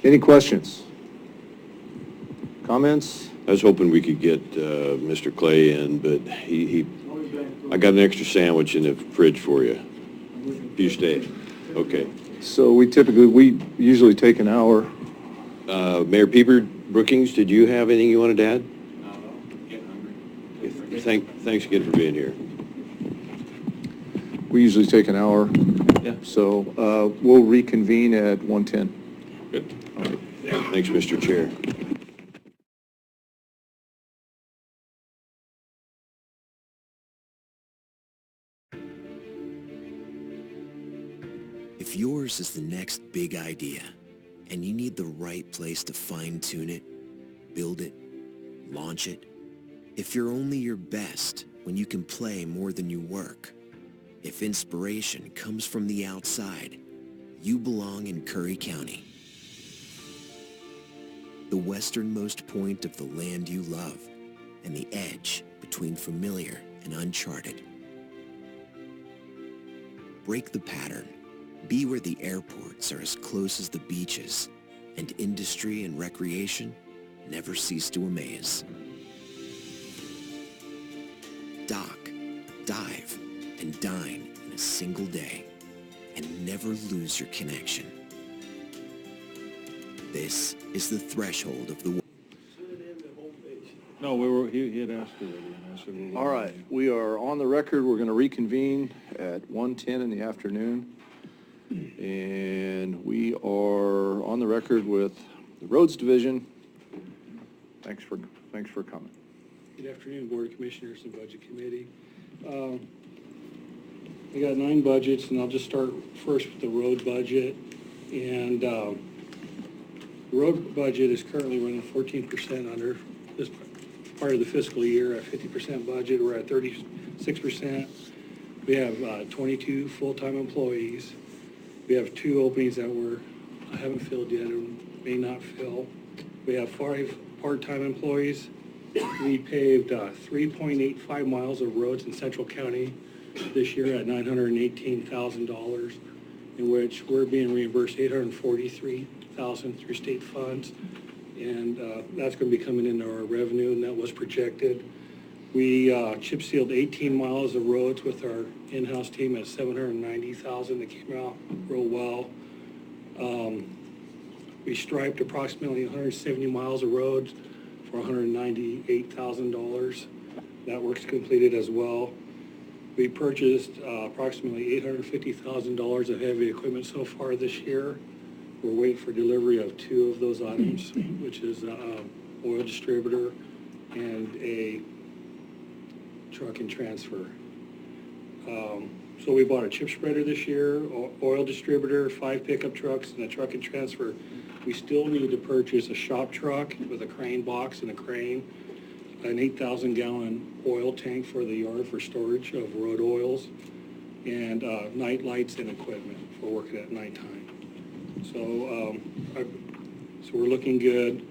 Any questions? Comments? I was hoping we could get Mr. Clay in, but I got an extra sandwich in the fridge for you. If you stay. Okay. So we usually take an hour. Mayor Pieper, Brookings, did you have anything you wanted to add? Thanks again for being here. We usually take an hour. Yeah. So we'll reconvene at 1:10. Good. Thanks, Mr. Chair. If yours is the next big idea, and you need the right place to fine-tune it, build it, launch it, if you're only your best when you can play more than you work, if inspiration comes from the outside, you belong in Curry County. The westernmost point of the land you love, and the edge between familiar and uncharted. Break the pattern. Be where the airports are as close as the beaches, and industry and recreation never cease to amaze. Dock, dive, and dine in a single day, and never lose your connection. This is the threshold of the... No, he had asked already. And I said we'll All right, we are on the record. We're going to reconvene at 1:10 in the afternoon. And we are on the record with the Roads Division. Thanks for coming. Good afternoon, Board of Commissioners and Budget Committee. We got 9 budgets, and I'll just start first with the road budget. And the road budget is currently running 14% under this part of the fiscal year. At 50% budget, we're at 36%. We have 22 full-time employees. We have 2 openings that I haven't filled yet and may not fill. We have 5 part-time employees. We paved 3.85 miles of roads in Central County this year at $918,000, in which we're being reimbursed $843,000 through state funds, and that's going to be coming into our revenue, and that was projected. We chip sealed 18 miles of roads with our in-house team at $790,000. That came out real well. We striped approximately 170 miles of roads for $198,000. That work's completed as well. We purchased approximately $850,000 of heavy equipment so far this year. We're waiting for delivery of 2 of those items, which is an oil distributor and a truck and transfer. So we bought a chip spreader this year, oil distributor, 5 pickup trucks, and a truck and transfer. We still need to purchase a shop truck with a crane box and a crane, an 8,000-gallon oil tank for the yard for storage of road oils, and night lights and equipment for working at nighttime. So, so we're looking good.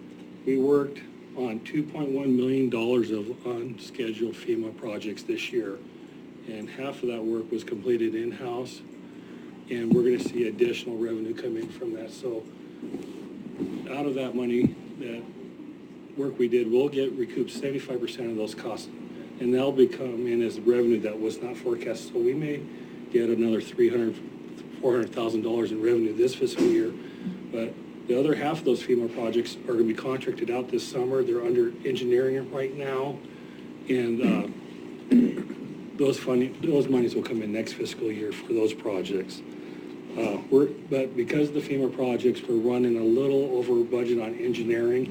We worked on $2.1 million of unscheduled FEMA projects this year, and half of that work was completed in-house, and we're going to see additional revenue come in from that. So out of that money, that work we did, we'll get recouped 75% of those costs, and that'll become in as revenue that was not forecast. So we may get another $400,000 in revenue this fiscal year, but the other half of those FEMA projects are going to be contracted out this summer. They're under engineering right now, and those monies will come in next fiscal year for those projects. But because of the FEMA projects, we're running a little over budget on engineering,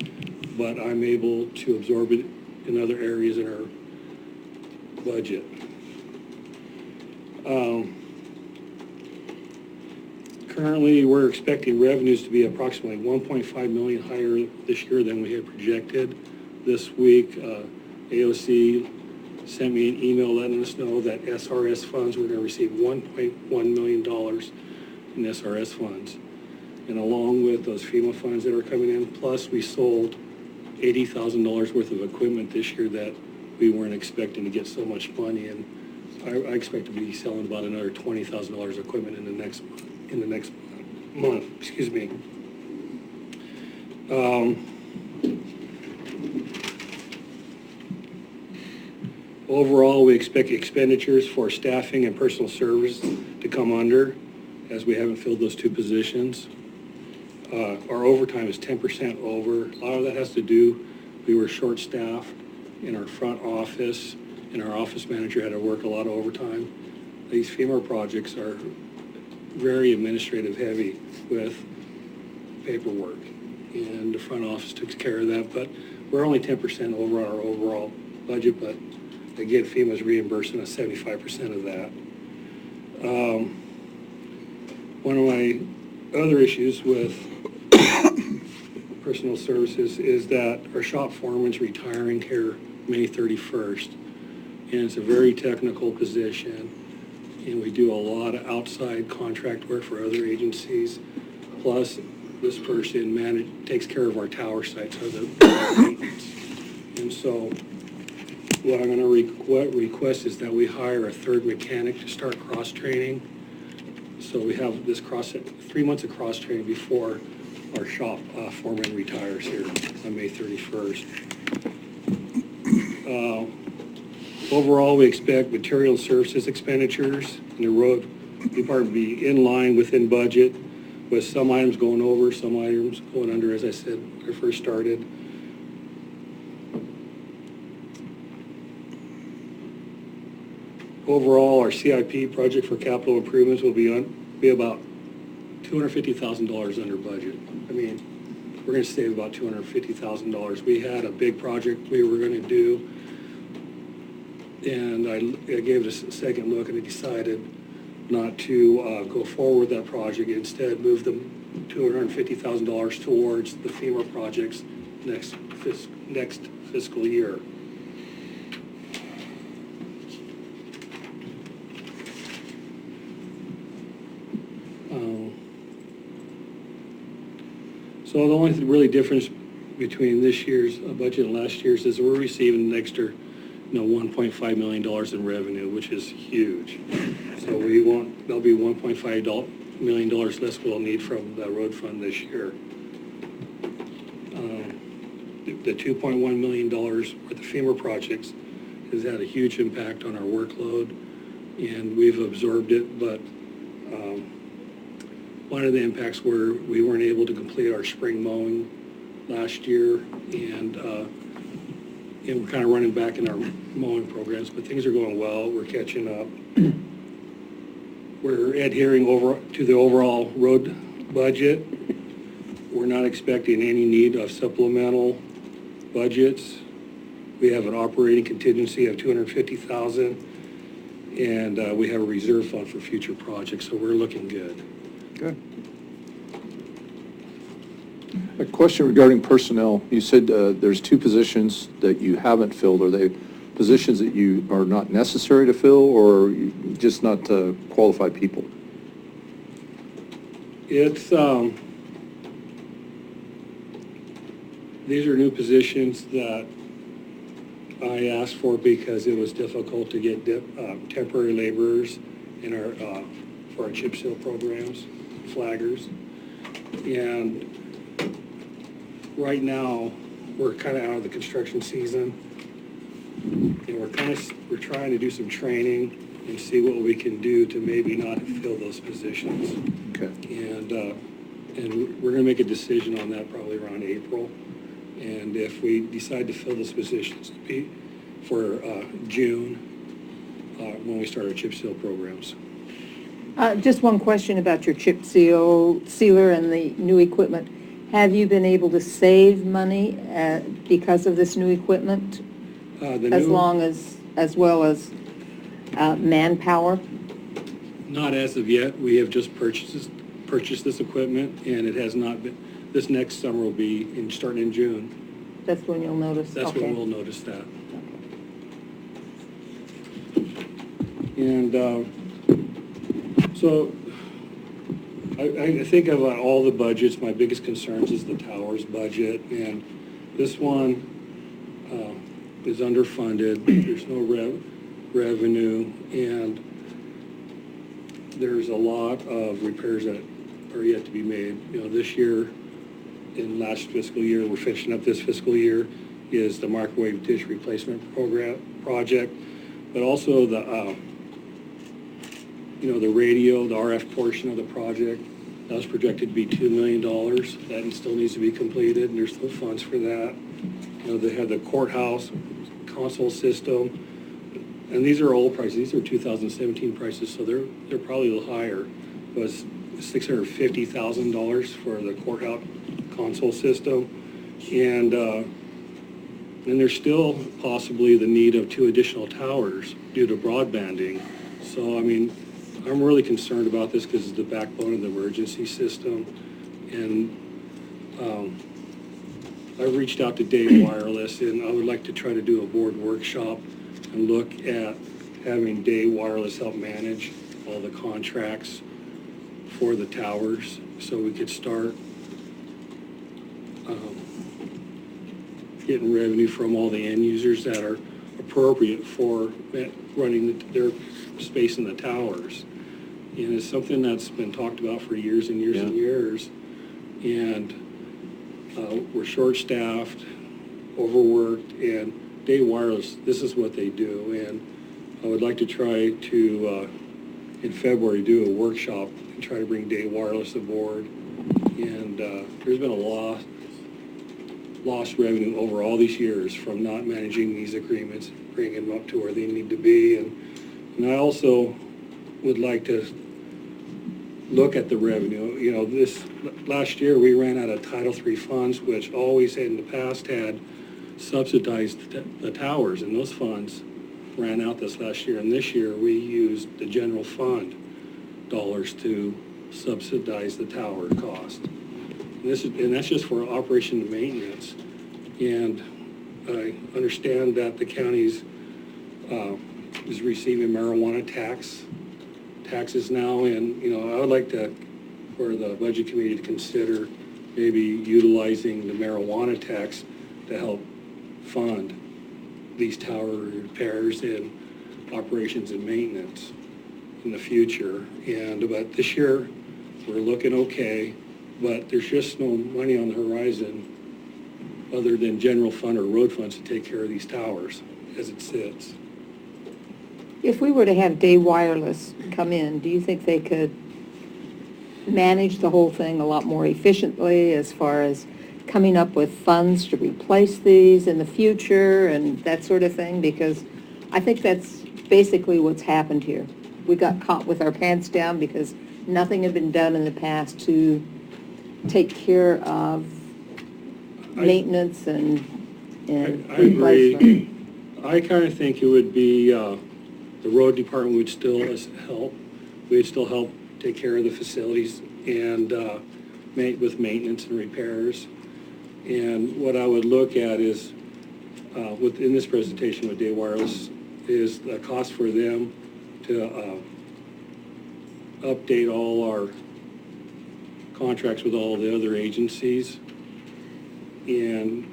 but I'm able to absorb it in other areas in our budget. Currently, we're expecting revenues to be approximately $1.5 million higher this year than we had projected. This week, AOC sent me an email letting us know that SRS funds, we're going to receive $1.1 million in SRS funds. And along with those FEMA funds that are coming in, plus we sold $80,000 worth of equipment this year that we weren't expecting to get so much money in. I expect to be selling about another $20,000 of equipment in the next month. Excuse me. Overall, we expect expenditures for staffing and personal service to come under, as we haven't filled those 2 positions. Our overtime is 10% over. A lot of that has to do, we were short-staffed in our front office, and our office manager had to work a lot of overtime. these FEMA projects are very administrative heavy with paperwork. And the front office took care of that, but we're only 10% over our overall budget, but again, FEMA's reimbursing us 75% of that. One of my other issues with personal services is that our shop foreman's retiring here May 31st. And it's a very technical position, and we do a lot of outside contract work for other agencies. Plus, this person takes care of our tower sites, or the maintenance. And so what I'm gonna request is that we hire a third mechanic to start cross-training. So we have this 3 months of cross-training before our shop foreman retires here on May 31st. Overall, we expect material services expenditures in the road department to be in line within budget, with some items going over, some items going under, as I said when I first started. Overall, our CIP project for capital improvements will be about $250,000 under budget. I mean, we're going to save about $250,000. We had a big project we were going to do, and I gave it a second look, and I decided not to go forward with that project. Instead, move the $250,000 towards the FEMA projects next fiscal year. So the only really difference between this year's budget and last year's is we're receiving an extra, $1.5 million in revenue, which is huge. So there'll be $1.5 million less we'll need from the road fund this year. The $2.1 million worth of FEMA projects has had a huge impact on our workload, and we've absorbed it, but one of the impacts were we weren't able to complete our spring mowing last year, and we're kind of running back in our mowing programs, but things are going well. We're catching up. We're adhering to the overall road budget. We're not expecting any need of supplemental budgets. We have an operating contingency of $250,000, and we have a reserve fund for future projects, so we're looking good. Good. A question regarding personnel. You said there's 2 positions that you haven't filled. Are they positions that you are not necessary to fill, or just not qualified people? It's, these are new positions that I asked for because it was difficult to get temporary laborers in for our chip seal programs, flaggers. And right now, we're kind of out of the construction season, and we're trying to do some training and see what we can do to maybe not fill those positions. Okay. And we're going to make a decision on that probably around April. And if we decide to fill those positions for June, when we start our chip seal programs. Just one question about your chip sealer and the new equipment. Have you been able to save money because of this new equipment? As well as manpower? Not as of yet. We have just purchased this equipment, and it has not been. This next summer will be starting in June. That's when you'll notice. That's okay. when we'll notice that. And so I think about all the budgets, my biggest concerns is the towers budget, and this one is underfunded. There's no revenue, and there's a lot of repairs that are yet to be made. This year, in last fiscal year, we're finishing up this fiscal year, is the microwave dish replacement project, but also the the radio, the RF portion of the project, that was projected to be $2 million. That still needs to be completed, and there's still funds for that. They have the courthouse console system. and these are old prices, these are 2017 prices, so they're probably a little higher, was $650,000 for the courthouse console system. And there's still possibly the need of 2 additional towers due to broadbanding. So, I mean, I'm really concerned about this because it's the backbone of the emergency system. And I've reached out to Dave Wireless, and I would like to try to do a board workshop and look at having Dave Wireless help manage all the contracts for the towers, so we could start getting revenue from all the end users that are appropriate for running their space in the towers. And it's something that's been talked about for years and years and years. And we're short-staffed, overworked, and Dave Wireless, this is what they do. And I would like to try to, in February, do a workshop and try to bring Dave Wireless aboard. And there's been a lost revenue over all these years from not managing these agreements, bringing them up to where they need to be. And I also would like to look at the revenue. You know, this last year we ran out of Title III funds, which always in the past had subsidized the towers, and those funds ran out this last year. And this year we used the general fund dollars to subsidize the tower cost. And that's just for operation and maintenance. And I understand that the county's is receiving marijuana taxes now, and I would like for the budget committee to consider maybe utilizing the marijuana tax to help fund these tower repairs and operations and maintenance in the future. But this year we're looking okay, but there's just no money on the horizon other than general fund or road funds to take care of these towers as it sits. If we were to have Dave Wireless come in, do you think they could manage the whole thing a lot more efficiently as far as coming up with funds to replace these in the future and that sort of thing? Because I think that's basically what's happened here. We got caught with our pants down because nothing had been done in the past to take care of maintenance and I agree. I kind of think it would be the road department would still help. We'd still help take care of the facilities and with maintenance and repairs. And what I would look at is, in this presentation with Dave Wireless, is the cost for them to update all our contracts with all the other agencies. And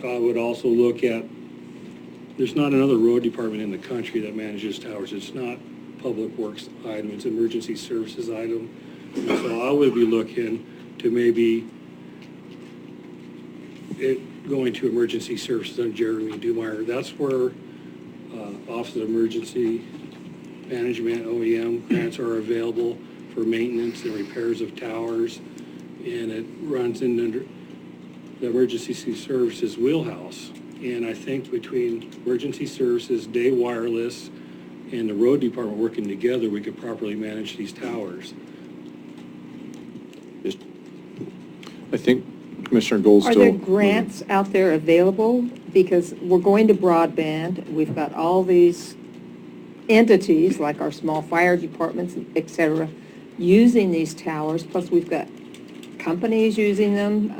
I would also look at, there's not another road department in the country that manages towers. It's not public works item, it's emergency services item. And so I would be looking to maybe going to emergency services on Jeremy Dumeyer. That's where Office of Emergency Management, OEM grants are available for maintenance and repairs of towers. And it runs into the emergency services wheelhouse. And I think between emergency services, Dave Wireless, and the road department working together, we could properly manage these towers. I think Commissioner Goldstill. Are there grants out there available? Because we're going to broadband. We've got all these entities, like our small fire departments, et cetera, using these towers. Plus, we've got companies using them.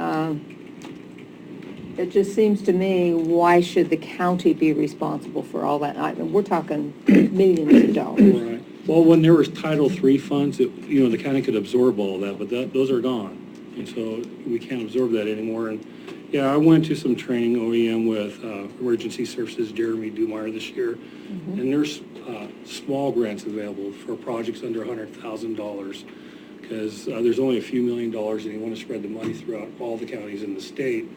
It just seems to me, why should the county be responsible for all that? I mean, we're talking millions of dollars. Right. Well, when there was Title III funds, the county could absorb all that, but those are gone. And so we can't absorb that anymore. And yeah, I went to some training OEM with Emergency Services, Jeremy Dumeyer this year. Mm-hmm. And there's small grants available for projects under $100,000 because there's only a few $1 million and you want to spread the money throughout all the counties in the state.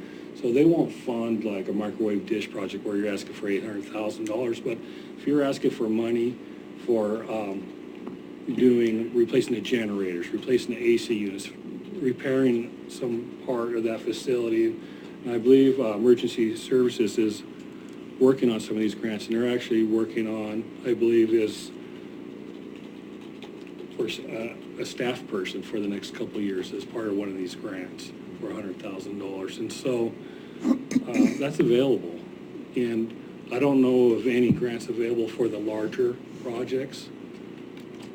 So they won't fund like a microwave dish project where you're asking for $800,000. But if you're asking for money for replacing the generators, replacing the AC units, repairing some part of that facility, and I believe emergency services is working on some of these grants, and they're actually working on, I believe, is for a staff person for the next couple of years as part of one of these grants for $100,000. And so that's available. And I don't know of any grants available for the larger projects.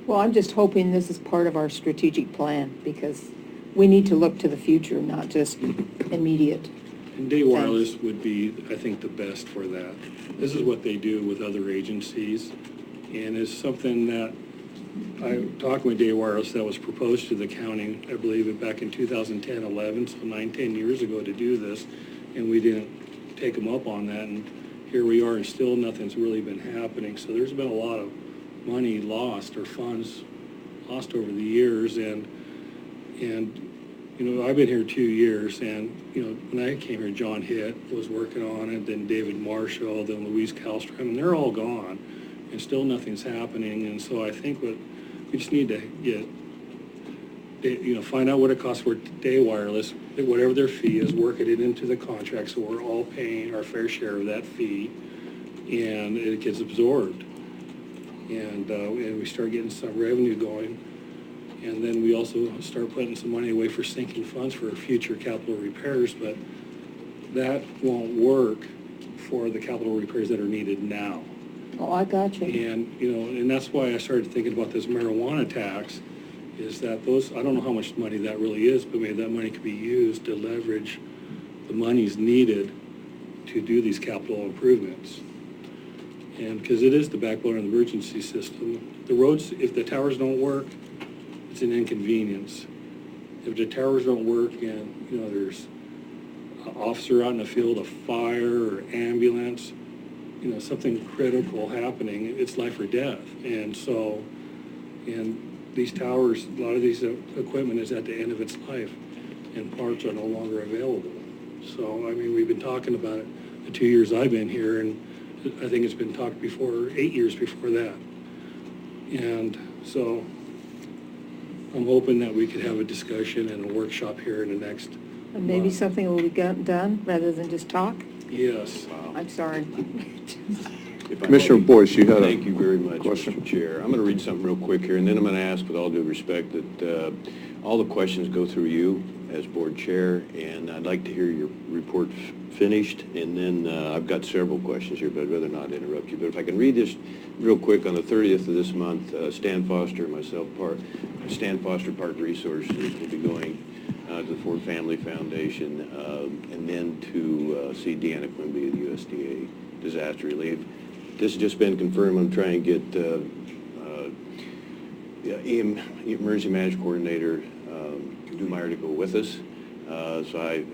Well, I'm just hoping this is part of our strategic plan, because we need to look to the future, not just immediate. And Day Wireless would be, I think, the best for that. This is what they do with other agencies, and it's something that I talked with Day Wireless that was proposed to the county, I believe, back in 2010, 11, so 9-10 years ago to do this, and we didn't take them up on that, and here we are, and still nothing's really been happening. So there's been a lot of money lost, or funds lost over the years, and you know, I've been here 2 years, and, you know, when I came here, John Hitt was working on it, then David Marshall, then Louise Kallstrom, and they're all gone, and still nothing's happening. And so I think what we just need to get, you know, find out what it costs for Day Wireless, whatever their fee is, work it into the contract so we're all paying our fair share of that fee, and it gets absorbed. And we start getting some revenue going. And then we also start putting some money away for sinking funds for future capital repairs, but that won't work for the capital repairs that are needed now. Oh, I got you. And, you know, and that's why I started thinking about this marijuana tax, is that those, I don't know how much money that really is, but maybe that money could be used to leverage the monies needed to do these capital improvements. And because it is the backbone of the emergency system. The roads, if the towers don't work, it's an inconvenience. If the towers don't work and, you know, there's an officer out in the field, a fire or ambulance, you know, something critical happening, it's life or death. And so, and these towers, a lot of these equipment is at the end of its life, and parts are no longer available. So, I mean, we've been talking about it the 2 years I've been here, and I think it's been talked before, 8 years before that. And so I'm hoping that we could have a discussion and a workshop here in the next And maybe month. something will be done rather than just talk? Yes. I'm sorry. If I Commissioner may. Boyce, you had a Thank you very much, question. Mr. Chair. I'm going to read something real quick here, and then I'm going to ask, with all due respect, that all the questions go through you as board chair, and I'd like to hear your report finished, and then I've got several questions here, but I'd rather not interrupt you. But if I can read this real quick, on the 30th of this month, Stan Foster and myself, Stan Foster Park Resources will be going to the Ford Family Foundation, and then to see Deanna Quimby of the USDA Disaster Relief. This has just been confirmed. I'm trying to get Emergency Management Coordinator Dumeier to go with us. So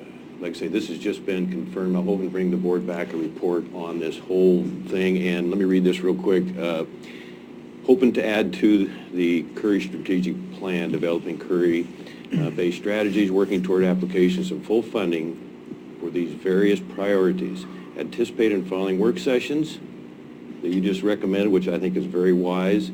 like I say, this has just been confirmed. I'm hoping to bring the board back a report on this whole thing. And let me read this real quick. Hoping to add to the Curry Strategic Plan, developing Curry-based strategies, working toward applications of full funding for these various priorities. Anticipate and following work sessions that you just recommended, which I think is very wise.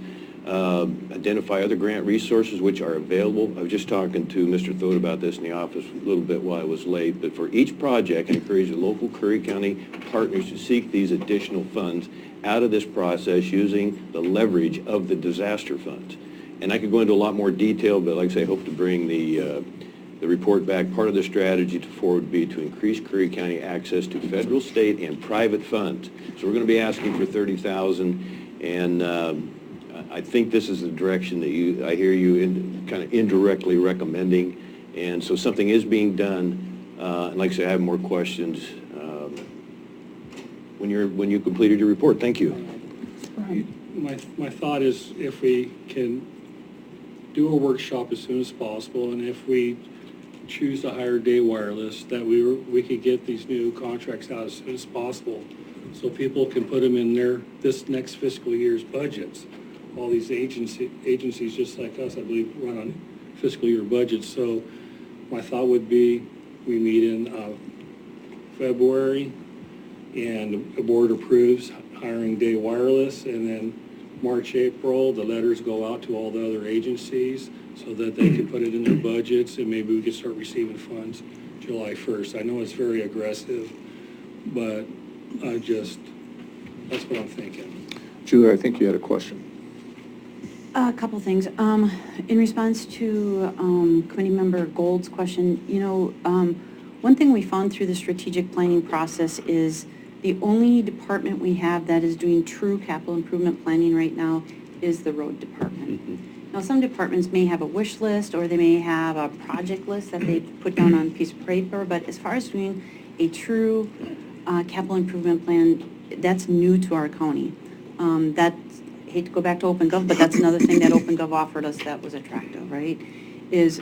Identify other grant resources which are available. I was just talking to Mr. Thode about this in the office a little bit while I was late, but for each project, encourage the local Curry County partners to seek these additional funds out of this process using the leverage of the disaster funds. And I could go into a lot more detail, but like I say, I hope to bring the report back. Part of the strategy to forward would be to increase Curry County access to federal, state, and private funds. So we're going to be asking for $30,000, and I think this is the direction that I hear you kind of indirectly recommending, and so something is being done. And like I say, I have more questions when you completed your report. Thank you. My thought is, if we can do a workshop as soon as possible, and if we choose to hire Day Wireless, that we could get these new contracts out as soon as possible, so people can put them in this next fiscal year's budgets. All these agencies, just like us, I believe, run on fiscal year budgets. So my thought would be we meet in February, and the board approves hiring Day Wireless, and then March, April, the letters go out to all the other agencies so that they can put it in their budgets, and maybe we could start receiving funds July 1st. I know it's very aggressive, but I just That's what I'm thinking. Julie, I think you had a question. A couple things. In response to Committee Member Gold's question, one thing we found through the strategic planning process is the only department we have that is doing true capital improvement planning right now is the road department. Now, some departments may have a wish list or they may have a project list that they put down on a piece of paper, but as far as doing a true capital improvement plan, that's new to our county. Hate to go back to OpenGov, but that's another thing that OpenGov offered us that was attractive, right? Is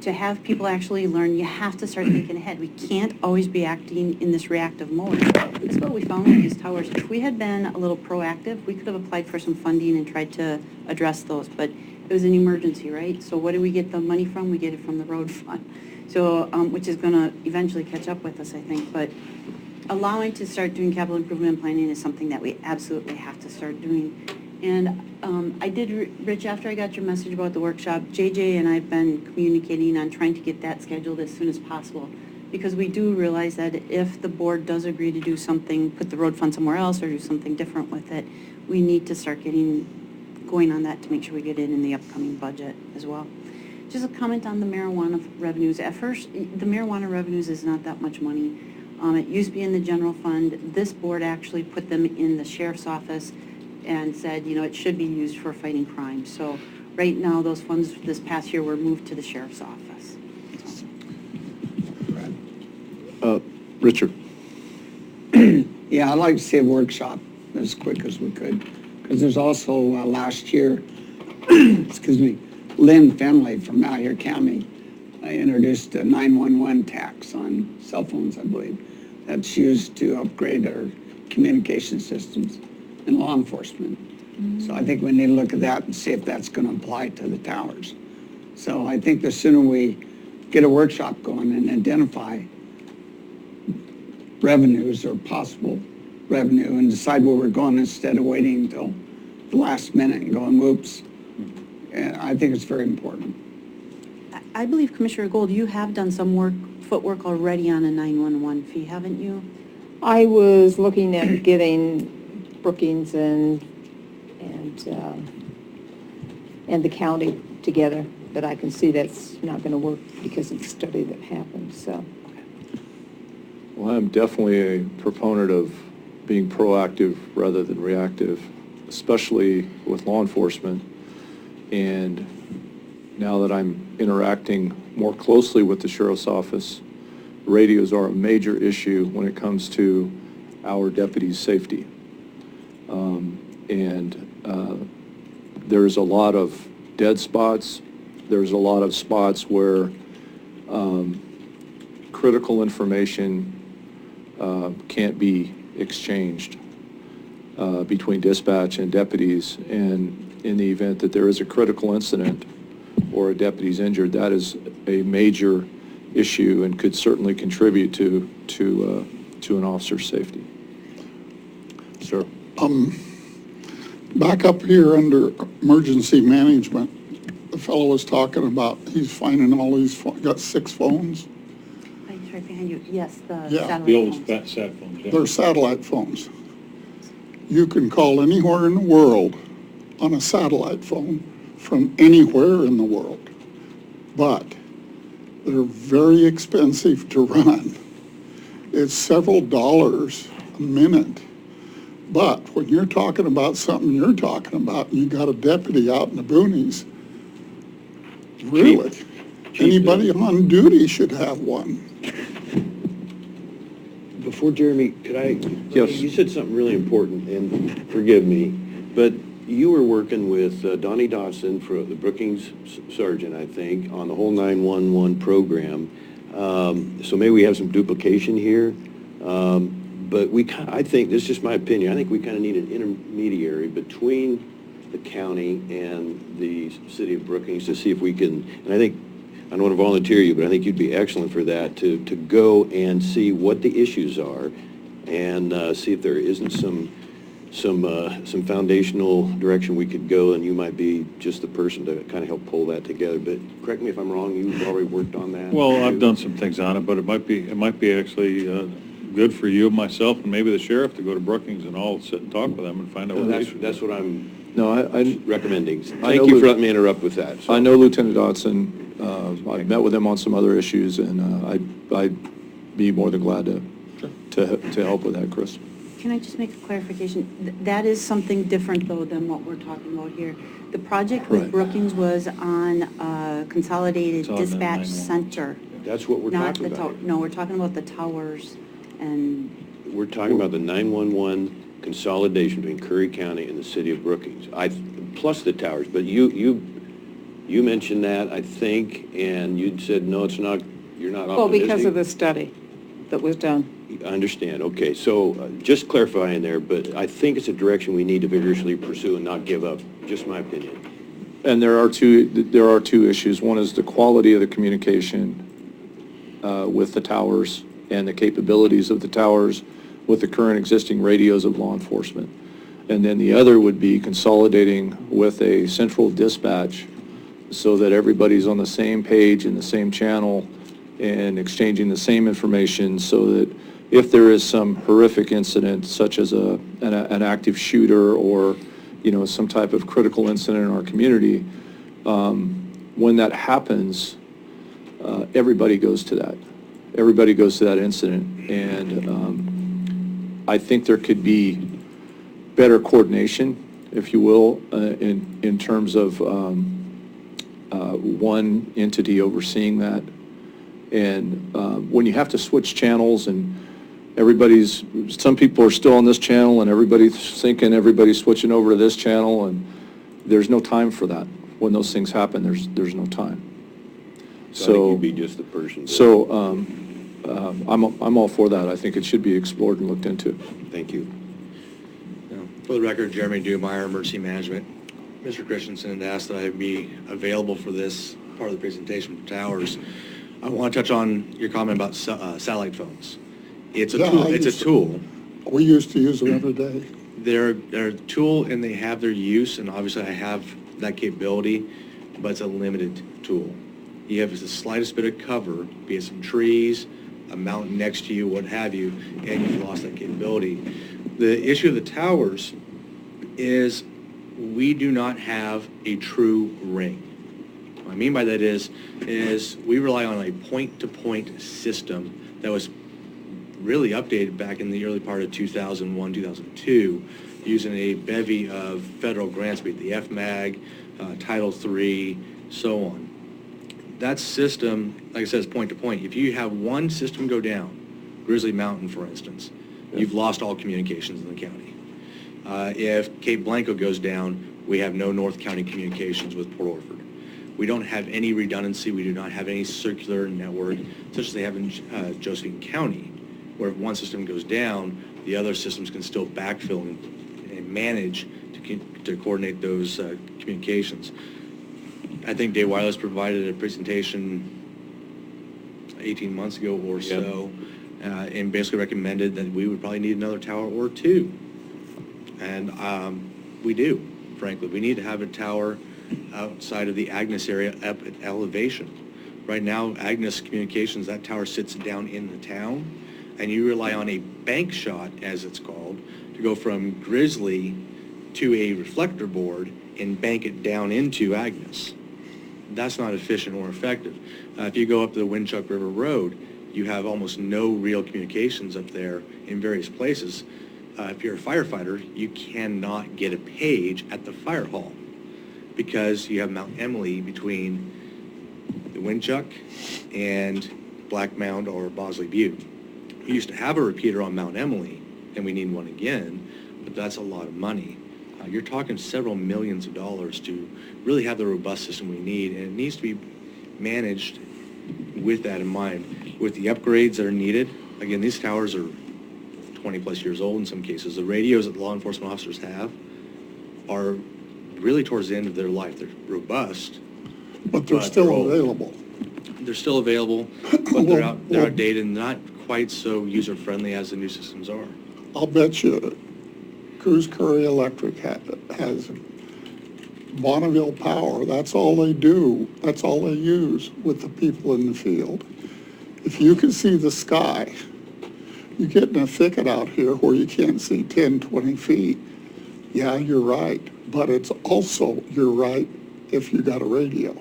to have people actually learn, you have to start thinking ahead. We can't always be acting in this reactive mode. That's what we found with these towers. If we had been a little proactive, we could have applied for some funding and tried to address those, but it was an emergency, right? So what do we get the money from? We get it from the road fund. So, which is gonna eventually catch up with us, I think, but allowing to start doing capital improvement planning is something that we absolutely have to start doing. And Rich, after I got your message about the workshop, JJ and I have been communicating on trying to get that scheduled as soon as possible, because we do realize that if the board does agree to do something, put the road fund somewhere else or do something different with it, we need to start going on that to make sure we get it in the upcoming budget as well. Just a comment on the marijuana revenues. At first, the marijuana revenues is not that much money. It used to be in the general fund. This board actually put them in the sheriff's office and said, it should be used for fighting crime. So right now, those funds this past year were moved to the sheriff's office. Richard. Yeah, I'd like to see a workshop as quick as we could, because there's also last year, excuse me, Lynn Finley from Malheur County introduced a 911 tax on cell phones, I believe, that's used to upgrade our communication systems and law enforcement. So I think we need to look at that and see if that's going to apply to the towers. So I think the sooner we get a workshop going and identify revenues or possible revenue and decide where we're going instead of waiting until the last minute and going, whoops, I think it's very important. I believe, Commissioner Gold, you have done some footwork already on a 911 fee, haven't you? I was looking at getting Brookings and the county together, but I can see that's not going to work because of the study that happened, so. Well, I'm definitely a proponent of being proactive rather than reactive, especially with law enforcement. And now that I'm interacting more closely with the sheriff's office, radios are a major issue when it comes to our deputies' safety. There's a lot of dead spots. There's a lot of spots where critical information can't be exchanged between dispatch and deputies. And in the event that there is a critical incident or a deputy's injured, that is a major issue and could certainly contribute to an officer's safety. Sir. Back up here under emergency management, the fellow was talking about he's finding all these, got 6 phones. It's right behind you. Yes, the Yeah. satellite The old phones. sat phones, yeah. They're satellite phones. You can call anywhere in the world on a satellite phone from anywhere in the world, but they're very expensive to run. It's several dollars a minute. But when you're talking about something you're talking about, and you got a deputy out in the boonies, really, anybody on duty should have one. Before Jeremy, could I? Yes. You said something really important, and forgive me, but you were working with Donnie Dodson, for the Brookings Sergeant, I think, on the whole 911 program. So maybe we have some duplication here. But I think, this is just my opinion, I think we kind of need an intermediary between the county and the city of Brookings to see if we can, and I don't want to volunteer you, but I think you'd be excellent for that, to go and see what the issues are and see if there isn't some foundational direction we could go, and you might be just the person to kind of help pull that together. But correct me if I'm wrong, you've already worked on that. Well, I've done some things on it, but it might be actually good for you, myself, and maybe the sheriff to go to Brookings and all sit and talk with them and find out what the issue is. That's what I'm No, I recommending. I Thank know you for Lu- letting me interrupt with that. So- I know Lieutenant Dodson. I've met with him on some other issues, and I'd be more than glad to help with that, Chris. Can I just make a clarification? That is something different, though, than what we're talking about here. The project with Right. Brookings was on Consolidated It's all Dispatch 911. Center. That's what we're Not talking the about. No, we're talking about the towers and, We're talking about the 911 consolidation between Curry County and the city of Brookings, plus the towers. But you mentioned that, I think, and you said, no, it's not, you're not Well, optimistic. because of the study that was done. I understand, okay. So just clarifying there, but I think it's a direction we need to vigorously pursue and not give up, just my opinion. And there are two issues. One is the quality of the communication with the towers and the capabilities of the towers with the current existing radios of law enforcement. And then the other would be consolidating with a central dispatch so that everybody's on the same page and the same channel and exchanging the same information so that if there is some horrific incident such as an active shooter or, some type of critical incident in our community, when that happens, everybody goes to that. Everybody goes to that incident. And I think there could be better coordination, if you will, in terms of one entity overseeing that. And when you have to switch channels and some people are still on this channel and everybody's thinking everybody's switching over to this channel, and there's no time for that. When those things happen, there's no time. So I think you'd be just the person. So I'm all for that. I think it should be explored and looked into. Thank you. For the record, Jeremy Dumeyer, Emergency Management. Mr. Christensen had asked that I be available for this part of the presentation for towers. I want to touch on your comment about satellite phones. It's a tool. It's a tool. We used to use them every day. They're a tool and they have their use, and obviously I have that capability, but it's a limited tool. You have the slightest bit of cover, be it some trees, a mountain next to you, what have you, and you've lost that capability. The issue of the towers is we do not have a true ring. What I mean by that is we rely on a point-to-point system that was really updated back in the early part of 2001, 2002, using a bevy of federal grants, be it the FMAG, Title III, so on. That system, like I said, is point-to-point. If you have one system go down, Grizzly Mountain, for instance, you've lost all communications in the county. If Cape Blanco goes down, we have no North County communications with Port Orford. We don't have any redundancy. We do not have any circular network, such as they have in Josephine County, where if one system goes down, the other systems can still backfill and manage to coordinate those communications. I think Dave Wireless provided a presentation 18 months ago or so, and basically recommended that we would probably need another tower or two. And we do, frankly. We need to have a tower outside of the Agnes area up at elevation. Right now, Agnes Communications, that tower sits down in the town, and you rely on a bank shot, as it's called, to go from Grizzly to a reflector board and bank it down into Agnes. That's not efficient or effective. If you go up the Winchuck River Road, you have almost no real communications up there in various places. If you're a firefighter, you cannot get a page at the fire hall because you have Mount Emily between the Winchuck and Black Mound or Bosley Butte. We used to have a repeater on Mount Emily, and we need one again, but that's a lot of money. You're talking several millions of dollars to really have the robust system we need, and it needs to be managed with that in mind. With the upgrades that are needed, again, these towers are 20 plus years old in some cases. The radios that law enforcement officers have are really towards the end of their life. They're robust. But they're still available. They're still available, but they're outdated and not quite so user-friendly as the new systems are. I'll bet you Cruz Curry Electric has Bonneville Power. That's all they do. That's all they use with the people in the field. If you can see the sky, you get in a thicket out here where you can't see 10, 20 feet. Yeah, you're right, but it's also, you're right if you got a radio.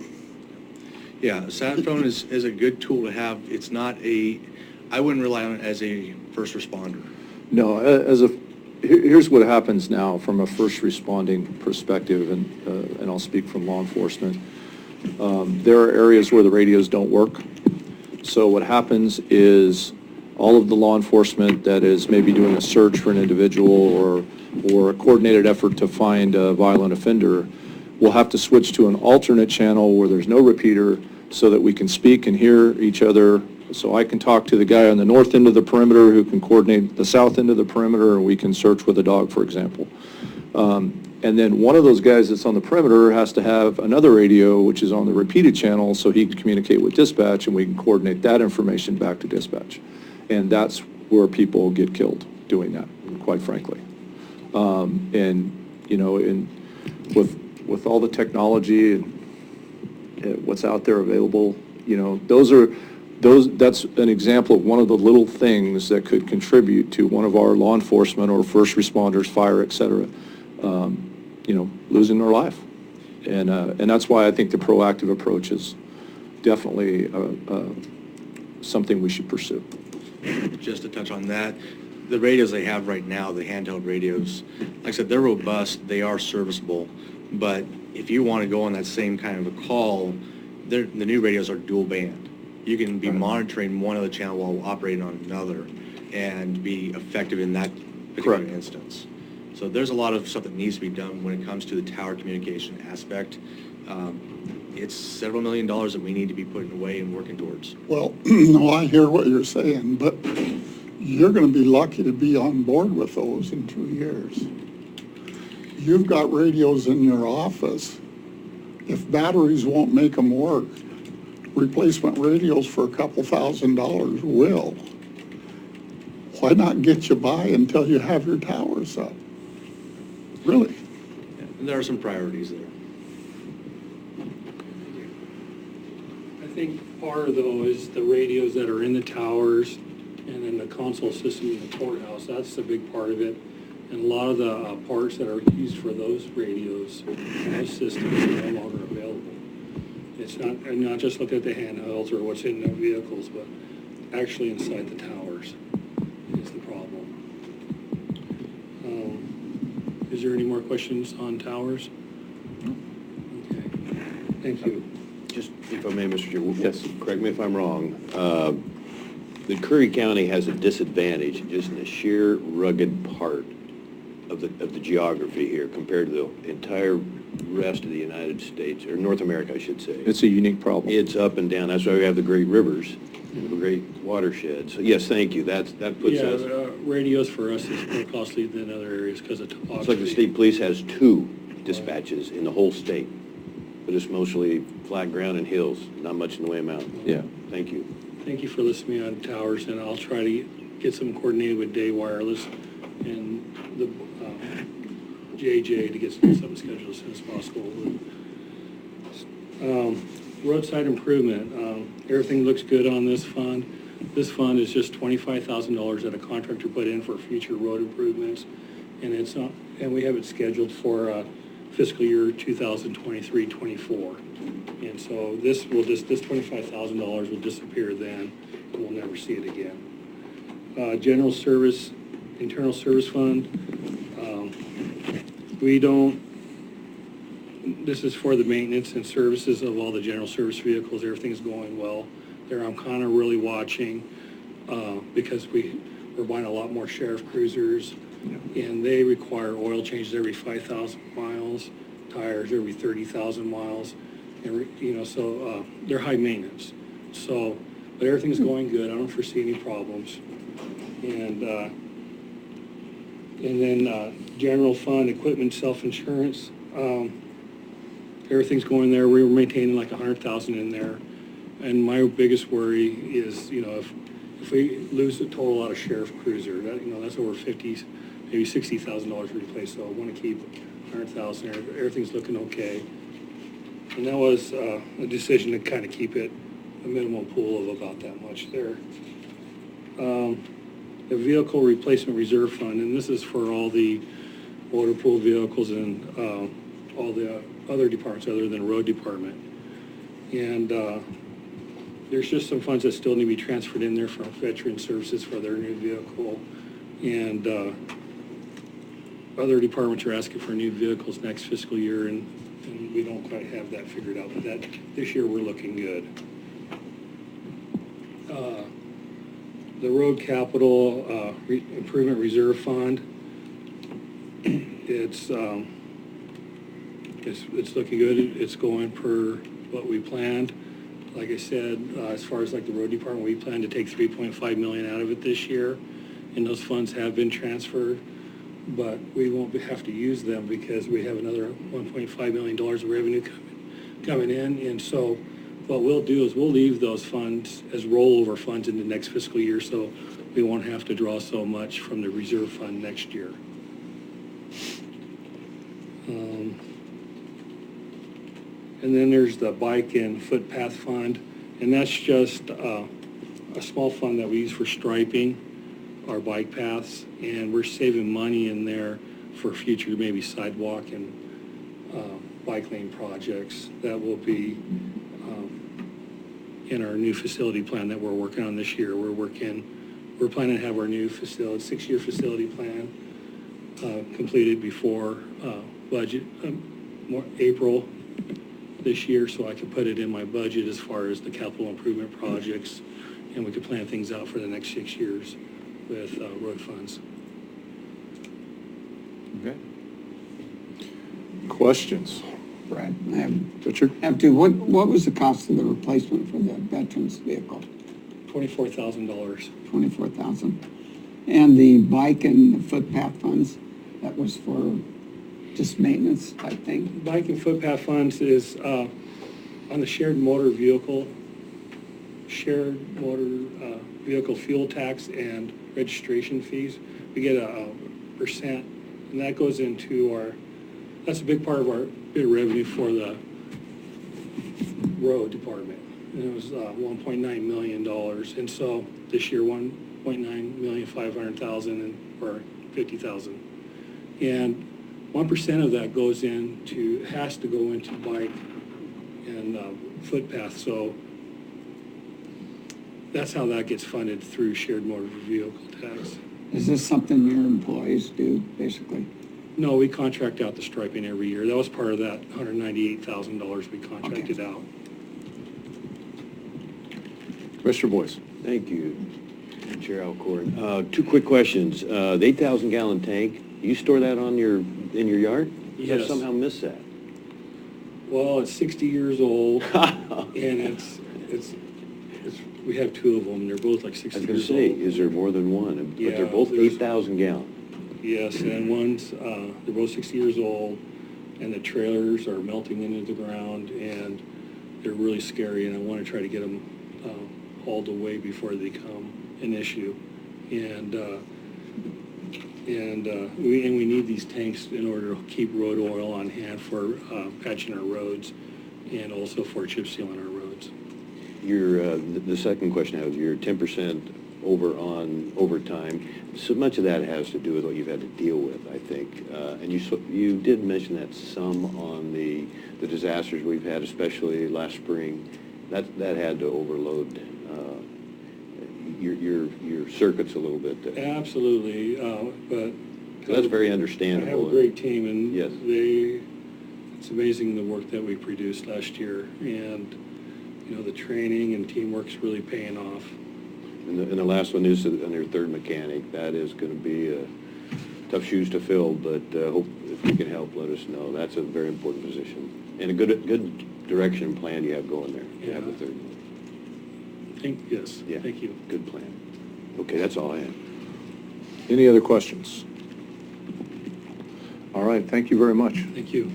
Yeah, a sat phone is a good tool to have. It's not I wouldn't rely on it as a first responder. No, here's what happens now from a first responding perspective, and I'll speak from law enforcement. There are areas where the radios don't work. So what happens is all of the law enforcement that is maybe doing a search for an individual or a coordinated effort to find a violent offender will have to switch to an alternate channel where there's no repeater so that we can speak and hear each other. So I can talk to the guy on the north end of the perimeter who can coordinate the south end of the perimeter, and we can search with a dog, for example. And then one of those guys that's on the perimeter has to have another radio, which is on the repeated channel, so he can communicate with dispatch, and we can coordinate that information back to dispatch. And that's where people get killed doing that, quite frankly. And, you know, with all the technology and what's out there available, you know, that's an example of one of the little things that could contribute to one of our law enforcement or first responders, fire, et cetera, you know, losing their life. And that's why I think the proactive approach is definitely something we should pursue. Just to touch on that, the radios they have right now, the handheld radios, like I said, they're robust, they are serviceable, but if you want to go on that same kind of a call, the new radios are dual band. You can be monitoring one other channel while operating on another and be effective in that particular instance. So there's a lot of stuff that needs to be done when it comes to the tower communication aspect. It's several $1 million that we need to be putting away and working towards. Well, no, I hear what you're saying, but you're going to be lucky to be on board with those in 2 years. You've got radios in your office. If batteries won't make them work, replacement radios for a couple $1,000s will. Why not get you by until you have your towers up? Really? And there are some priorities there. I think part of though is the radios that are in the towers and then the console system in the courthouse. That's the big part of it. And a lot of the parts that are used for those radios, those systems are no longer available. It's not just look at the handhelds or what's in the vehicles, but actually inside the towers is the problem. Is there any more questions on towers? Okay. Thank you. Just, if I may, Mr. Chair, yes, correct me if I'm wrong. The Curry County has a disadvantage just in the sheer rugged part of the geography here compared to the entire rest of the United States, or North America, I should say. It's a unique problem. It's up and down. That's why we have the great rivers, the great watersheds. So yes, thank you. That puts us. Radios for us is more costly than other areas because of topography. It's like the state police has 2 dispatches in the whole state, but it's mostly flat ground and hills, not much in the way of mountains. Yeah. Thank you. Thank you for listening on towers, and I'll try to get some coordinated with Day Wireless and the JJ to get something scheduled as soon as possible. Roadside improvement, everything looks good on this fund. This fund is just $25,000 that a contractor put in for future road improvements, and it's not, and we have it scheduled for fiscal year 2023-24. And so this $25,000 will disappear then, and we'll never see it again. General service, internal service fund, this is for the maintenance and services of all the general service vehicles. Everything's going well there. I'm kind of really watching because we're buying a lot more sheriff cruisers, and they require oil changes every 5,000 miles, tires every 30,000 miles, and so they're high maintenance. So, but everything's going good. I don't foresee any problems. And then general fund equipment self-insurance, everything's going there. We were maintaining like 100,000 in there, and my biggest worry is if we lose a total out of sheriff cruiser, that's over $50,000, maybe $60,000 to replace. So I want to keep 100,000 there. Everything's looking okay, and that was a decision to kind of keep it a minimum pool of about that much there. a vehicle replacement reserve fund, and this is for all the motor pool vehicles and all the other departments other than road department. And there's just some funds that still need to be transferred in there from veteran services for their new vehicle. And other departments are asking for new vehicles next fiscal year, and we don't quite have that figured out, but that, this year we're looking good. The road capital improvement reserve fund, it's looking good. It's going per what we planned. Like I said, as far as like the road department, we plan to take 3.5 million out of it this year, and those funds have been transferred, but we won't have to use them because we have another $1.5 million of revenue coming in. And so what we'll do is we'll leave those funds as rollover funds in the next fiscal year, so we won't have to draw so much from the reserve fund next year. And then there's the bike and footpath fund, and that's just a small fund that we use for striping our bike paths, and we're saving money in there for future maybe sidewalk and bike lane projects that will be in our new facility plan that we're working on this year. We're planning to have our new facility, 6-year facility plan completed before budget, April this year, so I can put it in my budget as far as the capital improvement projects, and we can plan things out for the next 6 years with road funds. Okay. Questions? Brad, I have Richard? two. What was the cost of the replacement for the veterans vehicle? $24,000. $24,000. And the bike and the footpath funds, that was for just maintenance type thing? Bike and footpath funds is on the shared motor vehicle fuel tax and registration fees. We get a percent, and that goes into that's a big part of our big revenue for the road department. And it was $1.9 million. And so this year, $1.9,500,000 or $50,000. And 1% of that has to go into bike and footpath. So that's how that gets funded, through shared motor vehicle tax. Is this something your employees do, basically? No, we contract out the striping every year. That was part of that $198,000 we contracted out. Mr. Boyce. Thank you, Chair Alcorn. 2 quick questions. The 8,000 gallon tank, you store that in your yard? Yes. I somehow missed that. Well, it's 60 years old, and we have 2 of them. They're both like 60 I was years going to old. say, is there more than one? Yeah, But they're both there's- 8,000 gallon. Yes, and they're both 60 years old, and the trailers are melting into the ground, and they're really scary, and I want to try to get them hauled away before they become an issue. And we need these tanks in order to keep road oil on hand for patching our roads and also for chip sealing our roads. The second question I have, your 10% over on overtime, so much of that has to do with what you've had to deal with, I think. And you did mention that some on the disasters we've had, especially last spring, that had to overload your circuits a little bit. Absolutely, but... So that's very understandable. I have a great team, and yes. It's amazing the work that we produced last year, and, the training and teamwork's really paying off. And the last one is on your third mechanic. That is going to be tough shoes to fill, but hope if we can help, let us know. That's a very important position. And a good direction and plan you have going there. You have the third one. Yes, yeah. Thank you. Good plan. Okay, that's all I have. Any other questions? All right, thank you very much. Thank you.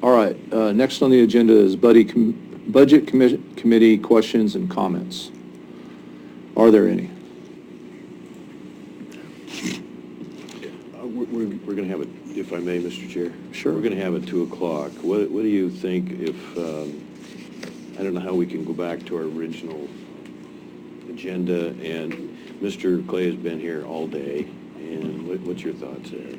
All right, next on the agenda is Budget Committee questions and comments. Are there any? We're going to have it, if I may, Mr. Chair. Sure. We're going to have it 2 o'clock. What do you think if, I don't know how we can go back to our original agenda, and Mr. Clay has been here all day, and what's your thoughts there?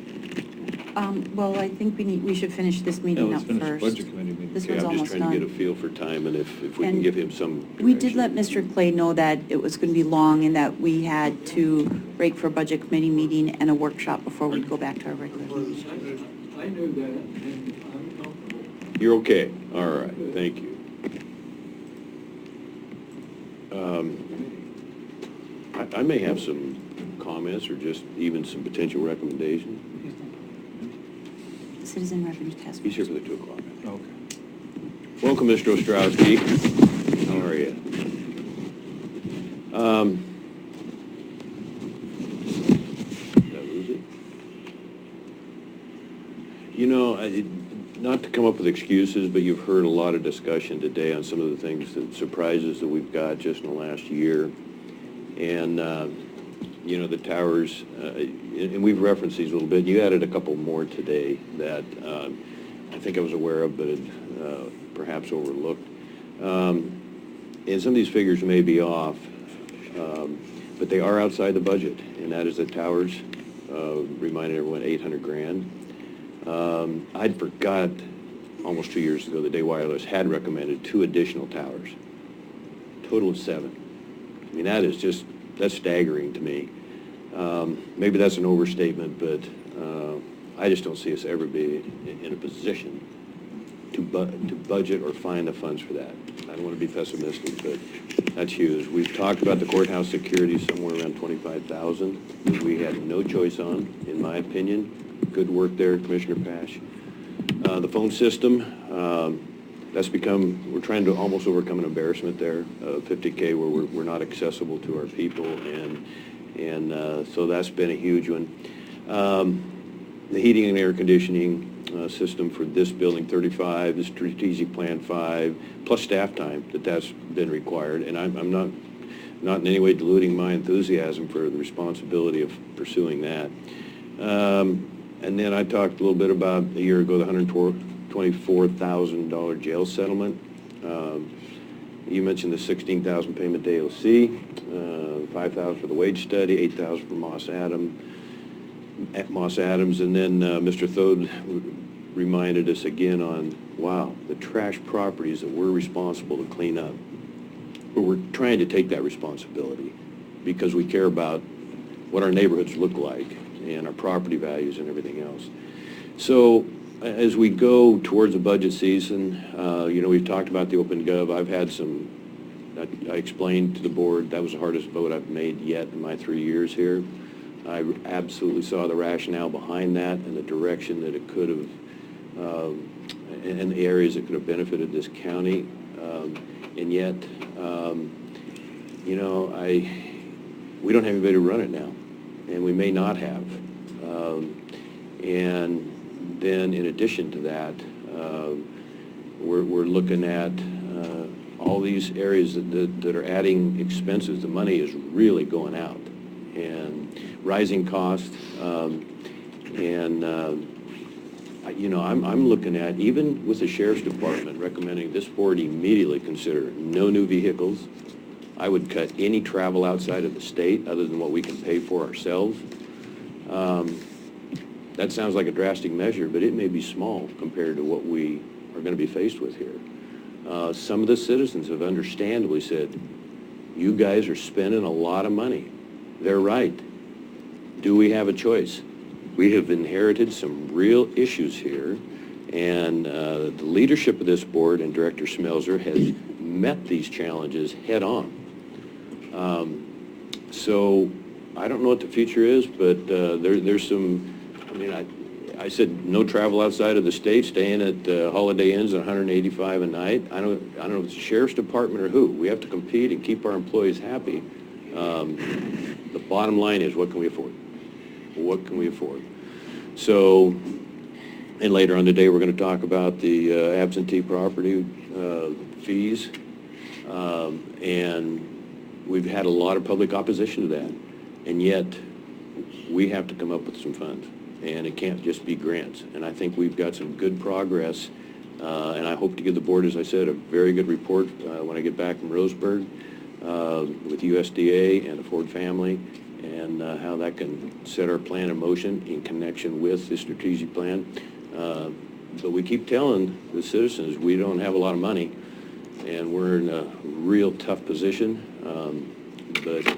Well, I think we should finish this meeting up first. Budget committee meeting. This Okay, one's I'm just almost trying to get a done. feel for time, and if we can And give him some We did direction. let Mr. Clay know that it was going to be long and that we had to break for a budget committee meeting and a workshop before we'd go back to our regular meeting. I knew that, and I'm comfortable. You're okay? All right, thank you. I may have some comments or just even some potential recommendations. Citizen Revenue Task Force. He's here for the 2 o'clock. Okay. Welcome, Mr. Ostrowski. How are you? Did I lose it? You know, not to come up with excuses, but you've heard a lot of discussion today on some of the things, that surprises that we've got just in the last year. And, you know, the towers, and we've referenced these a little bit. You added a couple more today that I think I was aware of, but had perhaps overlooked. And some of these figures may be off, but they are outside the budget, and that is the towers, reminded everyone, 800 grand. I'd forgot almost 2 years ago that Day Wireless had recommended 2 additional towers, total of 7. I mean, that's staggering to me. Maybe that's an overstatement, but I just don't see us ever be in a position to budget or find the funds for that. I don't want to be pessimistic, but that's huge. We've talked about the courthouse security somewhere around 25,000 that we had no choice on, in my opinion. Good work there, Commissioner Pash. The phone system, we're trying to almost overcome an embarrassment there, 50K, where we're not accessible to our people, and so that's been a huge one. The heating and air conditioning system for this building, 35, the strategic plan 5, plus staff time, that's been required, and I'm not in any way diluting my enthusiasm for the responsibility of pursuing that. And then I talked a little bit about a year ago, the $124,000 jail settlement. You mentioned the $16,000 payment to AOC, $5,000 for the wage study, $8,000 for Moss Adams, and then Mr. Thode reminded us again on, wow, the trash properties that we're responsible to clean up. But we're trying to take that responsibility because we care about what our neighborhoods look like and our property values and everything else. So as we go towards the budget season, you know, we've talked about the open gov. I've had I explained to the board that was the hardest vote I've made yet in my 3 years here. I absolutely saw the rationale behind that and the direction that it could have, and the areas that could have benefited this county. And yet, you know, we don't have anybody to run it now, and we may not have. And then in addition to that, we're looking at all these areas that are adding expenses. The money is really going out, and rising costs. You know, I'm looking at, even with the Sheriff's Department recommending this board immediately consider no new vehicles. I would cut any travel outside of the state other than what we can pay for ourselves. That sounds like a drastic measure, but it may be small compared to what we are going to be faced with here. Some of the citizens have understandably said, you guys are spending a lot of money. They're right. Do we have a choice? We have inherited some real issues here, and the leadership of this board and Director Smelzer has met these challenges head on. So I don't know what the future is, but there's some, I mean, I said no travel outside of the state, staying at Holiday Inns at $185 a night. I don't know if it's the Sheriff's Department or who. We have to compete and keep our employees happy. The bottom line is, what can we afford? What can we afford? So, and later on today, we're going to talk about the absentee property fees. And we've had a lot of public opposition to that. And yet, we have to come up with some funds. And it can't just be grants. And I think we've got some good progress And I hope to give the board, as I said, a very good report when I get back from Roseburg with USDA and the Ford family, and how that can set our plan in motion in connection with the strategic plan. But we keep telling the citizens we don't have a lot of money, and we're in a real tough position. But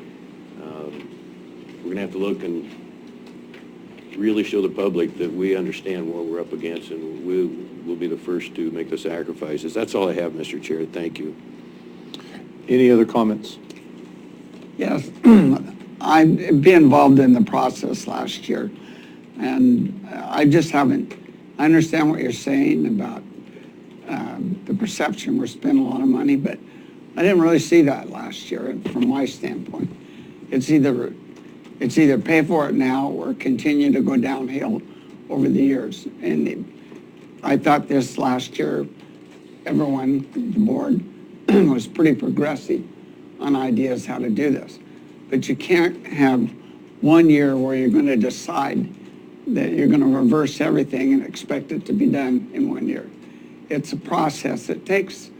we're going to have to look and really show the public that we understand what we're up against, and we'll be the first to make the sacrifices. That's all I have, Mr. Chair. Thank you. Any other comments? Yes, I've been involved in the process last year, and I just haven't, I understand what you're saying about the perception we're spending a lot of money, but I didn't really see that last year from my standpoint. It's either pay for it now or continue to go downhill over the years. And I thought this last year, everyone, the board, was pretty progressive on ideas how to do this. But you can't have 1 year where you're going to decide that you're going to reverse everything and expect it to be done in 1 year. It's a process that takes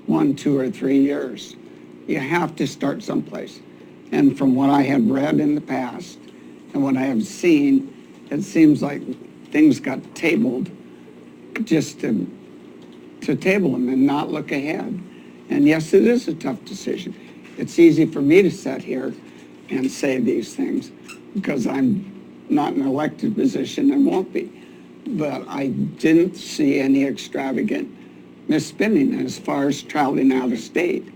1, 2, or 3 years. You have to start someplace. And from what I have read in the past and what I have seen, it seems like things got tabled just to table them and not look ahead. And yes, it is a tough decision. It's easy for me to sit here and say these things because I'm not in an elected position and won't be. But I didn't see any extravagant misspending as far as traveling out of state.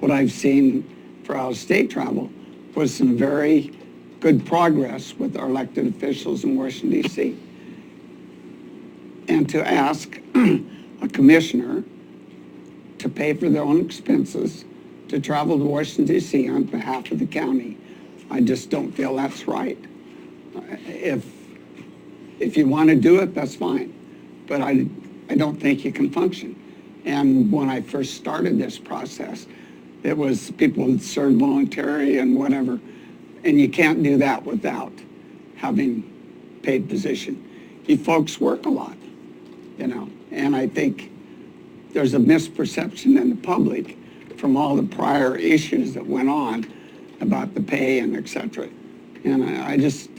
What I've seen for out of state travel was some very good progress with our elected officials in Washington, D.C. And to ask a commissioner to pay for their own expenses to travel to Washington, D.C. on behalf of the county, I just don't feel that's right. If you want to do it, that's fine. But I don't think you can function. And when I first started this process, it was people that served voluntary and whatever. And you can't do that without having paid position. You folks work a lot, you know. And I think there's a misperception in the public from all the prior issues that went on about the pay and et cetera. And I just,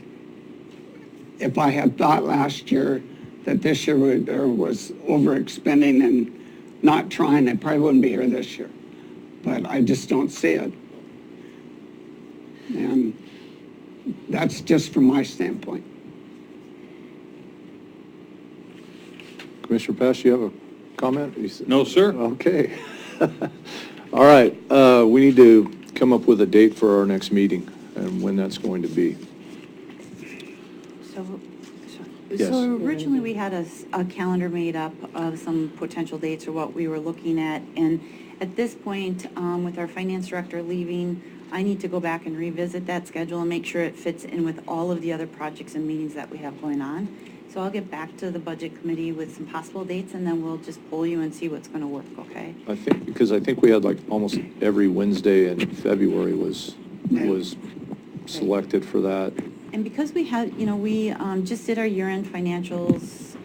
if I had thought last year that this year there was overexpending and not trying, I probably wouldn't be here this year. But I just don't see it. And that's just from my standpoint. Commissioner Pash, you have a comment? No, sir. Okay. All right, we need to come up with a date for our next meeting and when that's going to be. Yes. So originally, we had a calendar made up of some potential dates or what we were looking at. And at this point, with our finance director leaving, I need to go back and revisit that schedule and make sure it fits in with all of the other projects and meetings that we have going on. So I'll get back to the budget committee with some possible dates, and then we'll just poll you and see what's going to work, okay? I think we had like almost every Wednesday in February was selected for that. And because we had, you know, we just did our year-end financials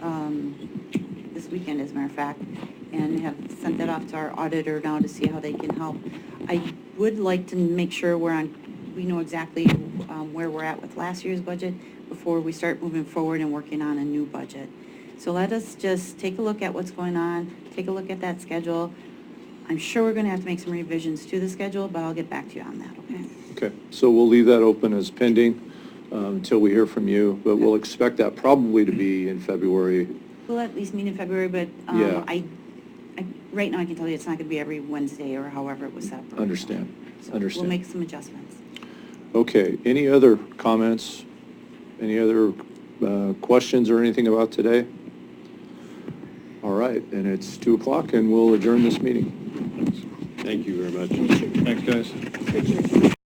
this weekend, as a matter of fact, and have sent that off to our auditor now to see how they can help. I would like to make sure we know exactly where we're at with last year's budget before we start moving forward and working on a new budget. So let us just take a look at what's going on, take a look at that schedule. I'm sure we're going to have to make some revisions to the schedule, but I'll get back to you on that, okay? Okay, so we'll leave that open as pending until we hear from you, but we'll expect that probably to be in February. We'll at least meet in February, but Yeah. right now I can tell you it's not going to be every Wednesday or however it was set up. Understand. So Understand. we'll make some adjustments. Okay, any other comments? Any other questions or anything about today? All right, and it's 2:00 and we'll adjourn this meeting. Thank you very much. Thanks, guys.